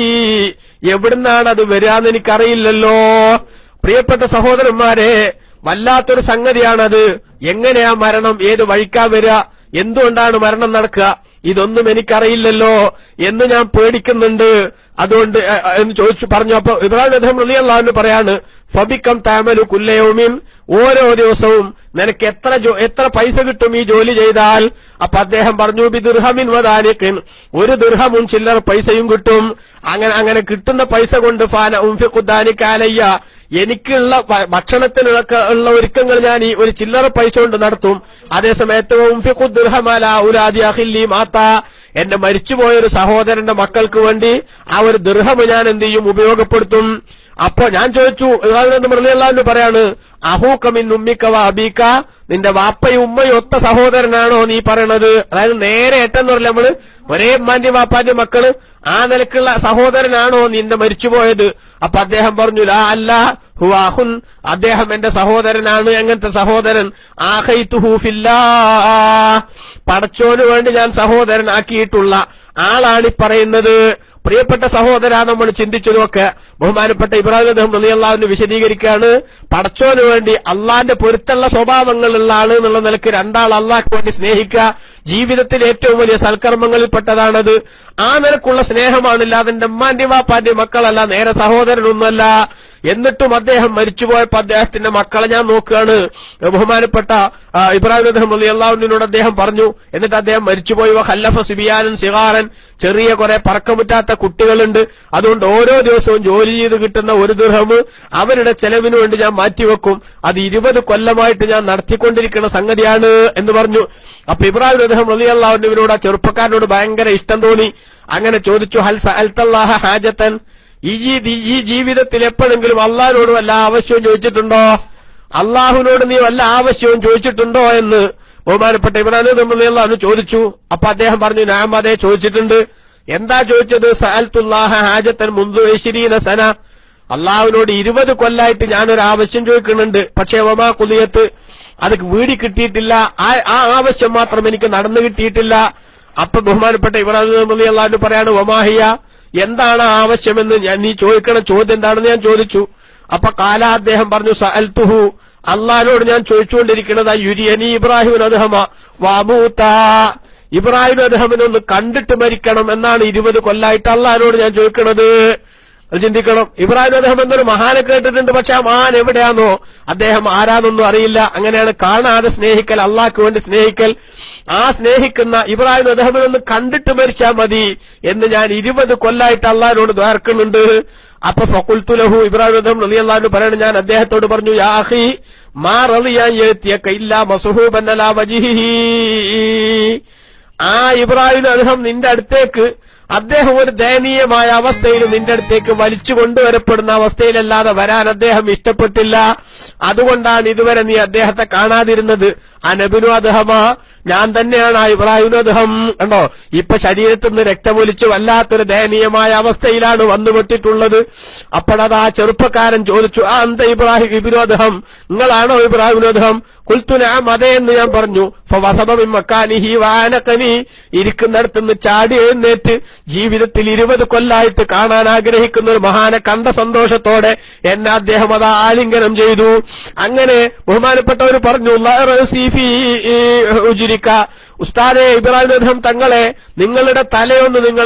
എവിടുന്നാണ് അത് വരാന്ന് എനിക്കറിയില്ലല്ലോ. പ്രിയപ്പെട്ട സഹോദരന്മാരെ, വല്ലാത്തൊരു സംഗതിയാണത്. എങ്ങനെയാ മരണം, ഏത് വഴിക്കാ വരിക, എന്തുകൊണ്ടാണ് മരണം നടക്കുക, ഇതൊന്നും എനിക്കറിയില്ലല്ലോ എന്ന് ഞാൻ പേടിക്കുന്നുണ്ട്. അതുകൊണ്ട് എന്ന് ചോദിച്ചു പറഞ്ഞു. അപ്പൊ ഇബ്രാഹിം അദ്ദേഹം റളിയല്ലാഹു അൻഹു പറയാണ്, ഫബികം തഅമലു കുല്ല യൗമിൻ, ഓരോ ദിവസവും നിനക്ക് എത്ര പൈസ കിട്ടും ഈ ജോലി ചെയ്താൽ? അപ്പൊ അദ്ദേഹം പറഞ്ഞു, ബിദിർഹമിൻ വദാനിഖിൻ, ഒരു ദിർഹമും ചില്ലറ പൈസയും കിട്ടും. അങ്ങനെ കിട്ടുന്ന പൈസ കൊണ്ട് ഫാന ഉൻഫിഖു ദാനിക അലയ്യ, എനിക്കുള്ള ഭക്ഷണത്തിനുള്ള ഒരുക്കങ്ങൾ ഞാൻ ഈ ഒരു ചില്ലറ പൈസ കൊണ്ട് നടത്തും. അതേസമയത്ത് ഉൻഫിഖു ദിർഹമ അലാ ഔലാദി അഖില്ലി മാതാ, എന്റെ മരിച്ചുപോയൊരു സഹോദരന്റെ മക്കൾക്ക് വേണ്ടി ആ ഒരു ദിർഹം ഞാൻ എന്ത് ചെയ്യും? ഉപയോഗപ്പെടുത്തും. അപ്പൊ ഞാൻ ചോദിച്ചു, റളിയല്ലാഹു പറയാണ്, അഹൂക മിൻ ഉമ്മിക വ അബീക, നിന്റെ വാപ്പയും ഉമ്മയും ഒത്ത സഹോദരനാണോ നീ പറയണത്? അതായത് നേരെ ഏട്ടെന്ന് പറഞ്ഞാൽ നമ്മള് ഒരേ ഉമ്മാന്റെയും വാപ്പാന്റെയും മക്കള്, ആ നിലക്കുള്ള സഹോദരനാണോ നിന്റെ മരിച്ചുപോയത്? അപ്പൊ അദ്ദേഹം പറഞ്ഞു, ലാ അല്ല ഹുവാഹുൻ, അദ്ദേഹം എന്റെ സഹോദരനാണ്. എങ്ങനത്തെ സഹോദരൻ? ആഖൈതുഹു ഫില്ലാഹ്, പടച്ചോന് വേണ്ടി ഞാൻ സഹോദരനാക്കിയിട്ടുള്ള ആളാണ് പറയുന്നത്. പ്രിയപ്പെട്ട സഹോദരാ, നമ്മൾ ചിന്തിച്ചതൊക്കെ ബഹുമാനപ്പെട്ട ഇബ്രാഹിം അദ്ദേഹം റളിയല്ലാഹു അൻഹു വിശദീകരിക്കുകയാണ്. പടച്ചോന് വേണ്ടി അള്ളാന്റെ പൊരുത്തുള്ള സ്വഭാവങ്ങളുള്ള ആള് എന്നുള്ള നിലക്ക് രണ്ടാൾ അള്ളാഹ്ക്ക് വേണ്ടി സ്നേഹിക്കുക ജീവിതത്തിൽ ഏറ്റവും വലിയ സൽക്കർമ്മങ്ങളിൽപ്പെട്ടതാണത്. ആ നിലക്കുള്ള സ്നേഹമാണില്ല. അതിന്റെ ഉമ്മാന്റെയും വാപ്പാന്റെയും മക്കളല്ല, നേരെ സഹോദരനൊന്നുമല്ല. എന്നിട്ടും അദ്ദേഹം മരിച്ചുപോയപ്പോ അദ്ദേഹത്തിന്റെ മക്കളെ ഞാൻ നോക്കുകയാണ്. ബഹുമാനപ്പെട്ട ഇബ്രാഹിം അദ്ദേഹം റളിയല്ലാഹു അൻഹുവിനോട് അദ്ദേഹം പറഞ്ഞു, എന്നിട്ട് അദ്ദേഹം മരിച്ചുപോയി, ഖല്ലഫ സിബിയാനൻ സിഗാറൻ, ചെറിയ കുറെ പറക്കമുറ്റാത്ത കുട്ടികളുണ്ട്. അതുകൊണ്ട് ഓരോ ദിവസവും ജോലി ചെയ്ത് കിട്ടുന്ന ഒരു ദിർഹം അവരുടെ ചെലവിന് വേണ്ടി ഞാൻ മാറ്റിവെക്കും. അത് 20 കൊല്ലമായിട്ട് ഞാൻ നടത്തിക്കൊണ്ടിരിക്കുന്ന സംഗതിയാണ് എന്ന് പറഞ്ഞു. അപ്പൊ ഇബ്രാഹിം അദ്ദേഹം റളിയല്ലാഹു അൻഹുവിനോട് ആ ചെറുപ്പക്കാരനോട് ഭയങ്കര ഇഷ്ടം തോന്നി. അങ്ങനെ ചോദിച്ചു, ഹൽ സഅൽതല്ലാഹ ഹാജതൻ, ഈ ജീവിതത്തിൽ എപ്പോഴെങ്കിലും അള്ളാഹിനോട് വല്ല ആവശ്യവും ചോദിച്ചിട്ടുണ്ടോ? അള്ളാഹുവിനോട് നീ വല്ല ആവശ്യവും ചോദിച്ചിട്ടുണ്ടോ എന്ന് ബഹുമാനപ്പെട്ട ഇബ്രാഹിം റളിയല്ലാഹു അൻഹു ചോദിച്ചു. അപ്പൊ അദ്ദേഹം പറഞ്ഞു, നഅം, അതേ ചോദിച്ചിട്ടുണ്ട്. എന്താ ചോദിച്ചത്? സഅൽതുല്ലാഹ ഹാജതൻ മുൻദു 20 സന, അള്ളാഹുവിനോട് 20 കൊല്ലായിട്ട് ഞാനൊരു ആവശ്യം ചോദിക്കുന്നുണ്ട്. പക്ഷേ വമാ ഖുദിയത്ത്, അത് വീടി കിട്ടിയിട്ടില്ല. ആ ആവശ്യം മാത്രം എനിക്ക് നടന്നു കിട്ടിയിട്ടില്ല. അപ്പൊ ബഹുമാനപ്പെട്ട ഇബ്രാഹിം റളിയല്ലാഹു അൻഹു പറയാണ്, വമാഹിയ, എന്താണ് ആവശ്യമെന്ന് നീ ചോദിക്കണ ചോദ്യം എന്താണെന്ന് ഞാൻ ചോദിച്ചു. അപ്പൊ കാല അദ്ദേഹം പറഞ്ഞു, സഅൽതുഹു, അള്ളാഹിനോട് ഞാൻ ചോദിച്ചുകൊണ്ടിരിക്കുന്നത് യുരിയനി ഇബ്രാഹിം അദ്ഹമ വമൂത, ഇബ്രാഹിം അദ്ഹമിനെ ഒന്ന് കണ്ടിട്ട് മരിക്കണം എന്നാണ് 20 കൊല്ലായിട്ട് അള്ളാഹിനോട് ഞാൻ ചോദിക്കണത്. അത് ചിന്തിക്കണം. ഇബ്രാഹിം അദ്ദേഹം എന്നൊരു മഹാനെ കേട്ടിട്ടുണ്ട്, പക്ഷെ ആ മഹാൻ എവിടെയാണോ, അദ്ദേഹം ആരാന്നൊന്നും അറിയില്ല. അങ്ങനെയാണ് കാണാതെ സ്നേഹിക്കൽ, അള്ളാഹ്ക്ക് വേണ്ടി സ്നേഹിക്കൽ. ആ സ്നേഹിക്കുന്ന ഇബ്രാഹിം അദ്ദേഹമെന്ന് കണ്ടിട്ട് മരിച്ചാൽ മതി എന്ന് ഞാൻ 20 കൊല്ലായിട്ട് അള്ളാഹിനോട് ദ്വാർക്കുന്നുണ്ട്. അപ്പൊ ഫഖുൽതു ലഹു, ഇബ്രാഹിം അദ്ദേഹം റളിയല്ലാഹു അൻഹു പറയണ, ഞാൻ അദ്ദേഹത്തോട് പറഞ്ഞു, യാ അഖി മാ റളിയാൻ യഅതിയക ഇല്ലാ മസ്ഹൂബൻ അലാ വജ്ഹിഹി. ആ ഇബ്രാഹിം അദ്ദേഹം നിന്റെ അടുത്തേക്ക്, അദ്ദേഹം ഒരു ദയനീയമായ അവസ്ഥയിൽ നിന്റെ അടുത്തേക്ക് വലിച്ചു കൊണ്ടുവരപ്പെടുന്ന അവസ്ഥയിലല്ലാതെ വരാൻ അദ്ദേഹം ഇഷ്ടപ്പെട്ടില്ല. അതുകൊണ്ടാണ് ഇതുവരെ നീ അദ്ദേഹത്തെ കാണാതിരുന്നത്. അനബിനു അദ്ദേഹമ, ഞാൻ തന്നെയാണ് ആ ഇബ്രാഹിം അദ്ദേഹം. കണ്ടോ, ഇപ്പൊ ശരീരത്തിൽ നിന്ന് രക്തമൊലിച്ച് വല്ലാത്തൊരു ദയനീയമായ അവസ്ഥയിലാണ് വന്നുപെട്ടിട്ടുള്ളത്. അപ്പോഴത് ആ ചെറുപ്പക്കാരൻ ചോദിച്ചു, ആ അന്ത ഇബ്രാഹിം ഇബ്നു അദ്ദേഹം, നിങ്ങളാണോ ഇബ്രാഹിം അദ്ദേഹം? ഖുൽതു നഅം, അതേ എന്ന് ഞാൻ പറഞ്ഞു. ഫവസബ മിൻ മക്കാനിഹി വഅനഖനി, ഇരിക്കുന്നിടത്തുനിന്ന് ചാടി എഴുന്നേറ്റ് ജീവിതത്തിൽ 20 കൊല്ലായിട്ട് കാണാൻ ആഗ്രഹിക്കുന്ന ഒരു മഹാനെ കണ്ട സന്തോഷത്തോടെ എന്നെ അദ്ദേഹം അത് ആലിംഗനം ചെയ്തു. അങ്ങനെ ബഹുമാനപ്പെട്ടവർ പറഞ്ഞു, ഉസ്താദെ ഇബ്രാഹിം അദ്ദേഹം തങ്ങളെ, നിങ്ങളുടെ തലയൊന്ന് നിങ്ങൾ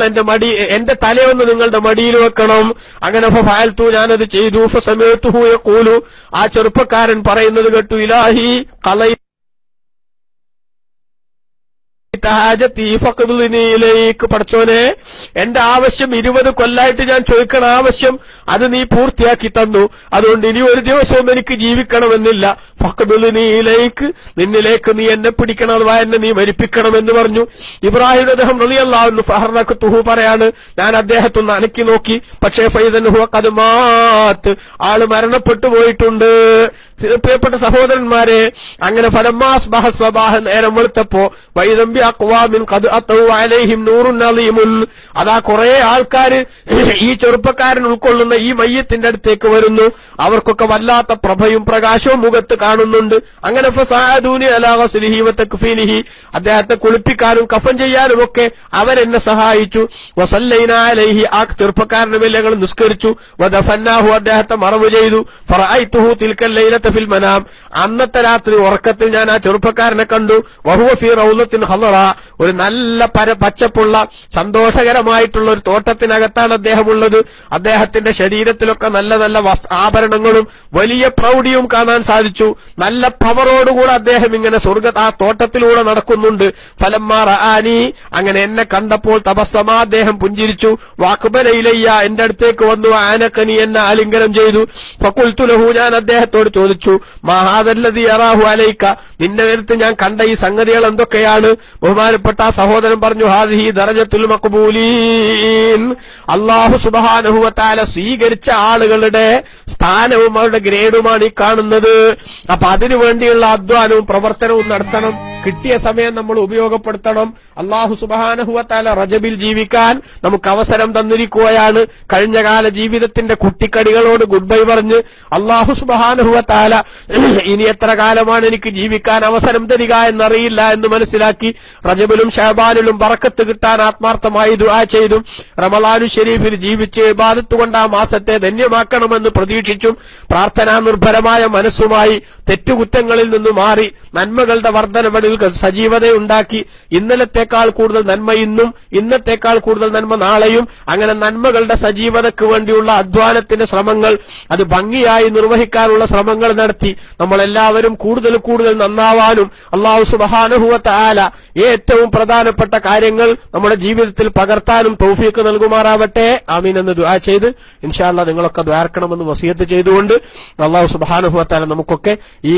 എന്റെ തലയൊന്ന് നിങ്ങളുടെ മടിയിൽ വെക്കണം. അങ്ങനെ ഫഅൽതു, ഞാനത് ചെയ്തു. ഫസമഅതുഹു യഖൂലു, ആ ചെറുപ്പക്കാരൻ പറയുന്നത് കേട്ടു, ഇലാഹി ഖലൈ പടച്ചോനെ, എന്റെ ആവശ്യം 20 കൊല്ലായിട്ട് ഞാൻ ചോദിക്കണ ആവശ്യം അത് നീ പൂർത്തിയാക്കി തന്നു. അതുകൊണ്ട് ഇനി ഒരു ദിവസവും എനിക്ക് ജീവിക്കണമെന്നില്ല. ഫഖ്ബിൽനിയിലേക്ക്, നിന്നിലേക്ക് നീ എന്നെ പിടിക്കണം, അഥവാ എന്നെ നീ മരിപ്പിക്കണമെന്ന് പറഞ്ഞു. ഇബ്രാഹിം അദ്ദേഹം റളിയല്ലാഹു അൻഹു ഫഹറഖതുഹു പറയാണ്, ഞാൻ അദ്ദേഹത്തൊന്ന് അനക്കി നോക്കി. പക്ഷേ ഫൈദൻ ഹുവ ഖദ് മാത്, ആള് മരണപ്പെട്ടു പോയിട്ടുണ്ട്. പ്രിയപ്പെട്ട സഹോദരന്മാരെ, അങ്ങനെ ഫലമ്മാസ് ബഹസ്ബാഹ്, നേരം വെളുത്തപ്പോ വൈദംബി അഖ്വാമിൻ ഖദ് അത്തൗ അലൈഹിം നൂറുൻ അളീമുൻ, അതാ കുറെ ആൾക്കാര് ഈ ചെറുപ്പക്കാരൻ ഉൾക്കൊള്ളുന്ന ഈ മയ്യത്തിന്റെ അടുത്തേക്ക് വരുന്നു. അവർക്കൊക്കെ വല്ലാത്ത പ്രഭയും പ്രകാശവും മുഖത്ത് കാണുന്നുണ്ട്. അങ്ങനെ ഫസഅദൂനി അലാ ഗസ്ലിഹി വതക്ഫീനിഹി, അദ്ദേഹത്തെ കുളിപ്പിക്കാനും കഫൻ ചെയ്യാനും ഒക്കെ അവരെന്നെ സഹായിച്ചു. വസല്ലൈനാ അലൈഹി, ആ ചെറുപ്പക്കാരന്റെ മേൽ ഞങ്ങൾ നിസ്കരിച്ചു. വദഫന്നാഹു, അദ്ദേഹത്തെ മറവ് ചെയ്തു. ഫറഅയ്തുഹു തിൽക്കൽ ലൈലത ഫിൽ മനാം, അന്നത്തെ രാത്രി ഉറക്കത്തിൽ ഞാൻ ആ ചെറുപ്പക്കാരനെ കണ്ടു. വഹുവ ഫീ റൗളത്തിൻ ഖളറ, ഒരു നല്ല പച്ചപ്പുള്ള സന്തോഷകരമായിട്ടുള്ള ഒരു തോട്ടത്തിനകത്താണ് അദ്ദേഹം ഉള്ളത്. അദ്ദേഹത്തിന്റെ ശരീരത്തിലൊക്കെ നല്ല നല്ല ആഭരണങ്ങളും വലിയ പ്രൗഢിയും കാണാൻ സാധിച്ചു. നല്ല പവറോടുകൂടെ അദ്ദേഹം ഇങ്ങനെ ആ തോട്ടത്തിലൂടെ നടക്കുന്നുണ്ട്. ഫലമ്മാ റആനി, അങ്ങനെ എന്നെ കണ്ടപ്പോൾ തബസ്സമ, അദ്ദേഹം പുഞ്ചിരിച്ചു. വഅഖ്ബല ഇലയ്യ, എന്റെ അടുത്തേക്ക് വന്നു. ആനഖനി, എന്നെ ആലിംഗനം ചെയ്തു. ഫഖുൽതു ലഹു, ഞാൻ അദ്ദേഹത്തോട് ചോദിച്ചു, മാ ഹാദല്ലദീ യറാഹു അലൈക, നിന്റെ നേരത്ത് ഞാൻ കണ്ട ഈ സംഗതികൾ എന്തൊക്കെയാണ്? ബഹുമാനപ്പെട്ട സഹോദരൻ പറഞ്ഞു, ഹാദിഹി ദറജത്തുൽ മഖ്ബൂലീൻ, അല്ലാഹു സുബ്ഹാനഹു വ തആല സ്വീകരിച്ച ആളുകളുടെ സ്ഥാനവും അവരുടെ ഗ്രേഡുമാണ് ഈ കാണുന്നത്. അപ്പൊ അതിനു വേണ്ടിയുള്ള അധ്വാനവും പ്രവർത്തനവും നടത്തണം. കിട്ടിയ സമയം നമ്മൾ ഉപയോഗപ്പെടുത്തണം. അല്ലാഹു സുബ്ഹാനഹു വ തആല റജബിൽ ജീവിക്കാൻ നമുക്ക് അവസരം തന്നിരിക്കുകയാണ്. കഴിഞ്ഞകാല ജീവിതത്തിന്റെ കുട്ടിക്കടികളോട് ഗുഡ് ബൈ പറഞ്ഞ് അല്ലാഹു സുബ്ഹാനഹു വ തആല ഇനി എത്ര കാലമാണ് എനിക്ക് ജീവിക്കാൻ അവസരം തരിക എന്നറിയില്ല എന്ന് മനസ്സിലാക്കി റജബിലും ശഅബാനിലും ബറക്കത്ത് കിട്ടാൻ ആത്മാർത്ഥമായി ദുആ ചെയ്തു. റമളാനു ശരീഫിൽ ജീവിച്ച് ഇബാദത്ത് കൊണ്ട് ആ മാസത്തെ ധന്യമാക്കണമെന്ന് പ്രതീക്ഷിച്ചും പ്രാർത്ഥനാ നിർഭരമായ മനസ്സുമായി തെറ്റുകുറ്റങ്ങളിൽ നിന്ന് മാറി നന്മകളുടെ വർധനവടിൽ സജീവതയുണ്ടാക്കി ഇന്നലത്തേക്കാൾ കൂടുതൽ നന്മ ഇന്നും, ഇന്നത്തേക്കാൾ കൂടുതൽ നന്മ നാളെയും, അങ്ങനെ നന്മകളുടെ സജീവതയ്ക്ക് വേണ്ടിയുള്ള അധ്വാനത്തിന്റെ ശ്രമങ്ങൾ അത് ഭംഗിയായി നിർവഹിക്കാനുള്ള ശ്രമങ്ങൾ നടത്തി നമ്മളെല്ലാവരും കൂടുതൽ കൂടുതൽ നന്നാവാനും അല്ലാഹു സുബ്ഹാനഹു വ തആല ഏറ്റവും പ്രധാനപ്പെട്ട കാര്യങ്ങൾ നമ്മുടെ ജീവിതത്തിൽ പകർത്താനും തൗഫീഖ് നൽകുമാറാവട്ടെ. ആമീൻ എന്ന് ദുആ ചെയ്ത് ഇൻഷാ അല്ലാഹ് നിങ്ങളൊക്കെ ദ്വാരക്കണമെന്ന് വസിയത്ത് ചെയ്തുകൊണ്ട് അല്ലാഹു സുബ്ഹാനഹു വ തആല നമുക്കൊക്കെ ഈ